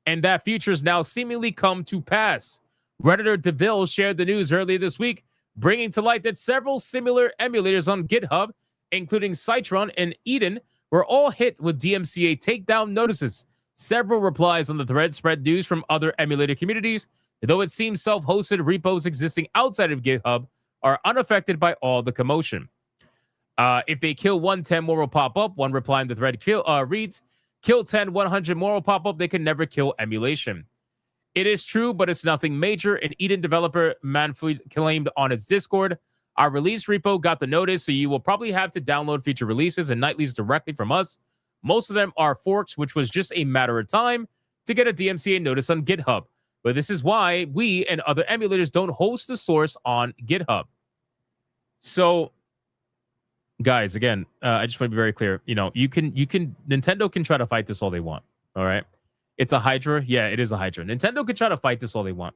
and that future has now seemingly come to pass. Redditor DeVille shared the news earlier this week, bringing to light that several similar emulators on GitHub, including Citron and Eden, were all hit with DMCA takedown notices. Several replies on the thread spread news from other emulator communities, though it seems self-hosted repos existing outside of GitHub are unaffected by all the commotion. If they kill 1, 10 more will pop up. One reply in the thread reads, kill 10, 100 more will pop up. They can never kill emulation. It is true, but it's nothing major. An Eden developer Manfred claimed on its Discord, our release repo got the notice, so you will probably have to download future releases and nightlies directly from us. Most of them are forks, which was just a matter of time to get a DMCA notice on GitHub. But this is why we and other emulators don't host the source on GitHub. So, guys, again, I just want to be very clear. You know, Nintendo can try to fight this all they want. All right. It's a Hydra. Yeah, it is a Hydra. Nintendo can try to fight this all they want.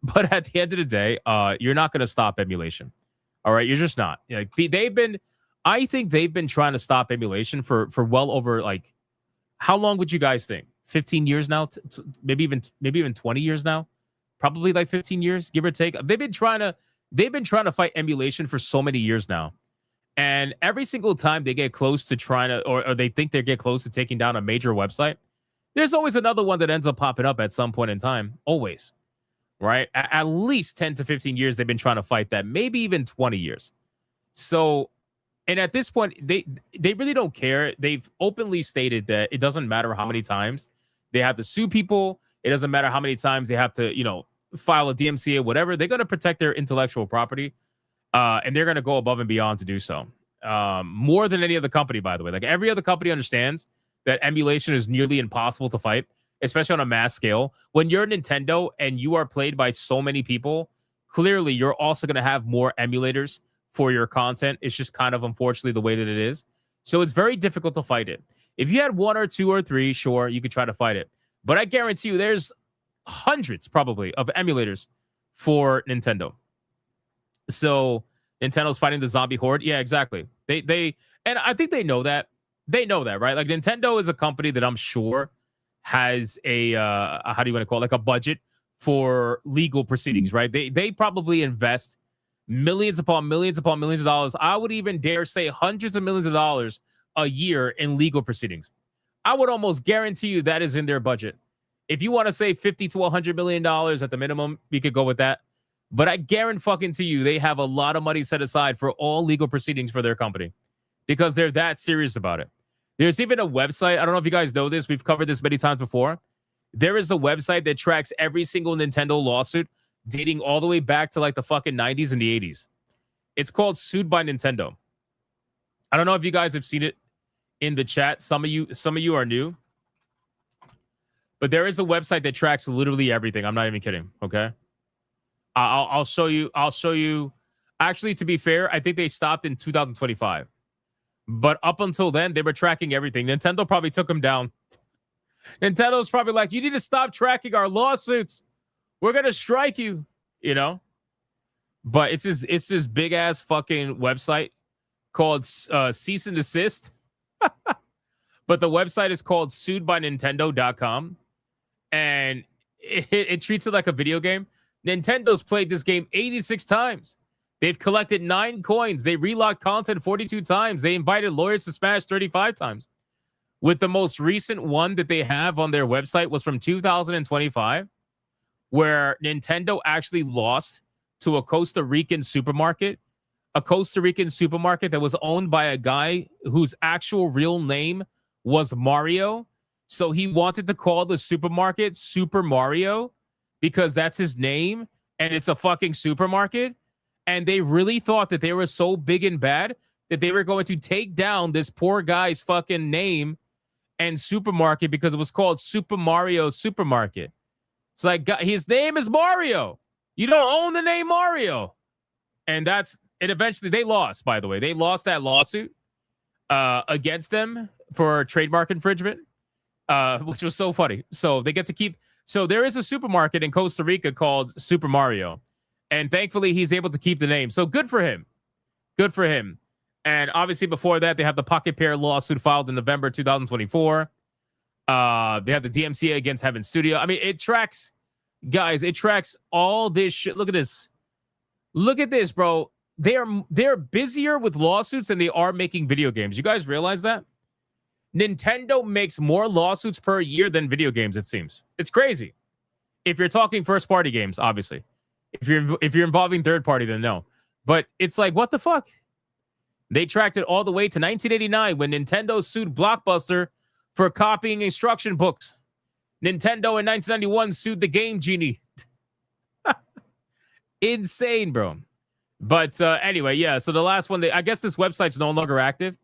But at the end of the day, you're not going to stop emulation. All right. You're just not. Like, I think they've been trying to stop emulation for well over, like, how long would you guys think? 15 years now? Maybe even 20 years now? Probably like 15 years, give or take. They've been trying to fight emulation for so many years now. And every single time they get close to trying to, or they think they get close to taking down a major website, there's always another one that ends up popping up at some point in time. Always. Right? At least 10 to 15 years they've been trying to fight that. Maybe even 20 years. So, and at this point, they really don't care. They've openly stated that it doesn't matter how many times they have to sue people. It doesn't matter how many times they have to, file a DMCA, whatever. They're going to protect their intellectual property. And they're going to go above and beyond to do so. More than any other company, by the way. Like, every other company understands that emulation is nearly impossible to fight, especially on a mass scale. When you're Nintendo and you are played by so many people, clearly you're also going to have more emulators for your content. It's just kind of, unfortunately, the way that it is. So it's very difficult to fight it. If you had 1 or 2 or 3, sure, you could try to fight it. But I guarantee you there's hundreds, probably, of emulators for Nintendo. So Nintendo's fighting the zombie horde. Yeah, exactly. They and I think they know that. They know that, right? Like, Nintendo is a company that I'm sure has a how do you want to call it? Like a budget for legal proceedings, right? They probably invest millions upon millions upon millions of dollars. I would even dare say hundreds of millions of dollars a year in legal proceedings. I would almost guarantee you that is in their budget. If you want to say $50 to $100 million at the minimum, we could go with that. But I guarantee you they have a lot of money set aside for all legal proceedings for their company because they're that serious about it. There's even a website. I don't know if you guys know this. We've covered this many times before. There is a website that tracks every single Nintendo lawsuit dating all the way back to like the fucking 90s and the 80s. It's called Sued by Nintendo. I don't know if you guys have seen it in the chat. Some of you are new. But there is a website that tracks literally everything. I'm not even kidding. Okay. I'll show you. Actually, to be fair, I think they stopped in 2025. But up until then, they were tracking everything. Nintendo probably took them down. Nintendo's probably like, you need to stop tracking our lawsuits. We're going to strike you, you know? But it's this big ass fucking website called Cease and Desist. But the website is called suedbynintendo.com. And it treats it like a video game. Nintendo's played this game 86 times. They've collected 9 coins. They relocked content 42 times. They invited lawyers to smash 35 times. With the most recent one that they have on their website was from 2025, where Nintendo actually lost to a Costa Rican supermarket. A Costa Rican supermarket that was owned by a guy whose actual real name was Mario. So he wanted to call the supermarket Super Mario because that's his name and it's a fucking supermarket. And they really thought that they were so big and bad that they were going to take down this poor guy's fucking name and supermarket because it was called Super Mario Supermarket. It's like, his name is Mario. You don't own the name Mario. And eventually they lost, by the way. They lost that lawsuit against them for trademark infringement, which was so funny. So they get to keep. So there is a supermarket in Costa Rica called Super Mario. And thankfully, he's able to keep the name. So good for him. Good for him. And obviously, before that, they have the Pocket Pair lawsuit filed in November 2024. They have the DMCA against Heaven Studio. I mean, it tracks, guys, it tracks all this shit. Look at this. Look at this, bro. They're busier with lawsuits than they are making video games. You guys realize that? Nintendo makes more lawsuits per year than video games, it seems. It's crazy. If you're talking first-party games, obviously. If you're involving third party, then no. But it's like, what the fuck? They tracked it all the way to 1989 when Nintendo sued Blockbuster for copying instruction books. Nintendo in 1991 sued the Game Genie. Insane, bro. But anyway, yeah. So the last one, I guess this website's no longer active,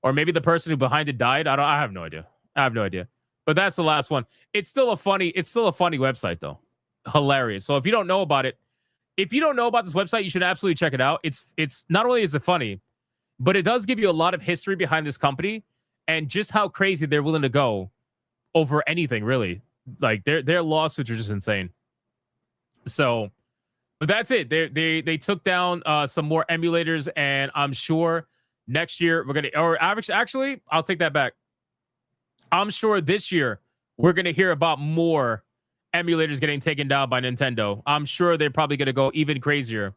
or maybe the person who behind it died. I have no idea. But that's the last one. It's still a funny website though. Hilarious. So if you don't know about it, if you don't know about this website, you should absolutely check it out. It's not only is it funny, but it does give you a lot of history behind this company and just how crazy they're willing to go over anything, really. Like their lawsuits are just insane. So, but that's it. They took down some more emulators, and I'm sure next year we're gonna, or actually, I'll take that back. I'm sure this year we're gonna hear about more emulators getting taken down by Nintendo. I'm sure they're probably going to go even crazier.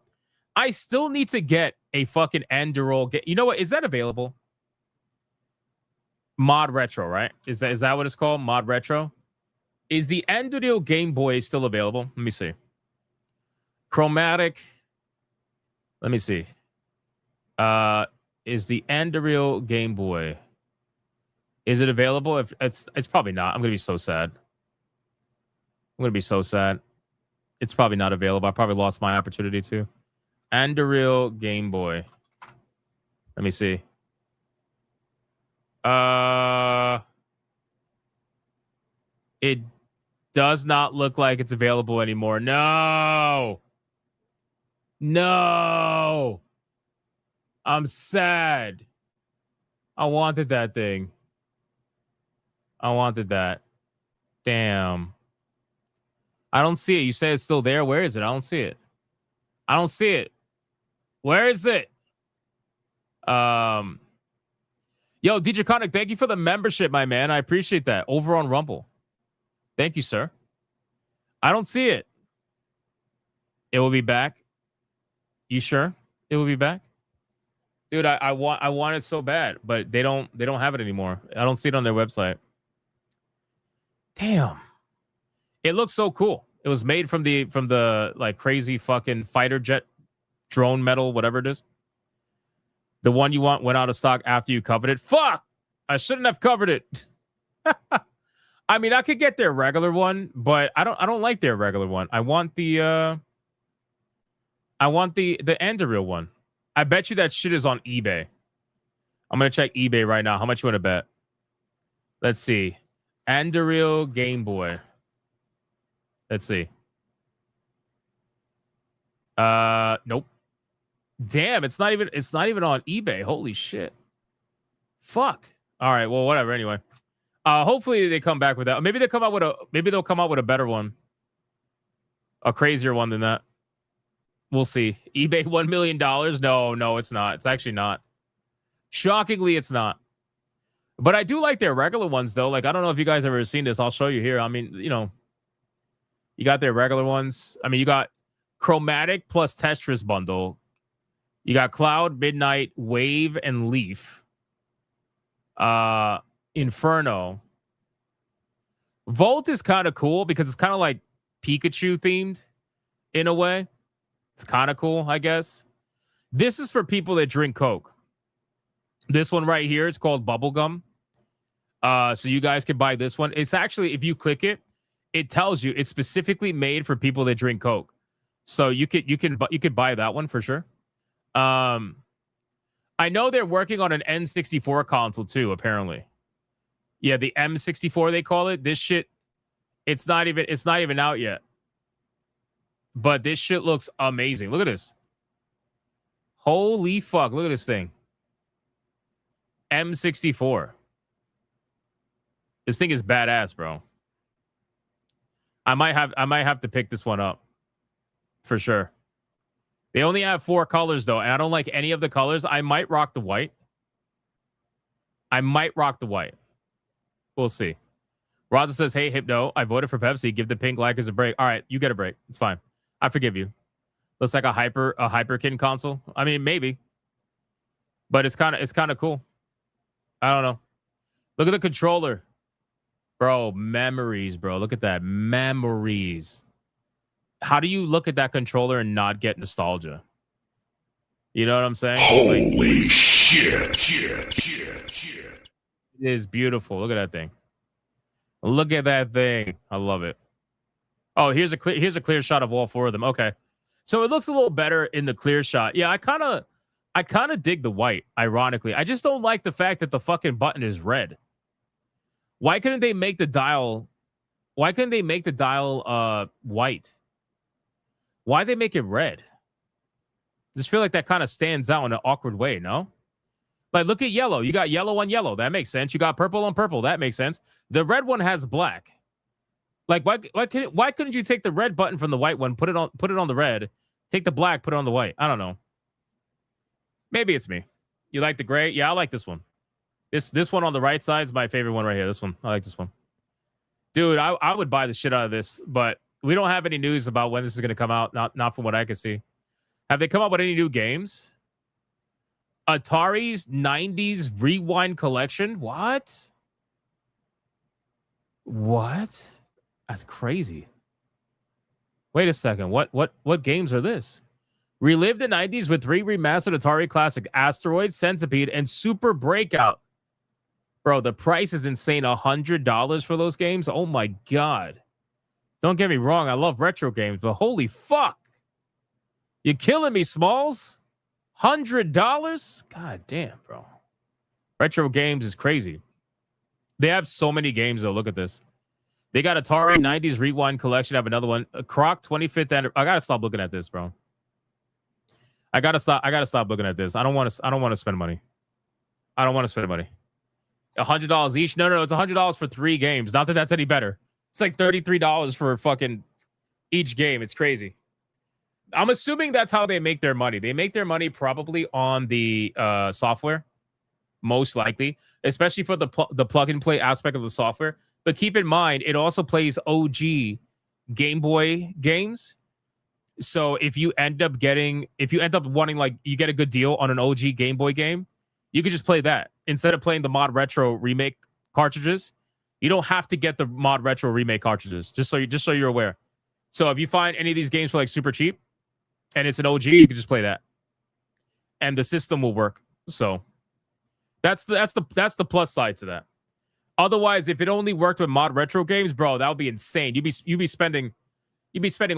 I still need to get a fucking Anduril. You know what? Is that available? Mod Retro, right? Is that what it's called? Mod Retro? Is the Anduril Game Boy still available? Let me see. Chromatic. Let me see. Is the Anduril Game Boy? Is it available? If it's probably not. I'm going to be so sad. It's probably not available. I probably lost my opportunity too. Anduril Game Boy. Let me see. It does not look like it's available anymore. No. I'm sad. I wanted that thing. I wanted that. Damn. I don't see it. You say it's still there. Where is it? I don't see it. Where is it? Yo, DJ Conic, thank you for the membership, my man. I appreciate that. Over on Rumble. Thank you, sir. I don't see it. It will be back. You sure it will be back? Dude, I want it so bad, but they don't have it anymore. I don't see it on their website. Damn. It looks so cool. It was made from the like crazy fucking fighter jet drone metal, whatever it is. The one you want went out of stock after you covered it. Fuck! I shouldn't have covered it. I mean, I could get their regular one, but I don't like their regular one. I want the Anduril one. I bet you that shit is on eBay. I'm gonna check eBay right now. How much you want to bet? Let's see. Anduril Game Boy. Let's see. Nope. Damn, it's not even on eBay. Holy shit. Fuck. All right, well, whatever. Anyway. Hopefully they come back with that. Maybe they'll come out with a better one. A crazier one than that. We'll see. eBay $1 million. No, it's not. It's actually not. Shockingly, it's not. But I do like their regular ones, though. Like, I don't know if you guys ever seen this. I'll show you here. I mean, you know, you got their regular ones. I mean, you got Chromatic plus Tetris bundle. You got Cloud, Midnight, Wave, and Leaf. Inferno. Volt is kind of cool because it's kind of like Pikachu themed in a way. It's kind of cool, I guess. This is for people that drink Coke. This one right here is called Bubblegum. So you guys can buy this one. It's actually, if you click it, it tells you it's specifically made for people that drink Coke. So you could buy that one for sure. I know they're working on an N64 console too, apparently. Yeah, the M64 they call it. This shit, it's not even out yet. But this shit looks amazing. Look at this. Holy fuck, look at this thing. M64. This thing is badass, bro. I might have to pick this one up. For sure. They only have 4 colors though, and I don't like any of the colors. I might rock the white. We'll see. Raza says, "Hey, Hypno, I voted for Pepsi. Give the pink likers a break." All right, you get a break. It's fine. I forgive you. Looks like a Hyperkin console. I mean, maybe. But it's kind of cool. I don't know. Look at the controller. Bro, memories, bro. Look at that. Memories. How do you look at that controller and not get nostalgia? You know what I'm saying? Holy shit. It is beautiful. Look at that thing. Look at that thing. I love it. Oh, here's a clear shot of all 4 of them. Okay. So it looks a little better in the clear shot. Yeah, I kind of dig the white, ironically. I just don't like the fact that the fucking button is red. Why couldn't they make the dial white? Why they make it red? I just feel like that kind of stands out in an awkward way, no? Like, look at yellow. You got yellow on yellow. That makes sense. You got purple on purple. That makes sense. The red one has black. Like, why couldn't you take the red button from the white one, put it on the red, take the black, put it on the white? I don't know. Maybe it's me. You like the gray? Yeah, I like this one. This one on the right side is my favorite one right here. This one. I like this one. Dude, I would buy the shit out of this, but we don't have any news about when this is going to come out. Not from what I can see. Have they come up with any new games? Atari's 90s Rewind Collection? What? That's crazy. Wait a second. What games are this? Relive the 90s with 3 remastered Atari classic Asteroid, Centipede, and Super Breakout. Bro, the price is insane. $100 for those games? Oh my God. Don't get me wrong. I love retro games, but holy fuck. You're killing me, Smalls. $100? God damn, bro. Retro games is crazy. They have so many games, though. Look at this. They got Atari 90s Rewind Collection. I have another one. A Croc 25th anniversary. I gotta stop looking at this, bro. I gotta stop looking at this. I don't want to spend money. I don't want to spend money. $100 each? No, it's $100 for 3 games. Not that that's any better. It's like $33 for fucking each game. It's crazy. I'm assuming that's how they make their money. They make their money probably on the software, most likely, especially for the plug and play aspect of the software. But keep in mind, it also plays OG Game Boy games. So if you end up wanting, like, you get a good deal on an OG Game Boy game, you could just play that instead of playing the Mod Retro remake cartridges. You don't have to get the Mod Retro remake cartridges. Just so you're aware. So if you find any of these games for like super cheap and it's an OG, you can just play that. And the system will work. So that's the plus side to that. Otherwise, if it only worked with mod retro games, bro, that would be insane. You'd be spending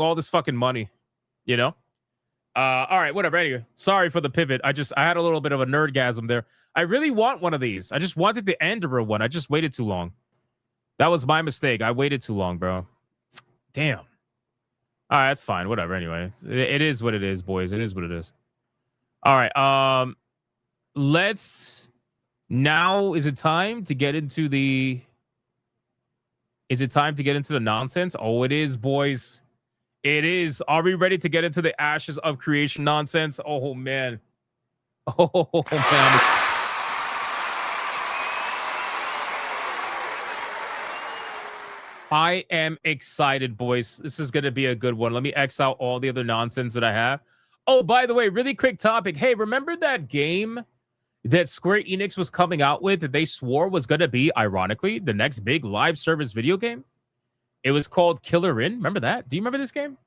all this fucking money, you know? All right, whatever. Anyway, sorry for the pivot. I had a little bit of a nerdgasm there. I really want one of these. I just wanted the Enderer one. I just waited too long. That was my mistake. I waited too long, bro. Damn. All right, that's fine. Whatever. Anyway, it is what it is, boys. It is what it is. All right. Let's now. Is it time to get into the? Is it time to get into the nonsense? Oh, it is, boys. It is. Are we ready to get into the Ashes of Creation nonsense? Oh man. Oh man. I am excited, boys. This is going to be a good one. Let me X out all the other nonsense that I have. Oh, by the way, really quick topic. Hey, remember that game that Square Enix was coming out with that they swore was going to be, ironically, the next big live service video game? It was called Killer In. Remember that? Do you remember this game?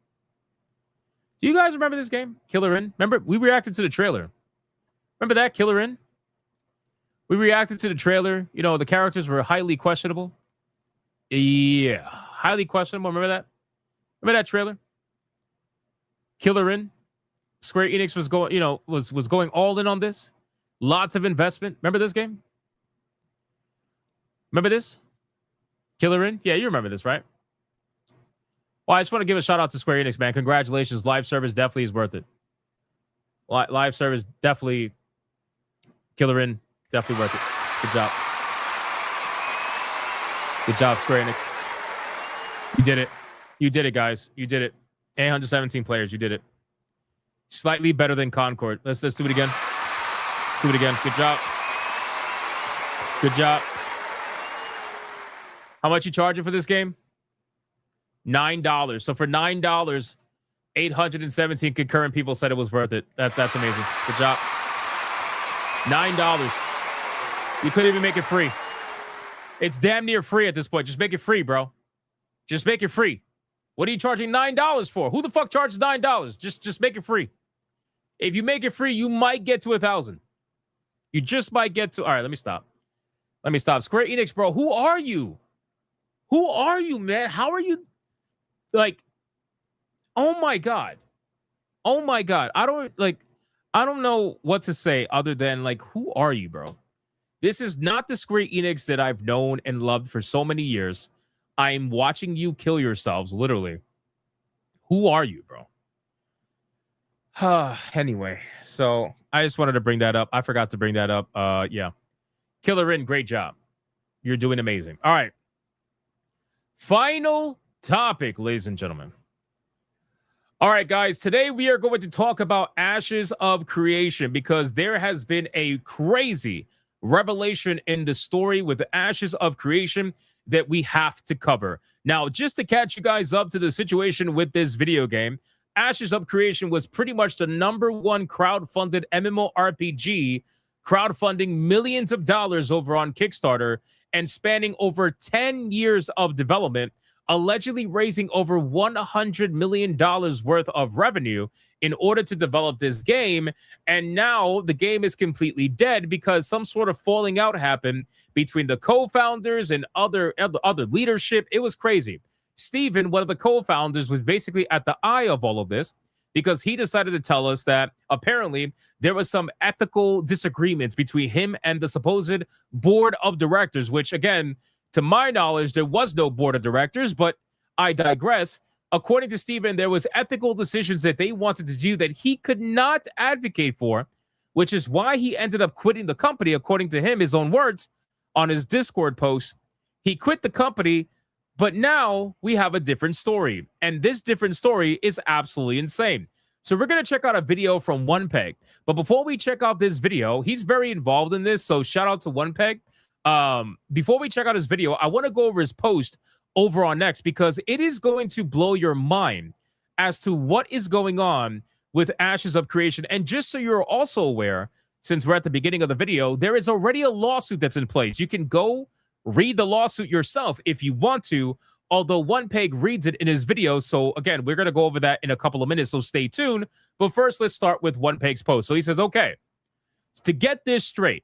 Do you guys remember this game? Killer In? Remember, we reacted to the trailer. Remember that? Killer In? We reacted to the trailer. You know, the characters were highly questionable. Yeah, highly questionable. Remember that? Remember that trailer? Killer In. Square Enix was going, was going all in on this. Lots of investment. Remember this game? Remember this? Killer In? Yeah, you remember this, right? Well, I just want to give a shout out to Square Enix, man. Congratulations. Live service definitely is worth it. Live service definitely. Killer In, definitely worth it. Good job. Good job, Square Enix. You did it. You did it, guys. You did it. 817 players. You did it. Slightly better than Concord. Let's do it again. Do it again. Good job. Good job. How much you charging for this game? $9. So for $9, 817 concurrent people said it was worth it. That's amazing. Good job. $9. You couldn't even make it free. It's damn near free at this point. Just make it free, bro. Just make it free. What are you charging $9 for? Who the fuck charges $9? Just make it free. If you make it free, you might get to 1,000. You just might get to. All right, let me stop. Let me stop. Square Enix, bro. Who are you? Who are you, man? How are you? Like, oh my god. Oh my god. I don't know what to say other than like, who are you, bro? This is not the Square Enix that I've known and loved for so many years. I'm watching you kill yourselves, literally. Who are you, bro? Anyway, so I just wanted to bring that up. I forgot to bring that up. Yeah. Killer In, great job. You're doing amazing. All right. Final topic, ladies and gentlemen. All right, guys. Today we are going to talk about Ashes of Creation because there has been a crazy revelation in the story with the Ashes of Creation that we have to cover. Now, just to catch you guys up to the situation with this video game, Ashes of Creation was pretty much the #1 crowdfunded MMORPG, crowdfunding millions of dollars over on Kickstarter and spanning over 10 years of development, allegedly raising over $100 million worth of revenue in order to develop this game. And now the game is completely dead because some sort of falling out happened between the co-founders and other leadership. It was crazy. Steven, one of the co-founders, was basically at the eye of all of this because he decided to tell us that apparently there was some ethical disagreements between him and the supposed board of directors, which, again, to my knowledge, there was no board of directors, but I digress. According to Steven, there was ethical decisions that they wanted to do that he could not advocate for, which is why he ended up quitting the company, according to him, his own words, on his Discord post. He quit the company, but now we have a different story, and this different story is absolutely insane. So we're going to check out a video from OnePeg, but before we check out this video, he's very involved in this, so shout out to OnePeg. Before we check out his video, I want to go over his post over on X because it is going to blow your mind as to what is going on with Ashes of Creation. And just so you're also aware, since we're at the beginning of the video, there is already a lawsuit that's in place. You can go read the lawsuit yourself if you want to although One Peg reads it in his video. So again, we're going to go over that in a couple of minutes, so stay tuned. But first, let's start with One Peg's post. So he says, okay, to get this straight,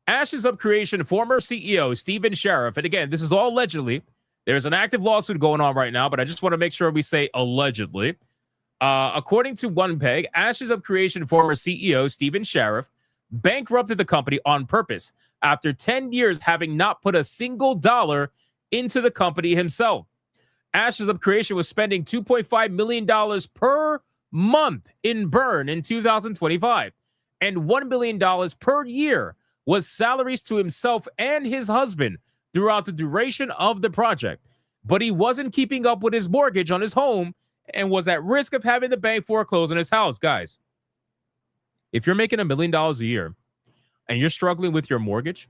Ashes of Creation former CEO Stephen Sheriff, and again, this is all allegedly. There's an active lawsuit going on right now, but I just want to make sure we say allegedly. According to One Peg, Ashes of Creation former CEO Stephen Sheriff bankrupted the company on purpose after 10 years having not put a single dollar into the company himself. Ashes of Creation was spending $2.5 million per month in burn in 2025, and $1 million per year was salaries to himself and his husband throughout the duration of the project. But he wasn't keeping up with his mortgage on his home and was at risk of having the bank foreclose on his house. Guys, if you're making $1 million a year and you're struggling with your mortgage,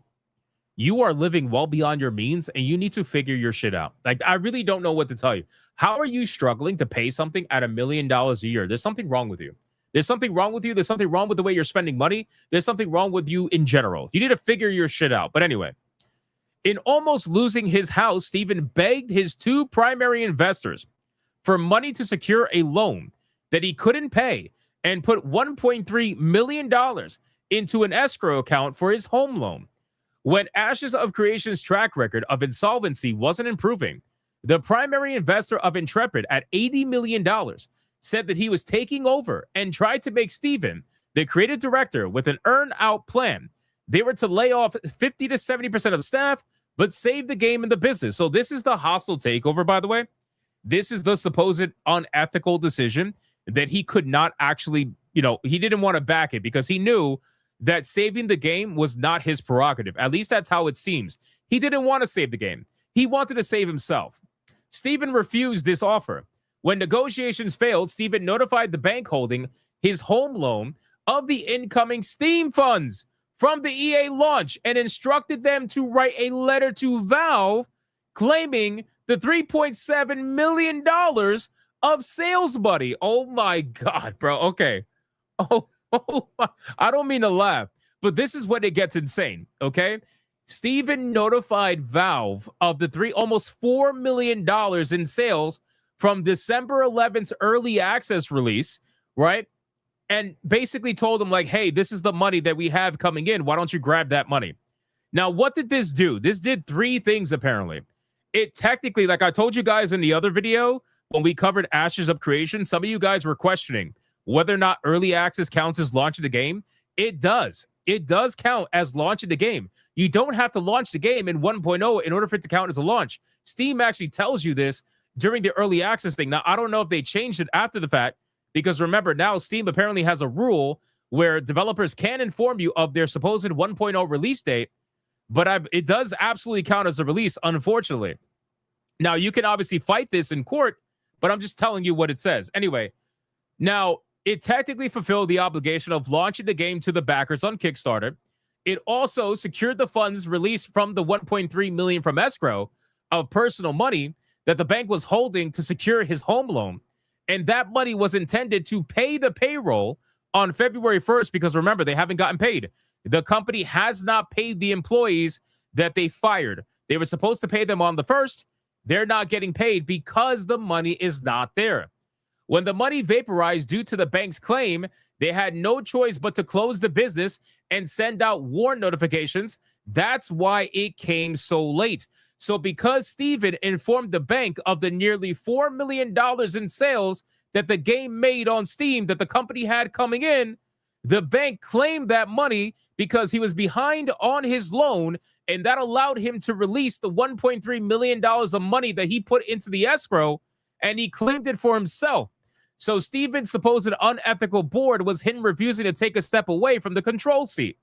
you are living well beyond your means and you need to figure your shit out. Like, I really don't know what to tell you. How are you struggling to pay something at $1 million a year? There's something wrong with you. There's something wrong with you. There's something wrong with the way you're spending money. There's something wrong with you in general. You need to figure your shit out. But anyway, in almost losing his house, Stephen begged his two primary investors for money to secure a loan that he couldn't pay and put $1.3 million into an escrow account for his home loan. When Ashes of Creation's track record of insolvency wasn't improving, the primary investor of Intrepid at $80 million said that he was taking over and tried to make Stephen the creative director with an earn-out plan. They were to lay off 50 to 70% of staff, but save the game in the business. So this is the hostile takeover, by the way. This is the supposed unethical decision that he could not actually, he didn't want to back it because he knew that saving the game was not his prerogative. At least that's how it seems. He didn't want to save the game. He wanted to save himself. Stephen refused this offer. When negotiations failed, Stephen notified the bank holding his home loan of the incoming Steam funds from the EA launch and instructed them to write a letter to Valve claiming the $3.7 million of sales money. Oh my God, bro. Okay. Oh, I don't mean to laugh, but this is when it gets insane. Okay. Stephen notified Valve of the almost $4 million in sales from December 11th's early access release, right? And basically told them like, hey, this is the money that we have coming in. Why don't you grab that money? Now, what did this do? This did three things, apparently. It technically, like I told you guys in the other video, when we covered Ashes of Creation, some of you guys were questioning whether or not early access counts as launching the game. It does. It does count as launching the game. You don't have to launch the game in 1.0 in order for it to count as a launch. Steam actually tells you this during the early access thing. Now, I don't know if they changed it after the fact, because remember, now Steam apparently has a rule where developers can inform you of their supposed 1.0 release date, but it does absolutely count as a release, unfortunately. Now, you can obviously fight this in court, but I'm just telling you what it says. Anyway, now, it technically fulfilled the obligation of launching the game to the backers on Kickstarter. It also secured the funds released from the $1.3 million from escrow of personal money that the bank was holding to secure his home loan. And that money was intended to pay the payroll on February 1st, because remember, they haven't gotten paid. The company has not paid the employees that they fired. They were supposed to pay them on the 1st. They're not getting paid because the money is not there. When the money vaporized due to the bank's claim, they had no choice but to close the business and send out warn notifications. That's why it came so late. So because Stephen informed the bank of the nearly $4 million in sales that the game made on Steam that the company had coming in, the bank claimed that money because he was behind on his loan, and that allowed him to release the $1.3 million of money that he put into the escrow, and he claimed it for himself. So Stephen's supposed unethical board was him refusing to take a step away from the control seat.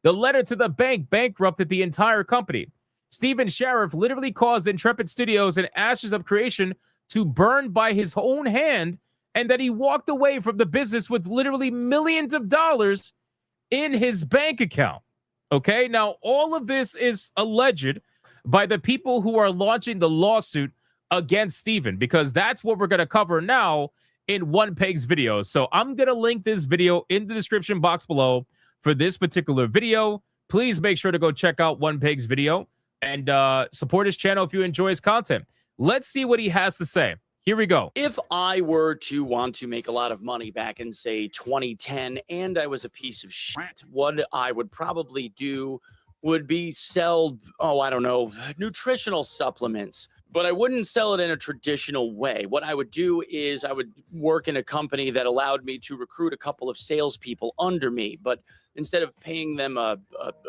The letter to the bank bankrupted the entire company. Stephen Sheriff literally caused Intrepid Studios and Ashes of Creation to burn by his own hand, and that he walked away from the business with literally millions of dollars in his bank account. Okay, now all of this is alleged by the people who are launching the lawsuit against Stephen, because that's what we're going to cover now in One Peg's video. So I'm going to link this video in the description box below for this particular video. Please make sure to go check out One Peg's video and support his channel if you enjoy his content. Let's see what he has to say. Here we go. If I were to want to make a lot of money back in, say, 2010, and I was a piece of shit, what I would probably do would be sell, I don't know, nutritional supplements. But I wouldn't sell it in a traditional way. What I would do is I would work in a company that allowed me to recruit a couple of salespeople under me. But instead of paying them a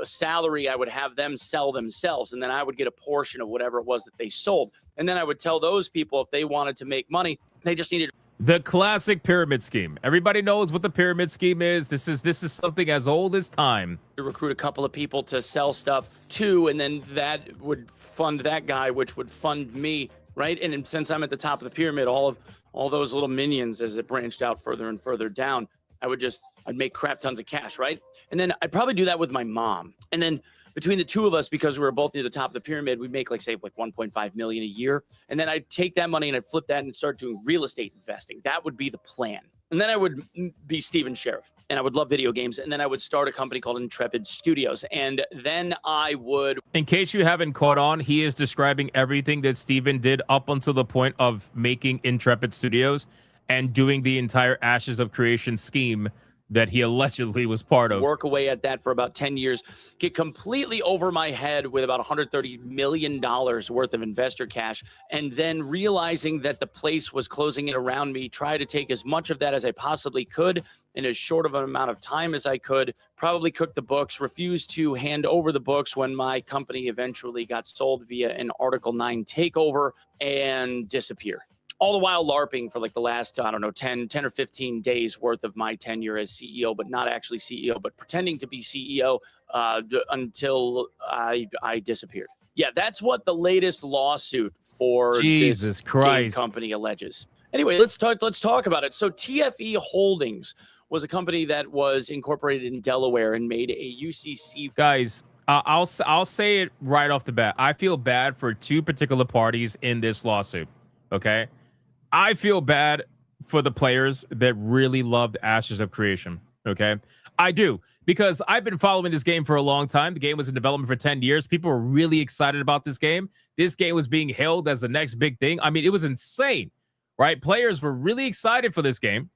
salary, I would have them sell themselves. And then I would get a portion of whatever it was that they sold. And then I would tell those people if they wanted to make money, they just needed the classic pyramid scheme. Everybody knows what the pyramid scheme is. This is something as old as time. to recruit a couple of people to sell stuff to, and then that would fund that guy, which would fund me, right? And since I'm at the top of the pyramid, all those little minions, as it branched out further and further down, I'd make crap tons of cash, right? And then I'd probably do that with my mom. And then between the two of us, because we were both near the top of the pyramid, we'd make like 1.5 million a year. And then I'd take that money and I'd flip that and start doing real estate investing. That would be the plan. And then I would be Steven Sheriff, and I would love video games. And then I would start a company called Intrepid Studios. And then I would... In case you haven't caught on, he is describing everything that Steven did up until the point of making Intrepid Studios and doing the entire Ashes of Creation scheme that he allegedly was part of. Work away at that for about 10 years, get completely over my head with about $130 million worth of investor cash, and then realizing that the place was closing in around me, try to take as much of that as I possibly could in as short of an amount of time as I could, probably cook the books, refuse to hand over the books when my company eventually got sold via an Article 9 takeover, and disappear. All the while LARPing for like the last, 10 or 15 days worth of my tenure as CEO, but not actually CEO, but pretending to be CEO until I disappeared. Yeah, that's what the latest lawsuit for Jesus this Christ game company alleges. Anyway, let's talk about it. So TFE Holdings was a company that was incorporated in Delaware and made a UCC. Guys, I'll say it right off the bat. I feel bad for two particular parties in this lawsuit, okay? I feel bad for the players that really loved Ashes of Creation, okay? I do, because I've been following this game for a long time. The game was in development for 10 years. People were really excited about this game. This game was being hailed as the next big thing. I mean, it was insane, right? Players were really excited for this game.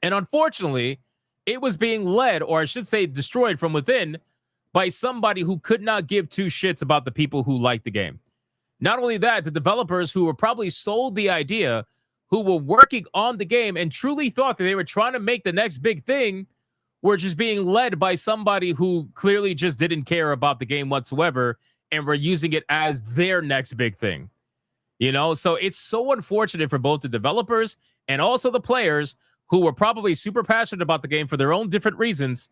And unfortunately, it was being led, or I should say destroyed from within, by somebody who could not give two shits about the people who liked the game. Not only that, the developers who were probably sold the idea, who were working on the game and truly thought that they were trying to make the next big thing, were just being led by somebody who clearly just didn't care about the game whatsoever and were using it as their next big thing. You know, so it's so unfortunate for both the developers and also the players who were probably super passionate about the game for their own different reasons,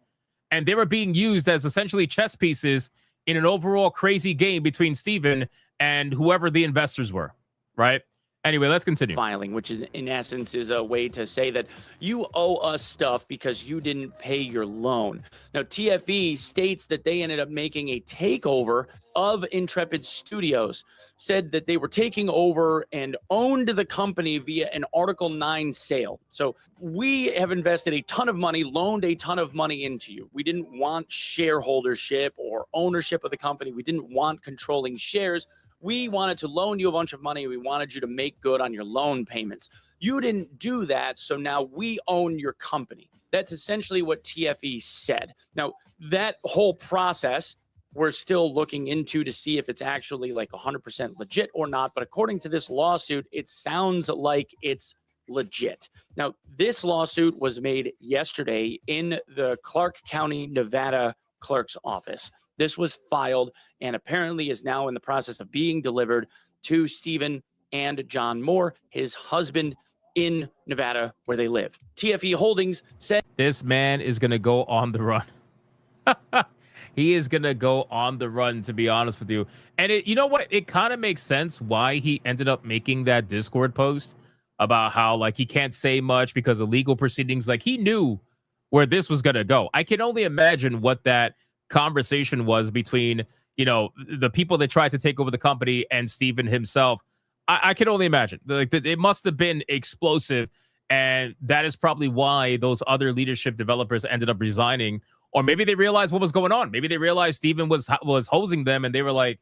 and they were being used as essentially chess pieces in an overall crazy game between Steven and whoever the investors were, right? Anyway, let's continue. Filing, which in essence is a way to say that you owe us stuff because you didn't pay your loan. Now, TFE states that they ended up making a takeover of Intrepid Studios, said that they were taking over and owned the company via an Article 9 sale. So we have invested a ton of money, loaned a ton of money into you. We didn't want shareholdership or ownership of the company. We didn't want controlling shares. We wanted to loan you a bunch of money. We wanted you to make good on your loan payments. You didn't do that, so now we own your company. That's essentially what TFE said. Now, that whole process, we're still looking into to see if it's actually like 100% legit or not. But according to this lawsuit, it sounds like it's legit. Now, this lawsuit was made yesterday in the Clark County, Nevada clerk's office. This was filed and apparently is now in the process of being delivered to Stephen and John Moore, his husband, in Nevada, where they live. TFE Holdings said this man is going to go on the run. He is going to go on the run, to be honest with you. And you know what? It kind of makes sense why he ended up making that Discord post about how like he can't say much because of legal proceedings. Like he knew where this was going to go. I can only imagine what that conversation was between, you know, the people that tried to take over the company and Steven himself. I can only imagine. Like it must have been explosive, and that is probably why those other leadership developers ended up resigning. Or maybe they realized what was going on. Maybe they realized Steven was hosing them, and they were like,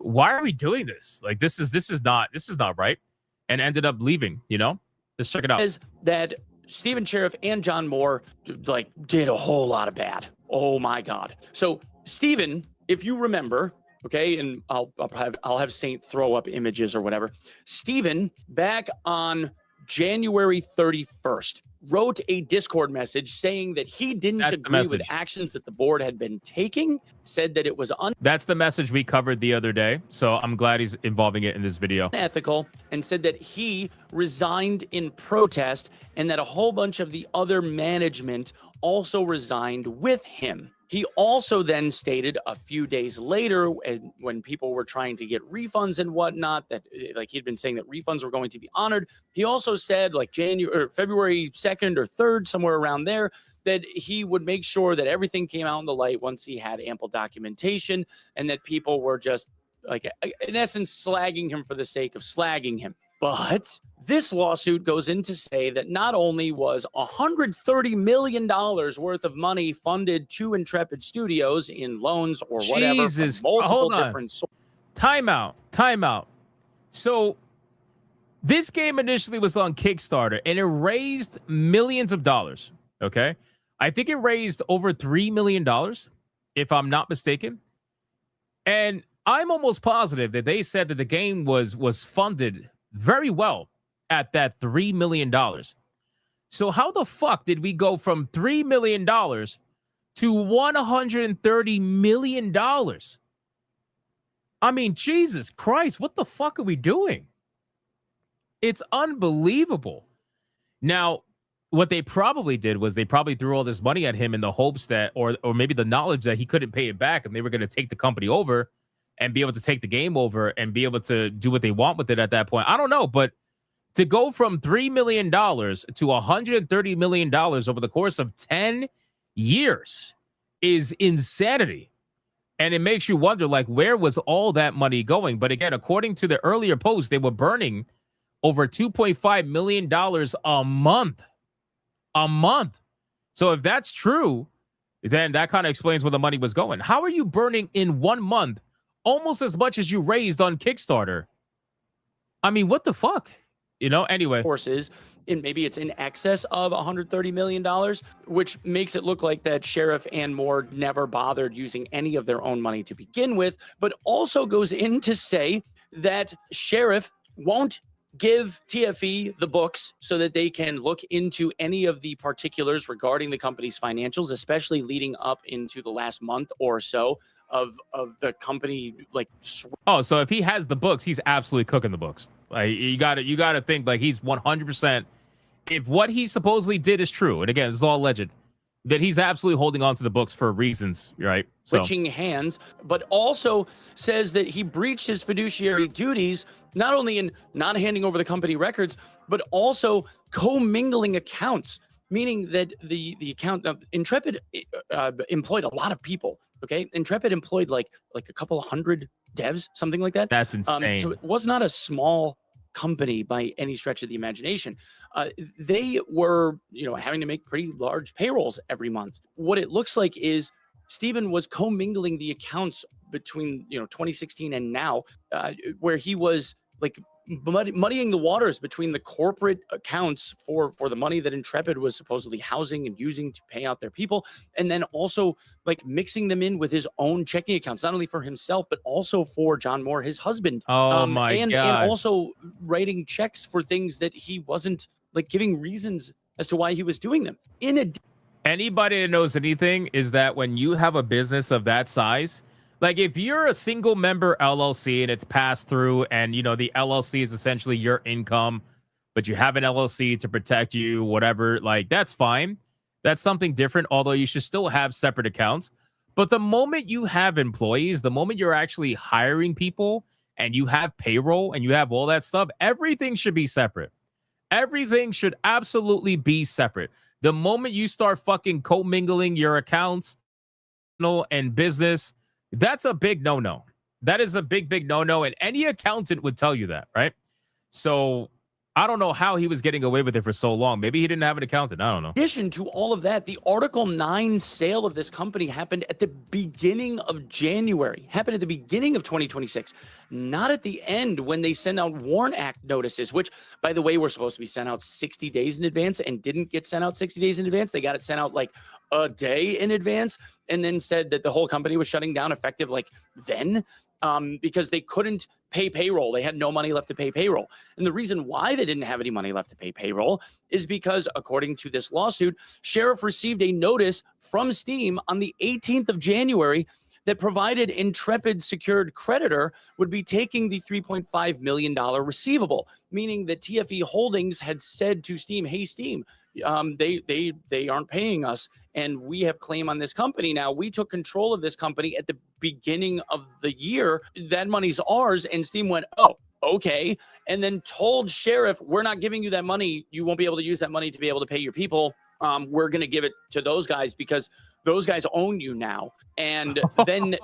why are we doing this? Like, this is not right. And ended up leaving, Let's check it out. Is that Stephen Sheriff and John Moore like did a whole lot of bad. Oh my God. So Stephen, if you remember, okay, and I'll have Saint throw up images or whatever. Stephen, back on January 31st, wrote a Discord message saying that he didn't agree with actions that the board had been taking, said that it was That's the message we covered the other day. So I'm glad he's involving it in this video. unethical, and said that he resigned in protest and that a whole bunch of the other management also resigned with him. He also then stated a few days later, when people were trying to get refunds and whatnot, that like he'd been saying that refunds were going to be honored. He also said like February 2nd or 3rd, somewhere around there, that he would make sure that everything came out in the light once he had ample documentation, and that people were just like, in essence, slagging him for the sake of slagging him. But this lawsuit goes in to say that not only was $130 million worth of money funded to Intrepid Studios in loans or whatever, Jesus, from multiple hold on. different sources. Time out. So this game initially was on Kickstarter and it raised millions of dollars. Okay. I think it raised over $3 million, if I'm not mistaken. And I'm almost positive that they said that the game was funded very well at that $3 million. So how the fuck did we go from $3 million to $130 million? I mean, Jesus Christ, what the fuck are we doing? It's unbelievable. Now, what they probably did was they probably threw all this money at him in the hopes that, or maybe the knowledge that he couldn't pay it back and they were going to take the company over and be able to take the game over and be able to do what they want with it at that point. I don't know, but to go from $3 million to $130 million over the course of 10 years is insanity. And it makes you wonder, like, where was all that money going? But again, according to the earlier post, they were burning over $2.5 million a month. A month. So if that's true, then that kind of explains where the money was going. How are you burning in 1 month almost as much as you raised on Kickstarter? I mean, what the fuck? Anyway. Forces, and maybe it's in excess of $130 million, which makes it look like that Sheriff and Moore never bothered using any of their own money to begin with, but also goes in to say that Sheriff won't give TFE the books so that they can look into any of the particulars regarding the company's financials, especially leading up into the last month or so of the company. So if he has the books, he's absolutely cooking the books. Like, you gotta think like he's 100%. If what he supposedly did is true, and again, this is all alleged, that he's absolutely holding on to the books for reasons, right? Switching hands, but also says that he breached his fiduciary duties, not only in not handing over the company records, but also commingling accounts, meaning that the account of Intrepid employed a lot of people. Okay, Intrepid employed like a couple hundred devs, something like that. That's insane. So it was not a small company by any stretch of the imagination. They were, having to make pretty large payrolls every month. What it looks like is Stephen was commingling the accounts between 2016 and now, where he was like muddying the waters between the corporate accounts for the money that Intrepid was supposedly housing and using to pay out their people, and then also like mixing them in with his own checking accounts, not only for himself but also for John Moore, his husband. Oh my God! And also writing checks for things that he wasn't like giving reasons as to why he was doing them. Anybody that knows anything is that when you have a business of that size, like if you're a single member LLC and it's passed through and, the LLC is essentially your income, but you have an LLC to protect you, whatever, like that's fine. That's something different, although you should still have separate accounts. But the moment you have employees, the moment you're actually hiring people and you have payroll and you have all that stuff, everything should be separate. Everything should absolutely be separate. The moment you start fucking commingling your accounts and business, that's a big no-no. That is a big no-no, and any accountant would tell you that, right? So I don't know how he was getting away with it for so long. Maybe he didn't have an accountant. I don't know. In addition to all of that, the Article 9 sale of this company happened at the beginning of January, happened at the beginning of 2026, not at the end when they send out Warrant Act notices, which, by the way, were supposed to be sent out 60 days in advance and didn't get sent out 60 days in advance. They got it sent out like a day in advance and then said that the whole company was shutting down effective like then. Because they couldn't pay payroll. They had no money left to pay payroll. And the reason why they didn't have any money left to pay payroll is because, according to this lawsuit, Sheriff received a notice from Steam on the 18th of January that provided Intrepid secured creditor would be taking the $3.5 million receivable, meaning that TFE Holdings had said to Steam, hey, Steam, they aren't paying us and we have claim on this company now. We took control of this company at the beginning of the year. That money's ours. And Steam went, oh, okay. And then told Sheriff, we're not giving you that money. You won't be able to use that money to be able to pay your people. We're going to give it to those guys because those guys own you now. And then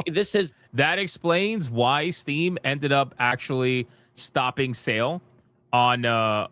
this says that explains why Steam ended up actually stopping sale on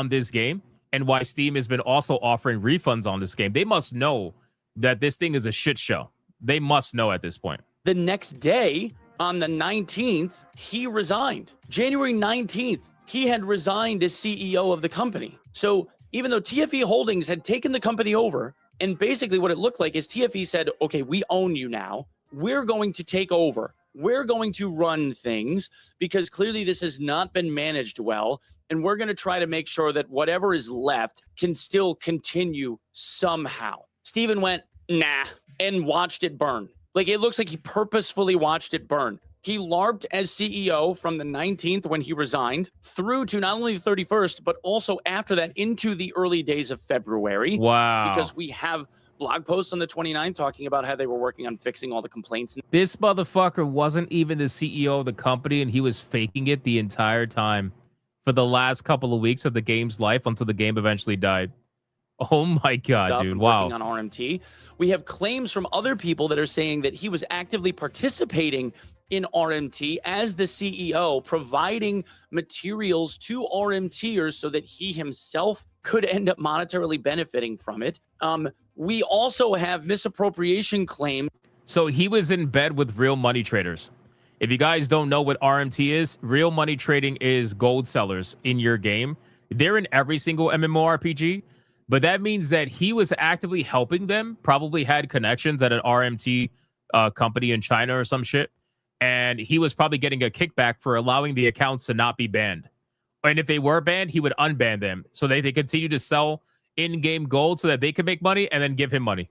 this game. And why Steam has been also offering refunds on this game. They must know that this thing is a shit show. They must know at this point. The next day, on the 19th, he resigned. January 19th, he had resigned as CEO of the company. So even though TFE Holdings had taken the company over, and basically what it looked like is TFE said, okay, we own you now. We're going to take over. We're going to run things because clearly this has not been managed well. And we're going to try to make sure that whatever is left can still continue somehow. Steven went, nah, and watched it burn. Like, it looks like he purposefully watched it burn. He LARPed as CEO from the 19th when he resigned through to not only the 31st, but also after that into the early days of February. Wow. Because we have blog posts on the 29th talking about how they were working on fixing all the complaints. This motherfucker wasn't even the CEO of the company, and he was faking it the entire time for the last couple of weeks of the game's life until the game eventually died. Oh my God, dude. Wow. Working on RMT. We have claims from other people that are saying that he was actively participating in RMT as the CEO, providing materials to RMTers so that he himself could end up monetarily benefiting from it. We also have misappropriation claims. So he was in bed with real money traders. If you guys don't know what RMT is, real money trading is gold sellers in your game. They're in every single MMORPG, but that means that he was actively helping them, probably had connections at an RMT company in China or some shit, and he was probably getting a kickback for allowing the accounts to not be banned. And if they were banned, he would unban them so that they continue to sell in-game gold so that they could make money and then give him money.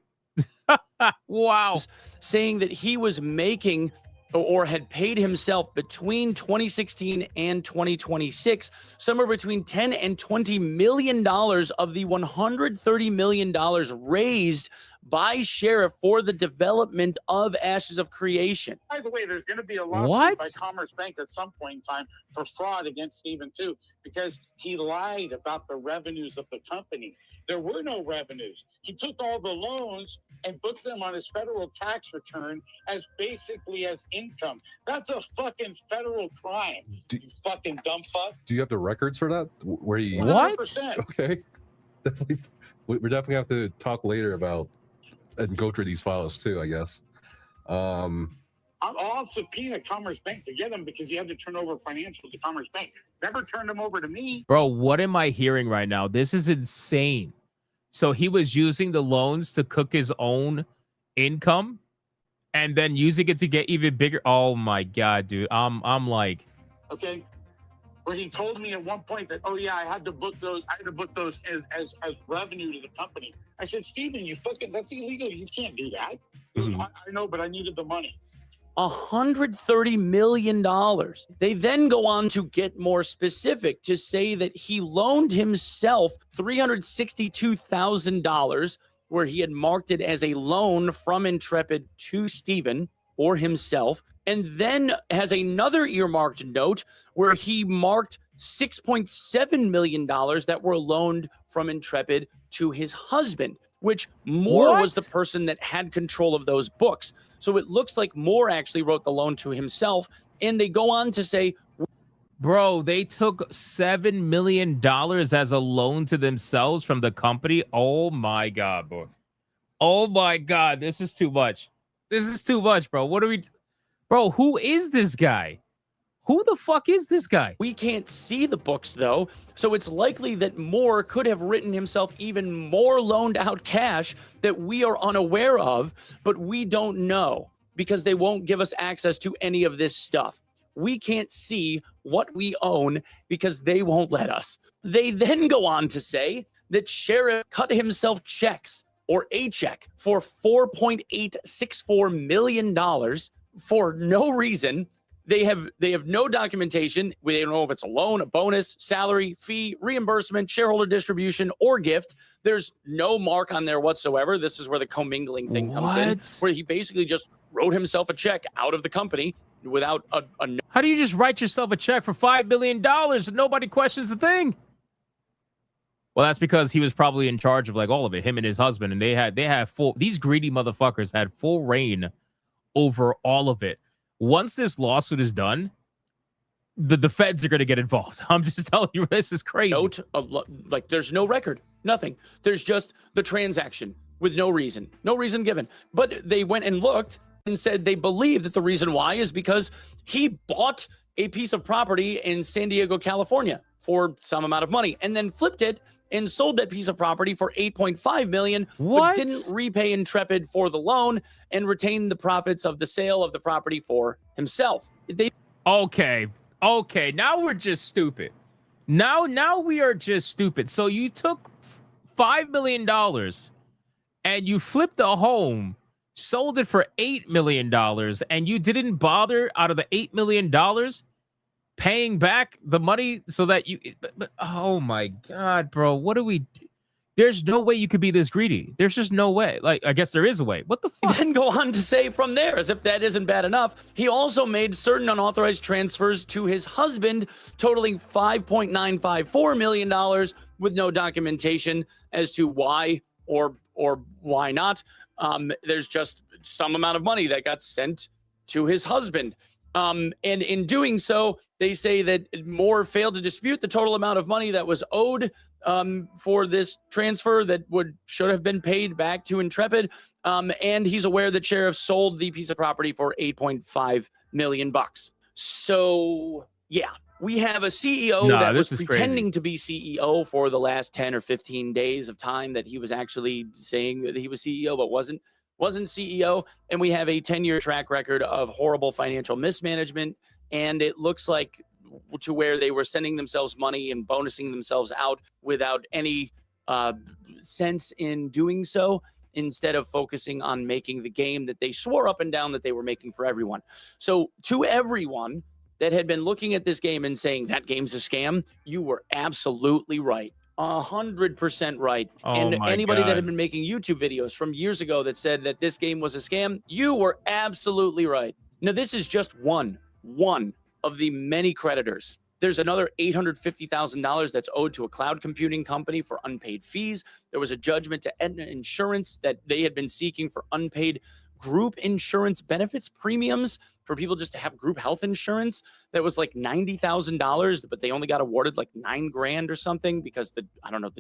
Wow. Saying that he was making or had paid himself between 2016 and 2026 somewhere between 10 and 20 million dollars of the 130 million dollars raised by Sheriff for the development of Ashes of Creation. By the way, there's going to be a lawsuit by Commerce Bank at some point in time for fraud against Steven too, because he lied about the revenues of the company. There were no revenues. He took all the loans and booked them on his federal tax return as basically as income. That's a fucking federal crime. You fucking dumb fuck. Do you have the records for that? Where you? 100%. Okay, definitely. We definitely have to talk later about and go through these files too, I guess. I'll subpoena Commerce Bank to get them because you have to turn over financials to Commerce Bank. Never turned them over to me. Bro, what am I hearing right now? This is insane. So he was using the loans to cook his own income and then using it to get even bigger. Oh my God, dude. I'm like, okay. Where he told me at one point that, oh yeah, I had to book those as revenue to the company. I said, Steven, that's illegal. You can't do that. I know, but I needed the money. $130 million. They then go on to get more specific to say that he loaned himself $362,000, where he had marked it as a loan from Intrepid to Steven or himself, and then has another earmarked note where he marked $6.7 million that were loaned from Intrepid to his husband, which Moore was the person that had control of those books. So it looks like Moore actually wrote the loan to himself. And they go on to say, Bro, they took $7 million as a loan to themselves from the company. Oh my God, bro. Oh my God, this is too much. This is too much, bro. What are we... Bro, who is this guy? Who the fuck is this guy? We can't see the books, though, so it's likely that Moore could have written himself even more loaned out cash that we are unaware of, but we don't know because they won't give us access to any of this stuff. We can't see what we own because they won't let us. They then go on to say that Sheriff cut himself checks or a check for $4.864 million for no reason. They have no documentation. They don't know if it's a loan, a bonus, salary, fee, reimbursement, shareholder distribution, or gift. There's no mark on there whatsoever. This is where the commingling thing comes in, where he basically just wrote himself a check out of the company without a How do you just write yourself a check for $5 million and nobody questions the thing? Well, that's because he was probably in charge of like all of it, him and his husband, and they had full, these greedy motherfuckers had full reign over all of it. Once this lawsuit is done, the feds are going to get involved. I'm just telling you, this is crazy. note, like there's no record, nothing. There's just the transaction with no reason given. But they went and looked and said they believe that the reason why is because he bought a piece of property in San Diego, California for some amount of money and then flipped it and sold that piece of property for $8.5 million, but didn't repay Intrepid for the loan and retain the profits of the sale of the property for himself. Okay, now we're just stupid. Now we are just stupid. So you took $5 million and you flipped a home, sold it for $8 million, and you didn't bother out of the $8 million paying back the money so that you... Oh my God, bro. What do we... do? There's no way you could be this greedy. There's just no way. Like, I guess there is a way. What the fuck? Then go on to say from there, as if that isn't bad enough, he also made certain unauthorized transfers to his husband, totaling $5.954 million with no documentation as to why or why not. There's just some amount of money that got sent to his husband. And in doing so, they say that Moore failed to dispute the total amount of money that was owed for this transfer that should have been paid back to Intrepid. And he's aware that Sheriff sold the piece of property for $8.5 million. So, yeah, we have a CEO that was pretending to be CEO for the last 10 or 15 days of time that he was actually saying that he was CEO, but wasn't CEO. And we have a 10-year track record of horrible financial mismanagement. And it looks like to where they were sending themselves money and bonusing themselves out without any sense in doing so, instead of focusing on making the game that they swore up and down that they were making for everyone. So to everyone that had been looking at this game and saying that game's a scam, you were absolutely right. 100% right. And anybody that had been making YouTube videos from years ago that said that this game was a scam, you were absolutely right. Now, this is just one of the many creditors. There's another $850,000 that's owed to a cloud computing company for unpaid fees. There was a judgment to Aetna Insurance that they had been seeking for unpaid group insurance benefits premiums for people just to have group health insurance. That was like $90,000, but they only got awarded like $9,000 or something because the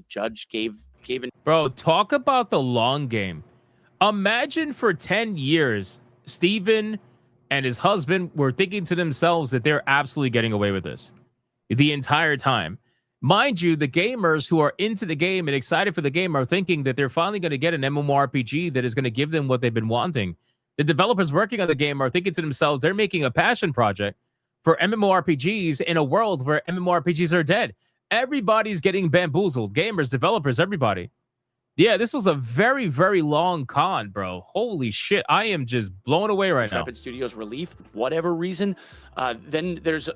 judge gave in. Bro, talk about the long game. Imagine for 10 years, Steven and his husband were thinking to themselves that they're absolutely getting away with this the entire time. Mind you, the gamers who are into the game and excited for the game are thinking that they're finally going to get an MMORPG that is going to give them what they've been wanting. The developers working on the game are thinking to themselves they're making a passion project for MMORPGs in a world where MMORPGs are dead. Everybody's getting bamboozled. Gamers, developers, everybody. Yeah, this was a very, very long con, bro. Holy shit. I am just blown away right now. Intrepid Studios relief, whatever reason. Then there's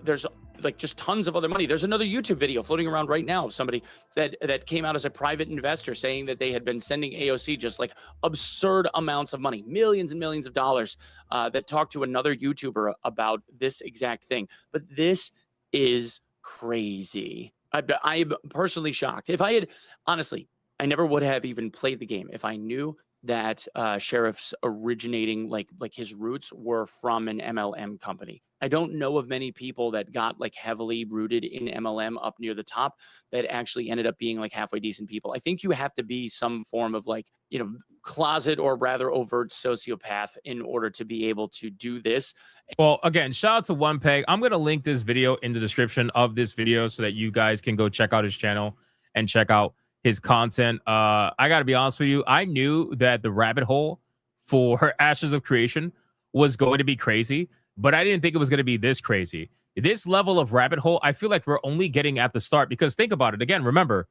like just tons of other money. There's another YouTube video floating around right now of somebody that came out as a private investor saying that they had been sending AOC just like absurd amounts of money, millions and millions of dollars, that talked to another YouTuber about this exact thing. But this is crazy. I'm personally shocked. If I had, honestly, I never would have even played the game if I knew that Sheriff's originating, like his roots were from an MLM company. I don't know of many people that got like heavily rooted in MLM up near the top that actually ended up being like halfway decent people. I think you have to be some form of like, you know, closet or rather overt sociopath in order to be able to do this. Well, again, shout out to One Peg. I'm going to link this video in the description of this video so that you guys can go check out his channel and check out his content. I got to be honest with you. I knew that the rabbit hole for Ashes of Creation was going to be crazy, but I didn't think it was going to be this crazy. This level of rabbit hole, I feel like we're only getting at the start, because think about it. Again, remember,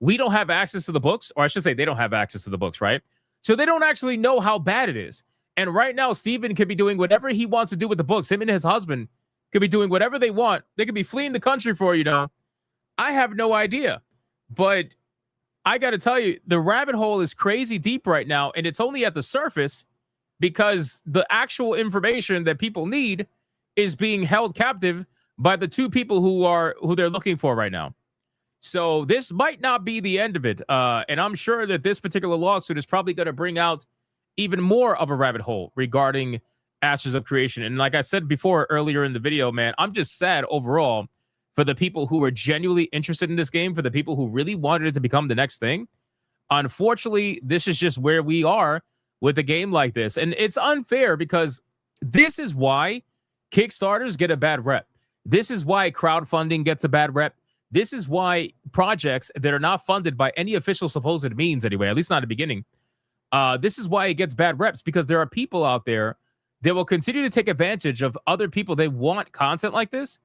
we don't have access to the books, or I should say they don't have access to the books, right? So they don't actually know how bad it is. And right now, Steven could be doing whatever he wants to do with the books. Him and his husband could be doing whatever they want. They could be fleeing the country for, you know. I have no idea. But I got to tell you, the rabbit hole is crazy deep right now, and it's only at the surface because the actual information that people need is being held captive by the two people who they're looking for right now. So this might not be the end of it. And I'm sure that this particular lawsuit is probably going to bring out even more of a rabbit hole regarding Ashes of Creation. And like I said before earlier in the video, man, I'm just sad overall for the people who were genuinely interested in this game, for the people who really wanted it to become the next thing. Unfortunately, this is just where we are with a game like this. And it's unfair because this is why Kickstarters get a bad rep. This is why crowdfunding gets a bad rep. This is why projects that are not funded by any official supposed means anyway, at least not at the beginning, this is why it gets bad reps, because there are people out there that will continue to take advantage of other people. They want content like this.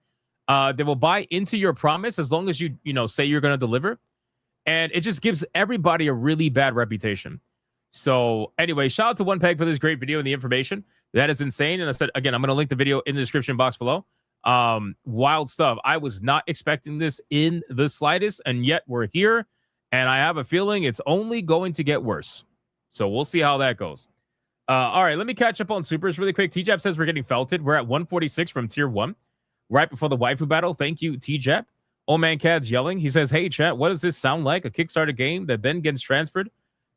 They will buy into your promise as long as you say you're going to deliver. And it just gives everybody a really bad reputation. So anyway, shout out to One Peg for this great video and the information. That is insane. And I said, again, I'm going to link the video in the description box below. Wild stuff. I was not expecting this in the slightest, and yet we're here. And I have a feeling it's only going to get worse. So we'll see how that goes. All right, let me catch up on supers really quick. T-Jap says we're getting felted. We're at 146 from tier 1. Right before the waifu battle. Thank you, T-Jap. Old Man Cad's yelling. He says, hey, chat, what does this sound like? A Kickstarter game that then gets transferred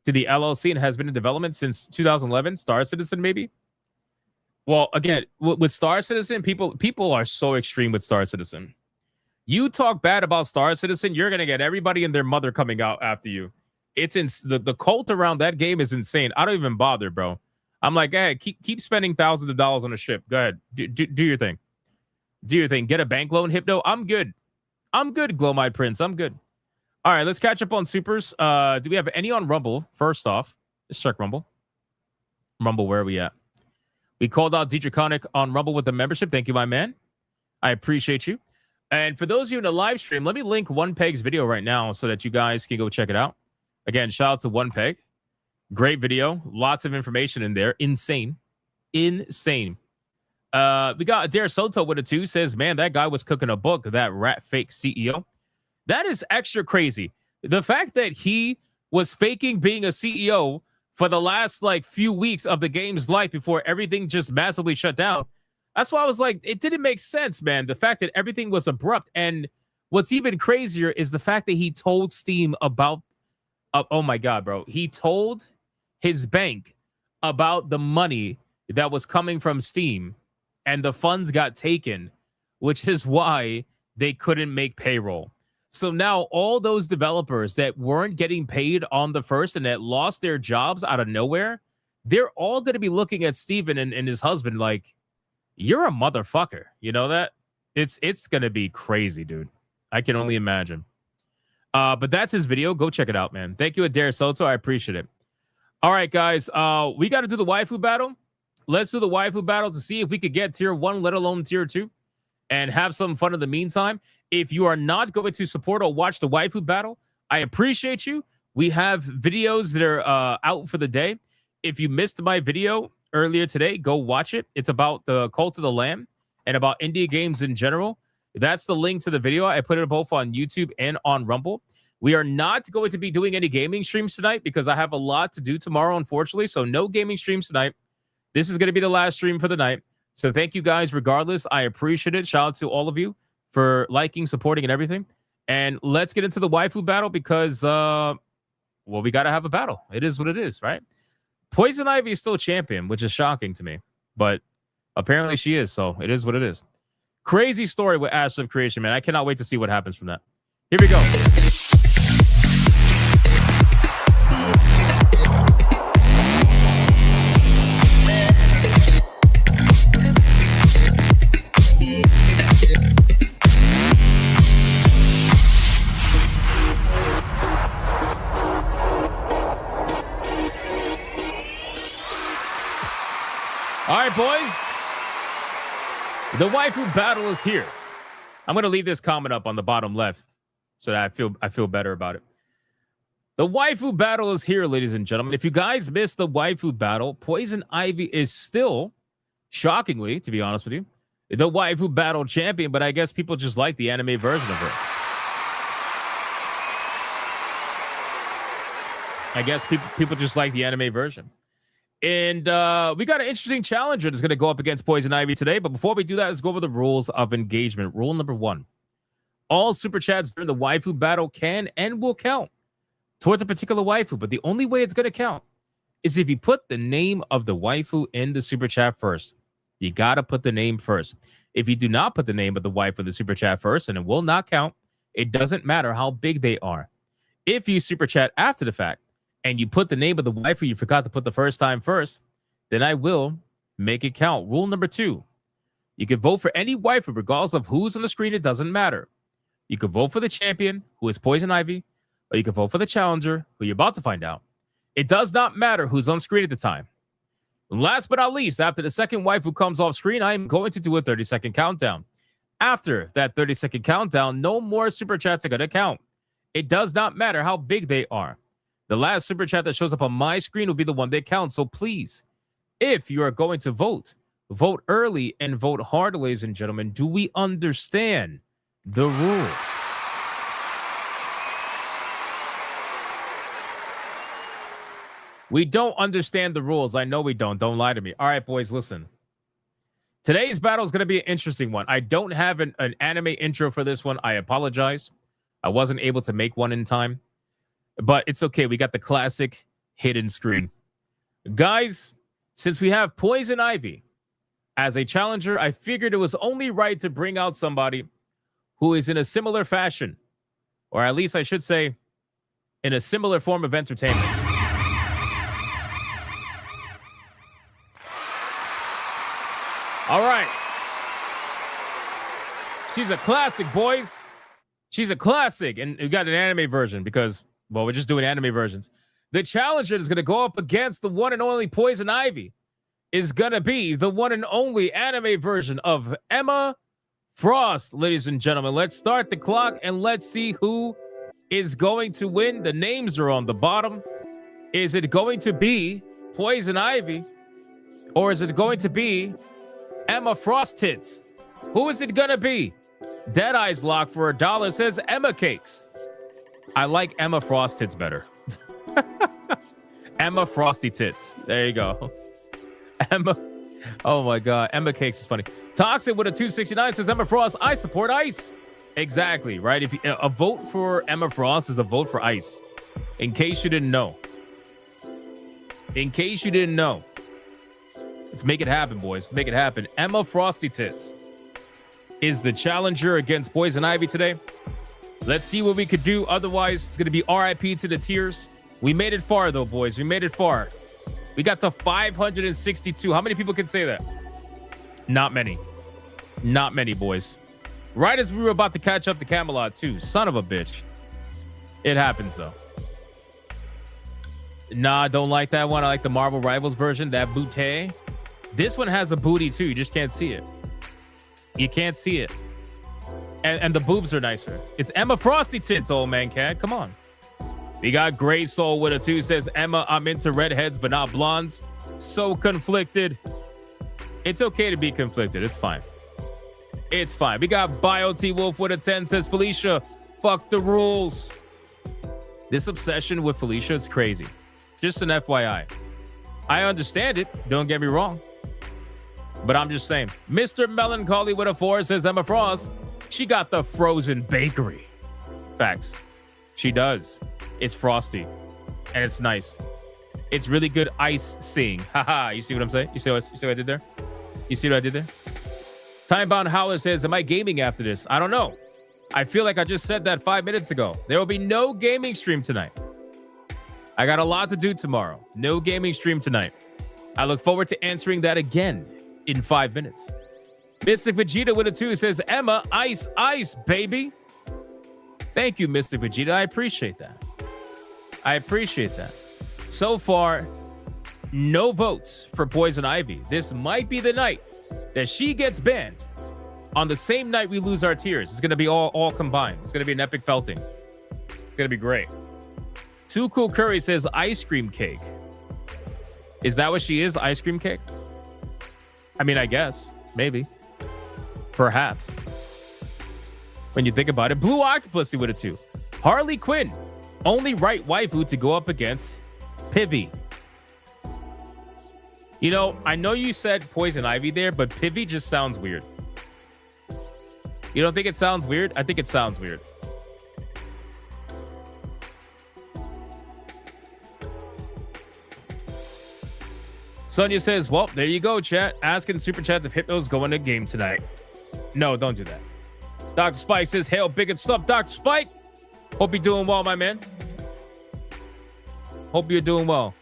to the LLC and has been in development since 2011? Star Citizen, maybe? Well, again, with Star Citizen, people are so extreme with Star Citizen. You talk bad about Star Citizen, you're going to get everybody and their mother coming out after you. It's the cult around that game is insane. I don't even bother, bro. I'm like, hey, keep spending thousands of dollars on a ship. Go ahead. Do your thing. Do your thing. Get a bank loan, Hypno. I'm good. I'm good, Glow-Eyed Prince. I'm good. All right, let's catch up on supers. Do we have any on Rumble? First off, let's check Rumble. Rumble, where are we at? We called out D-Draconic on Rumble with a membership. Thank you, my man. I appreciate you. And for those of you in the live stream, let me link One Peg's video right now so that you guys can go check it out. Again, shout out to One Peg. Great video. Lots of information in there. Insane. Insane. We got Adair Soto with it too. Says, man, that guy was cooking a book, that rat fake CEO. That is extra crazy. The fact that he was faking being a CEO for the last few weeks of the game's life before everything just massively shut down. That's why I was like, it didn't make sense, man. The fact that everything was abrupt. And what's even crazier is the fact that he told Steam about, oh my God, bro. He told his bank about the money that was coming from Steam and the funds got taken, which is why they couldn't make payroll. So now all those developers that weren't getting paid on the first and that lost their jobs out of nowhere, they're all going to be looking at Steven and his husband like, you're a motherfucker. You know that? It's going to be crazy, dude. I can only imagine. But that's his video. Go check it out, man. Thank you, Adair Soto. I appreciate it. All right, guys. We got to do the waifu battle. Let's do the waifu battle to see if we could get tier 1, let alone tier 2, and have some fun in the meantime. If you are not going to support or watch the waifu battle, I appreciate you. We have videos that are out for the day. If you missed my video earlier today, go watch it. It's about the Cult of the Lamb and about indie games in general. That's the link to the video. I put it both on YouTube and on Rumble. We are not going to be doing any gaming streams tonight because I have a lot to do tomorrow, unfortunately. So no gaming streams tonight. This is going to be the last stream for the night. So thank you guys regardless. I appreciate it. Shout out to all of you for liking, supporting, and everything. And let's get into the waifu battle because, well, we got to have a battle. It is what it is, right? Poison Ivy is still champion, which is shocking to me. But apparently she is, so it is what it is. Crazy story with Ash of Creation, man. I cannot wait to see what happens from that. Here we go. All right, boys. The waifu battle is here. I'm going to leave this comment up on the bottom left so that I feel better about it. The waifu battle is here, ladies and gentlemen. If you guys missed the waifu battle, Poison Ivy is still, shockingly, to be honest with you, the waifu battle champion, but I guess people just like the anime version of her. I guess people just like the anime version. And we got an interesting challenger that's going to go up against Poison Ivy today. But before we do that, let's go over the rules of engagement. Rule number 1. All super chats during the waifu battle can and will count towards a particular waifu. But the only way it's going to count is if you put the name of the waifu in the super chat first. You got to put the name first. If you do not put the name of the waifu in the super chat first, and it will not count, it doesn't matter how big they are. If you super chat after the fact, and you put the name of the waifu you forgot to put the first time first, then I will make it count. Rule number 2. You can vote for any waifu regardless of who's on the screen. It doesn't matter. You can vote for the champion, who is Poison Ivy, or you can vote for the challenger, who you're about to find out. It does not matter who's on screen at the time. Last but not least, after the second waifu comes off screen, I am going to do a 30-second countdown. After that 30-second countdown, no more super chats are going to count. It does not matter how big they are. The last super chat that shows up on my screen will be the one that counts. So please, if you are going to vote, vote early and vote hard, ladies and gentlemen. Do we understand the rules? We don't understand the rules. I know we don't. Don't lie to me. All right, boys, listen. Today's battle is going to be an interesting one. I don't have an anime intro for this one. I apologize. I wasn't able to make one in time. But it's okay. We got the classic hidden screen. Guys, since we have Poison Ivy as a challenger, I figured it was only right to bring out somebody who is in a similar fashion, or at least I should say, in a similar form of entertainment. All right. She's a classic, boys. She's a classic. And we got an anime version because... well, we're just doing anime versions. The challenger is going to go up against the one and only Poison Ivy. Is going to be the one and only anime version of Emma Frost, ladies and gentlemen. Let's start the clock and let's see who is going to win. The names are on the bottom. Is it going to be Poison Ivy or is it going to be Emma Frost Tits? Who is it going to be? Deadeye's Lock for $1 says Emma Cakes. I like Emma Frost Tits better. Emma Frosty Tits. There you go. Emma. Oh my God. Emma Cakes is funny. Toxic with a 269 says Emma Frost. I support ice. Exactly. Right. If you, a vote for Emma Frost is a vote for ice. In case you didn't know. In case you didn't know. Let's make it happen, boys. Let's make it happen. Emma Frosty Tits is the challenger against Poison Ivy today. Let's see what we could do. Otherwise, it's going to be RIP to the tiers. We made it far, though, boys. We made it far. We got to 562. How many people can say that? Not many. Not many, boys. Right as we were about to catch up to Camelot, too. Son of a bitch. It happens, though. Nah, I don't like that one. I like the Marvel Rivals version, that booty. This one has a booty, too. You just can't see it. You can't see it. And the boobs are nicer. It's Emma Frosty Tits, old man cat. Come on. We got Gray Soul with a 2. Says, Emma, I'm into redheads, but not blondes. So conflicted. It's okay to be conflicted. It's fine. It's fine. We got Bio T Wolf with a 10. Says, Felicia, fuck the rules. This obsession with Felicia is crazy. Just an FYI. I understand it. Don't get me wrong. But I'm just saying. Mr. Melancholy with a 4 says, Emma Frost. She got the frozen bakery. Facts. She does. It's frosty. And it's nice. It's really good ice seeing. Haha. You see what I'm saying? You see what I did there? You see what I did there? Timebound Howler says, am I gaming after this? I don't know. I feel like I just said that 5 minutes ago. There will be no gaming stream tonight. I got a lot to do tomorrow. No gaming stream tonight. I look forward to answering that again in 5 minutes. Mystic Vegeta with a 2 says, Emma, ice, baby. Thank you, Mystic Vegeta. I appreciate that. I appreciate that. So far, no votes for Poison Ivy. This might be the night that she gets banned. On the same night we lose our tiers. It's going to be all combined. It's going to be an epic felting. It's going to be great. Too Cool Curry says ice cream cake. Is that what she is? Ice cream cake? I mean, I guess. Maybe. Perhaps. When you think about it. Blue Octopusy with a 2. Harley Quinn. Only right waifu to go up against Pivy. You know, I know you said Poison Ivy there, but Pivy just sounds weird. You don't think it sounds weird? I think it sounds weird. Sonia says, well, there you go, chat. Asking Super Chat if Hypno's going to game tonight. No, don't do that. Dr. Spike says, hail, big and sup, Dr. Spike. Hope you're doing well, my man. Hope you're doing well.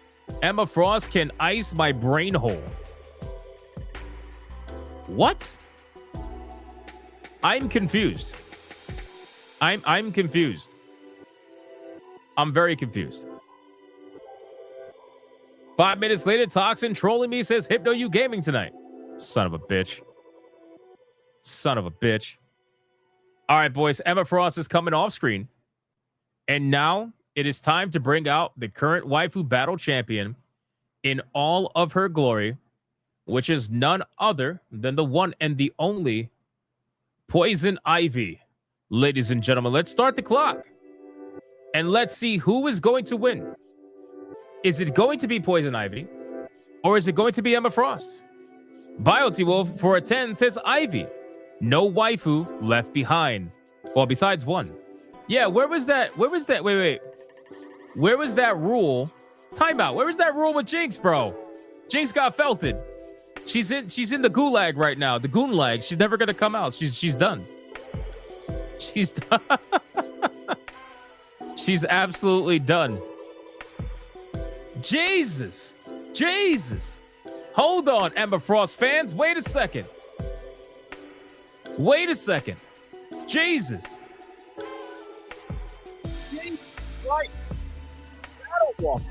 Emma Frost can ice my brain hole. What? I'm confused. I'm confused. I'm very confused. 5 minutes later, Toxin trolling me says, Hypno, you gaming tonight? Son of a bitch. Son of a bitch. All right, boys. Emma Frost is coming off screen. And now it is time to bring out the current waifu battle champion in all of her glory, which is none other than the one and the only Poison Ivy. Ladies and gentlemen, let's start the clock. And let's see who is going to win. Is it going to be Poison Ivy? Or is it going to be Emma Frost? Biotee Wolf for a 10 says Ivy. No waifu left behind. Well, besides one. Yeah, where was that? Wait. Where was that rule? Timeout. Where was that rule with Jinx, bro? Jinx got felted. She's in the gulag right now. The goonlag. She's never gonna come out. She's done. She's done. She's absolutely done. Jesus. Hold on, Emma Frost fans. Wait a second. Jesus. Right. Battle Walker.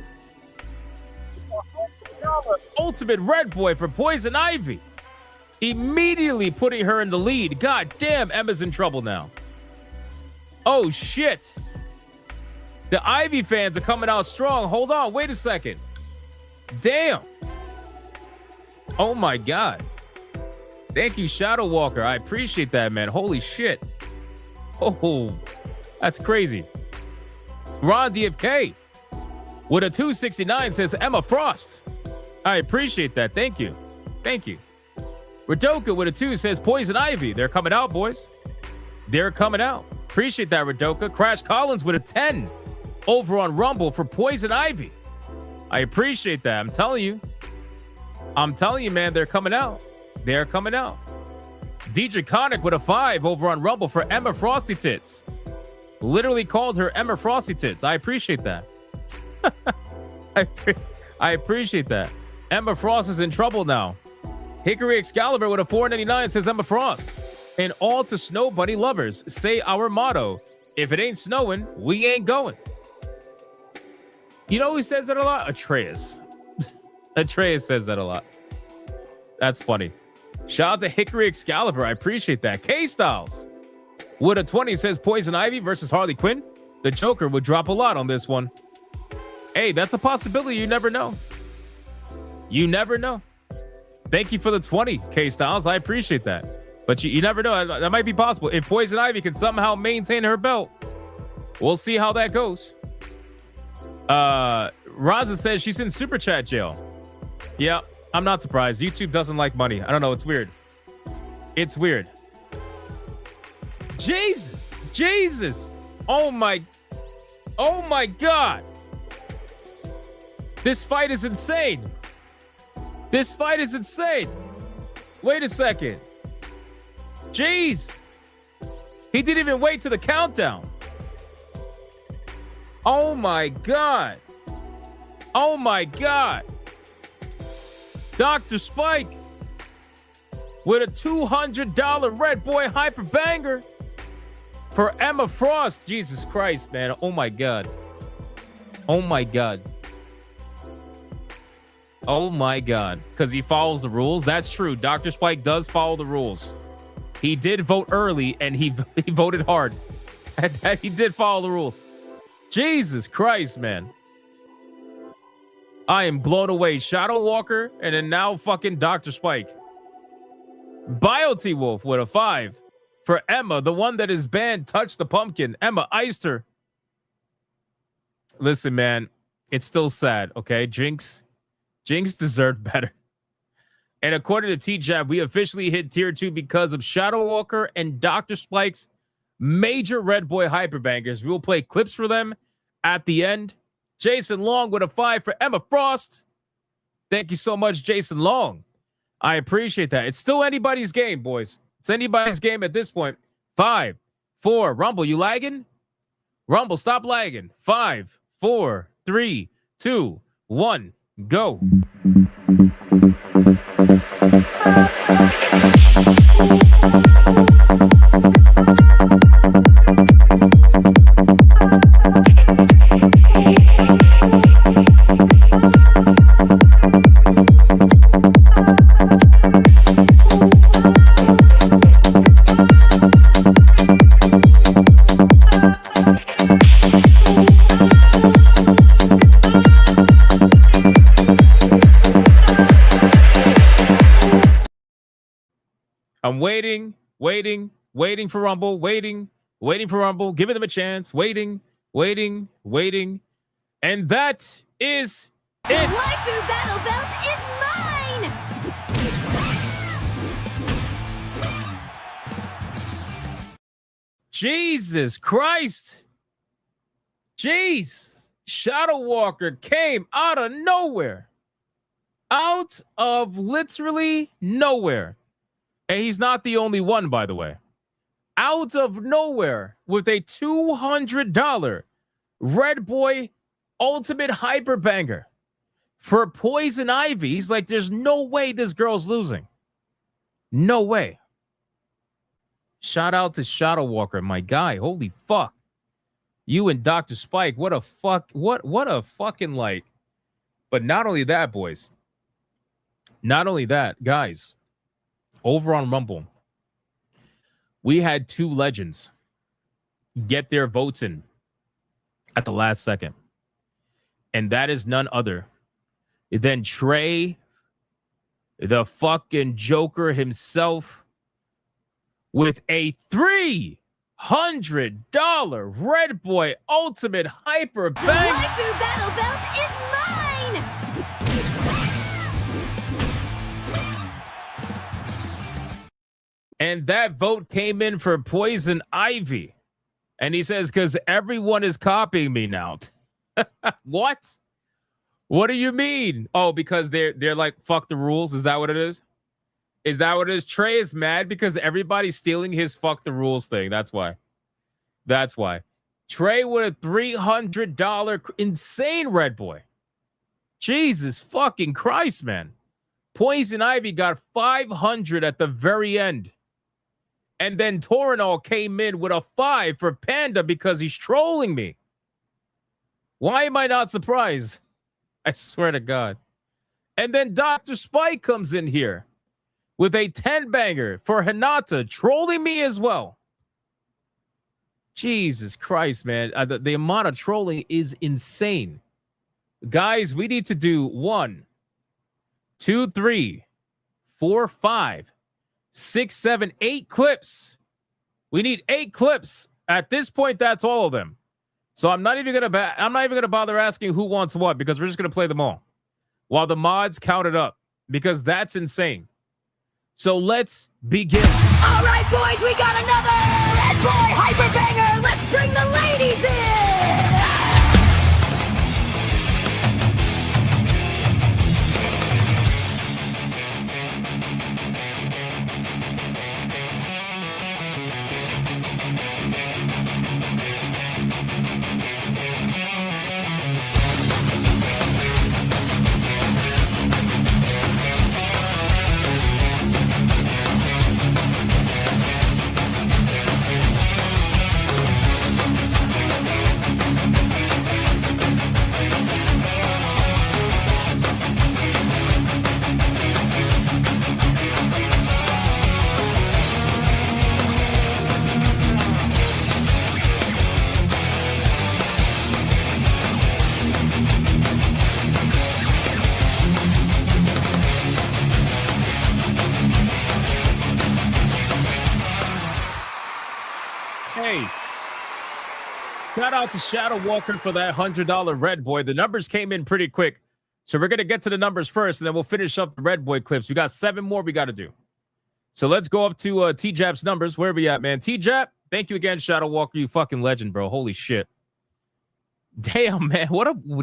Ultimate Red Boy for Poison Ivy. Immediately putting her in the lead. God damn, Emma's in trouble now. Oh, shit. The Ivy fans are coming out strong. Hold on. Wait a second. Damn. Oh, my God. Thank you, Shadow Walker. I appreciate that, man. Holy shit. Oh, that's crazy. Ron DFK with a 269 says Emma Frost. I appreciate that. Thank you. Radoka with a 2 says Poison Ivy. They're coming out, boys. They're coming out. Appreciate that, Radoka. Crash Collins with a 10 over on Rumble for Poison Ivy. I appreciate that. I'm telling you, man, they're coming out. DJ Conic with a 5 over on Rumble for Emma Frosty Tits. Literally called her Emma Frosty Tits. I appreciate that. I appreciate that. Emma Frost is in trouble now. Hickory Excalibur with a 499 says Emma Frost. And all to Snow Bunny lovers, say our motto. If it ain't snowing, we ain't going. You know who says that a lot? Atreus. Atreus says that a lot. That's funny. Shout out to Hickory Excalibur. I appreciate that. K-Styles with a 20 says Poison Ivy versus Harley Quinn. The Joker would drop a lot on this one. Hey, that's a possibility. You never know. Thank you for the 20, K-Styles. I appreciate that. But you never know. That might be possible. If Poison Ivy can somehow maintain her belt, we'll see how that goes. Raza says she's in Super Chat jail. Yeah, I'm not surprised. YouTube doesn't like money. I don't know. It's weird. Jesus. Oh my God. This fight is insane. This fight is insane. Wait a second. Jeez. He didn't even wait to the countdown. Oh my God. Oh my God. Dr. Spike with a $200 Red Boy Hyper Banger for Emma Frost. Jesus Christ, man. Oh my God. Oh my God. Oh my God. Because he follows the rules. That's true. Dr. Spike does follow the rules. He did vote early and he voted hard. He did follow the rules. Jesus Christ, man. I am blown away. Shadow Walker and then now fucking Dr. Spike. Biotee Wolf with a 5 for Emma, the one that is banned. Touch the pumpkin. Emma iced her. Listen, man, it's still sad, okay? Jinx deserved better. And according to T-Jab, we officially hit tier 2 because of Shadow Walker and Dr. Spike's major Red Boy Hyperbangers. We will play clips for them at the end. Jason Long with a 5 for Emma Frost. Thank you so much, Jason Long. I appreciate that. It's still anybody's game, boys. It's anybody's game at this point. 5, 4. Rumble, you lagging? Rumble, stop lagging. 5, 4, 3, 2, 1, go. I'm waiting for Rumble, waiting for Rumble, giving them a chance, waiting. And that is it. Waifu Battle Belt is mine! Jesus Christ. Jeez. Shadow Walker came out of nowhere. Out of literally nowhere. And he's not the only one, by the way. Out of nowhere with a $200 Red Boy Ultimate Hyper Banger for Poison Ivy. He's like, there's no way this girl's losing. No way. Shout out to Shadow Walker, my guy. Holy fuck. You and Dr. Spike, what a fucking like. But not only that, boys. Not only that, guys. Over on Rumble, we had 2 legends get their votes in at the last second. And that is none other than Trey, the fucking Joker himself, with a $300 Red Boy Ultimate Hyper Bang. Waifu Battle Belt is mine! And that vote came in for Poison Ivy. And he says, because everyone is copying me now. What? What do you mean? Oh, because they're like, fuck the rules. Is that what it is? Is that what it is? Trey is mad because everybody's stealing his fuck the rules thing. That's why. That's why. Trey with a $300 insane Red Boy. Jesus fucking Christ, man. Poison Ivy got 500 at the very end. And then Torinol came in with a 5 for Panda because he's trolling me. Why am I not surprised? I swear to God. And then Dr. Spike comes in here with a 10 banger for Hinata, trolling me as well. Jesus Christ, man. The amount of trolling is insane. Guys, we need to do 1, 2, 3, 4, 5, 6, 7, 8 clips. We need 8 clips. At this point, that's all of them. So I'm not even gonna bother asking who wants what because we're just gonna play them all while the mods count it up because that's insane. So let's begin. All right, boys, we got another Red Boy Hyper Banger. Let's bring the ladies in. Hey. Shout out to Shadow Walker for that $100 Red Boy. The numbers came in pretty quick. So we're going to get to the numbers first, and then we'll finish up the Red Boy clips. We got 7 more we got to do. So let's go up to T-Jap's numbers. Where are we at, man? T-Jap, thank you again, Shadow Walker. You fucking legend, bro. Holy shit. Damn, man.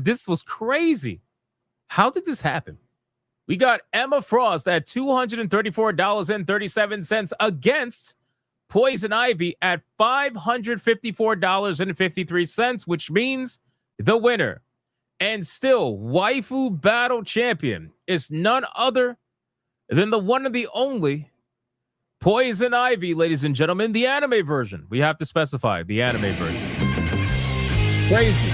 This was crazy. How did this happen? We got Emma Frost at $234.37 against Poison Ivy at $554.53, which means the winner and still waifu battle champion is none other than the one and the only Poison Ivy, ladies and gentlemen, the anime version. We have to specify the anime version. Crazy.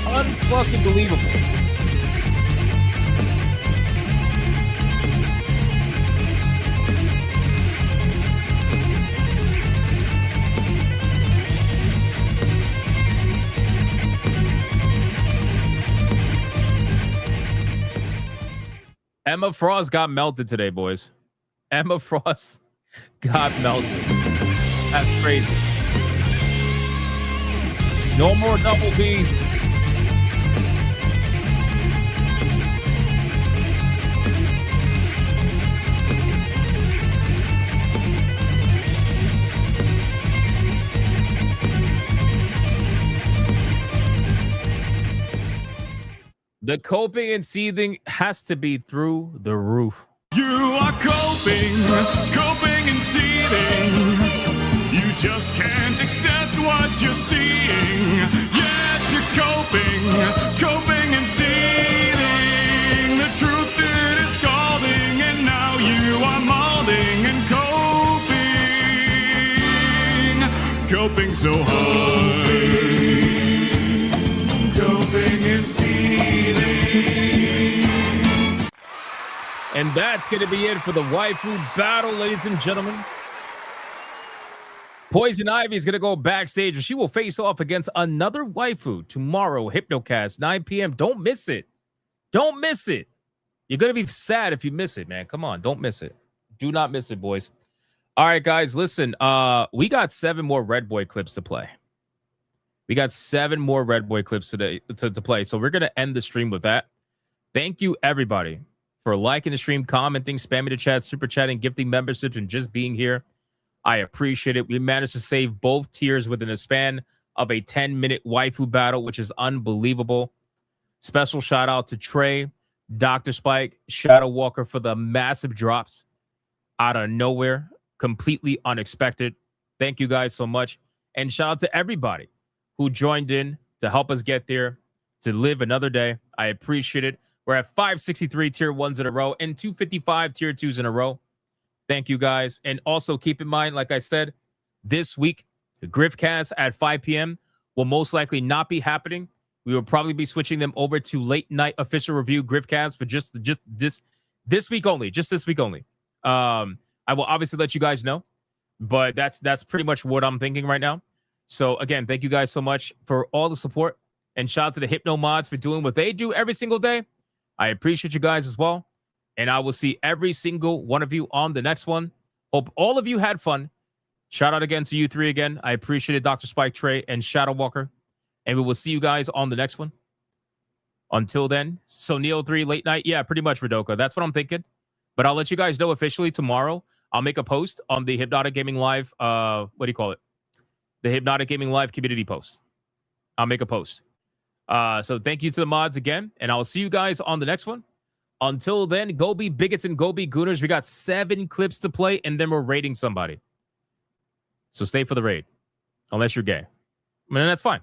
Unfucking believable. Emma Frost got melted today, boys. Emma Frost got melted. That's crazy. No more double B's. The coping and seething has to be through the roof. You are coping and seething. You just can't accept what you're seeing. Yes, you're coping and seething. The truth it is scalding, and now you are molding and coping so hard. Coping and seething. And that's going to be it for the waifu battle, ladies and gentlemen. Poison Ivy is going to go backstage, and she will face off against another waifu tomorrow, Hypnocast, 9 p.m. Don't miss it. Don't miss it. You're going to be sad if you miss it, man. Come on, don't miss it. Do not miss it, boys. All right, guys, listen. We got 7 more Red Boy clips to play. We got 7 more Red Boy clips today to play, so we're going to end the stream with that. Thank you, everybody, for liking the stream, commenting, spamming the chat, super chatting, gifting memberships, and just being here. I appreciate it. We managed to save both tiers within a span of a 10-minute waifu battle, which is unbelievable. Special shout out to Trey, Dr. Spike, Shadow Walker for the massive drops out of nowhere, completely unexpected. Thank you guys so much. And shout out to everybody who joined in to help us get there, to live another day. I appreciate it. We're at 563 tier 1s in a row and 255 tier 2s in a row. Thank you, guys. And also keep in mind, like I said, this week, the Griffcast at 5 p.m. will most likely not be happening. We will probably be switching them over to late night official review Griffcast for just this week only. Just this week only. I will obviously let you guys know, but that's pretty much what I'm thinking right now. So again, thank you guys so much for all the support, and shout out to the Hypno mods for doing what they do every single day. I appreciate you guys as well. And I will see every single one of you on the next one. Hope all of you had fun. Shout out again to you 3 again. I appreciate it, Dr. Spike, Trey, and Shadow Walker. And we will see you guys on the next one. Until then, so Neo 3 late night. Yeah, pretty much, Radoka. That's what I'm thinking. But I'll let you guys know officially tomorrow. I'll make a post on the Hypnotic Gaming Live. What do you call it? The Hypnotic Gaming Live community post. I'll make a post. So thank you to the mods again, and I'll see you guys on the next one. Until then, go be bigots and go be gooners. We got 7 clips to play, and then we're raiding somebody. So stay for the raid, unless you're gay. I mean, that's fine.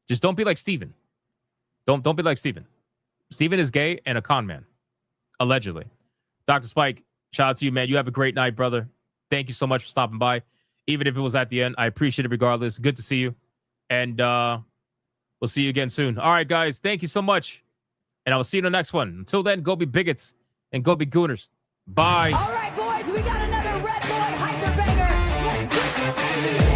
Just don't be like Steven. Don't be like Steven. Steven is gay and a con man, allegedly. Dr. Spike, shout out to you, man. You have a great night, brother. Thank you so much for stopping by. Even if it was at the end, I appreciate it regardless. Good to see you. And we'll see you again soon. All right, guys. Thank you so much. And I will see you in the next one. Until then, go be bigots and go be gooners. Bye. All right, boys, we got another Red Boy Hyper Banger. Let's get the ladies in.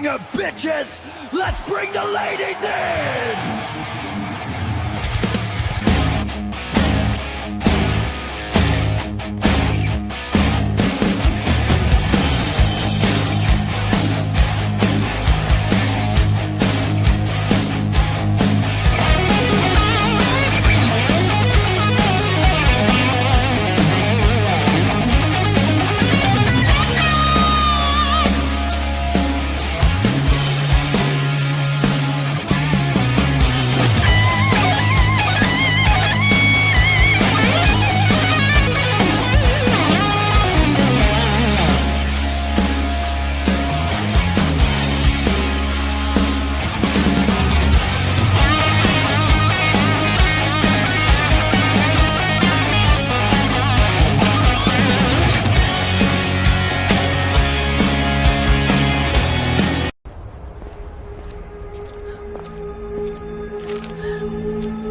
gang of bitches! Let's bring the ladies in!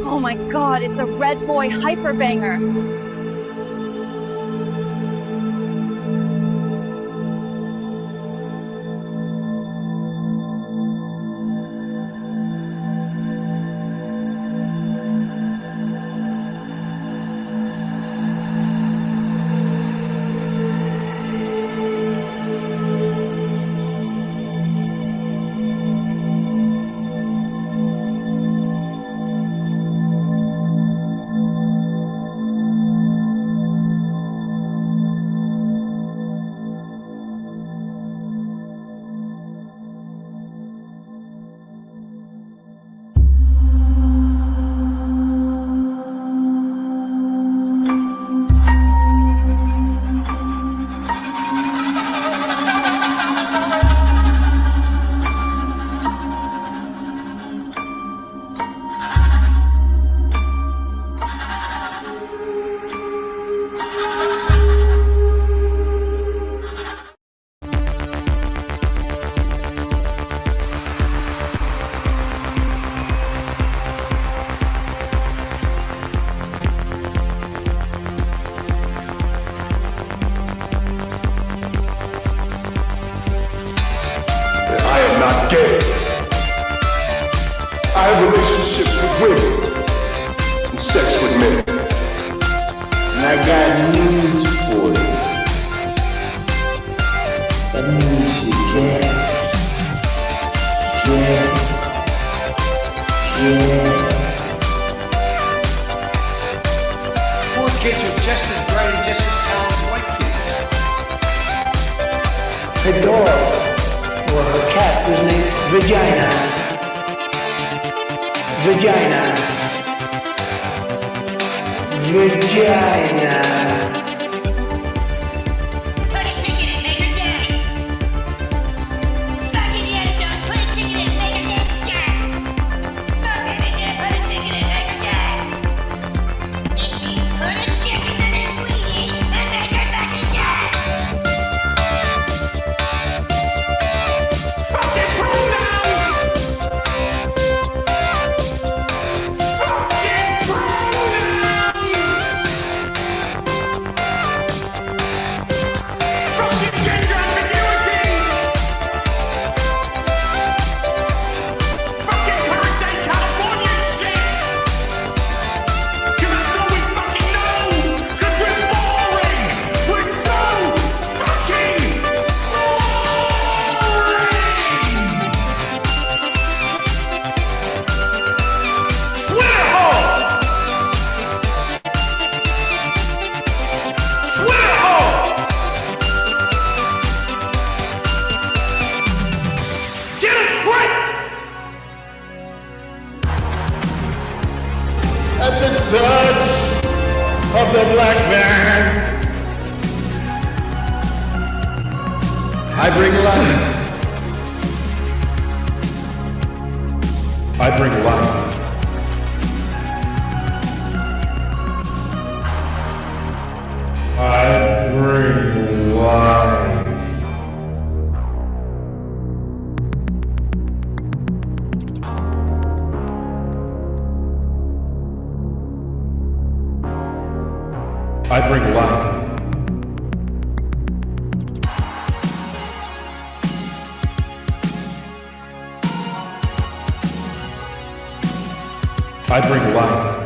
Oh my god, it's a Red Boy Hyperbanger! Gay. I have relationships with women and sex with men. And I got news for you. That means you can't. Poor kids are just as bright and just as talented as white kids. Her dog. Well, her cat was named Vagina. Put a ticket in, make her gay! Fuck it, yeah, don't put a ticket in, make her gay! Fuck it, yeah, put a ticket in, make her gay! It means put a chicken in it, sweetie, and make her fucking gay! Fucking pronouns! Fucking pronouns! Fucking gender ambiguity! Fucking current day California shit! Cause that's all we fucking know! Cause we're boring! We're so fucking Twitter hole! Twitter hole! Get it right! At the touch of the black man, I bring life. I bring life. I bring life. I bring life. I bring light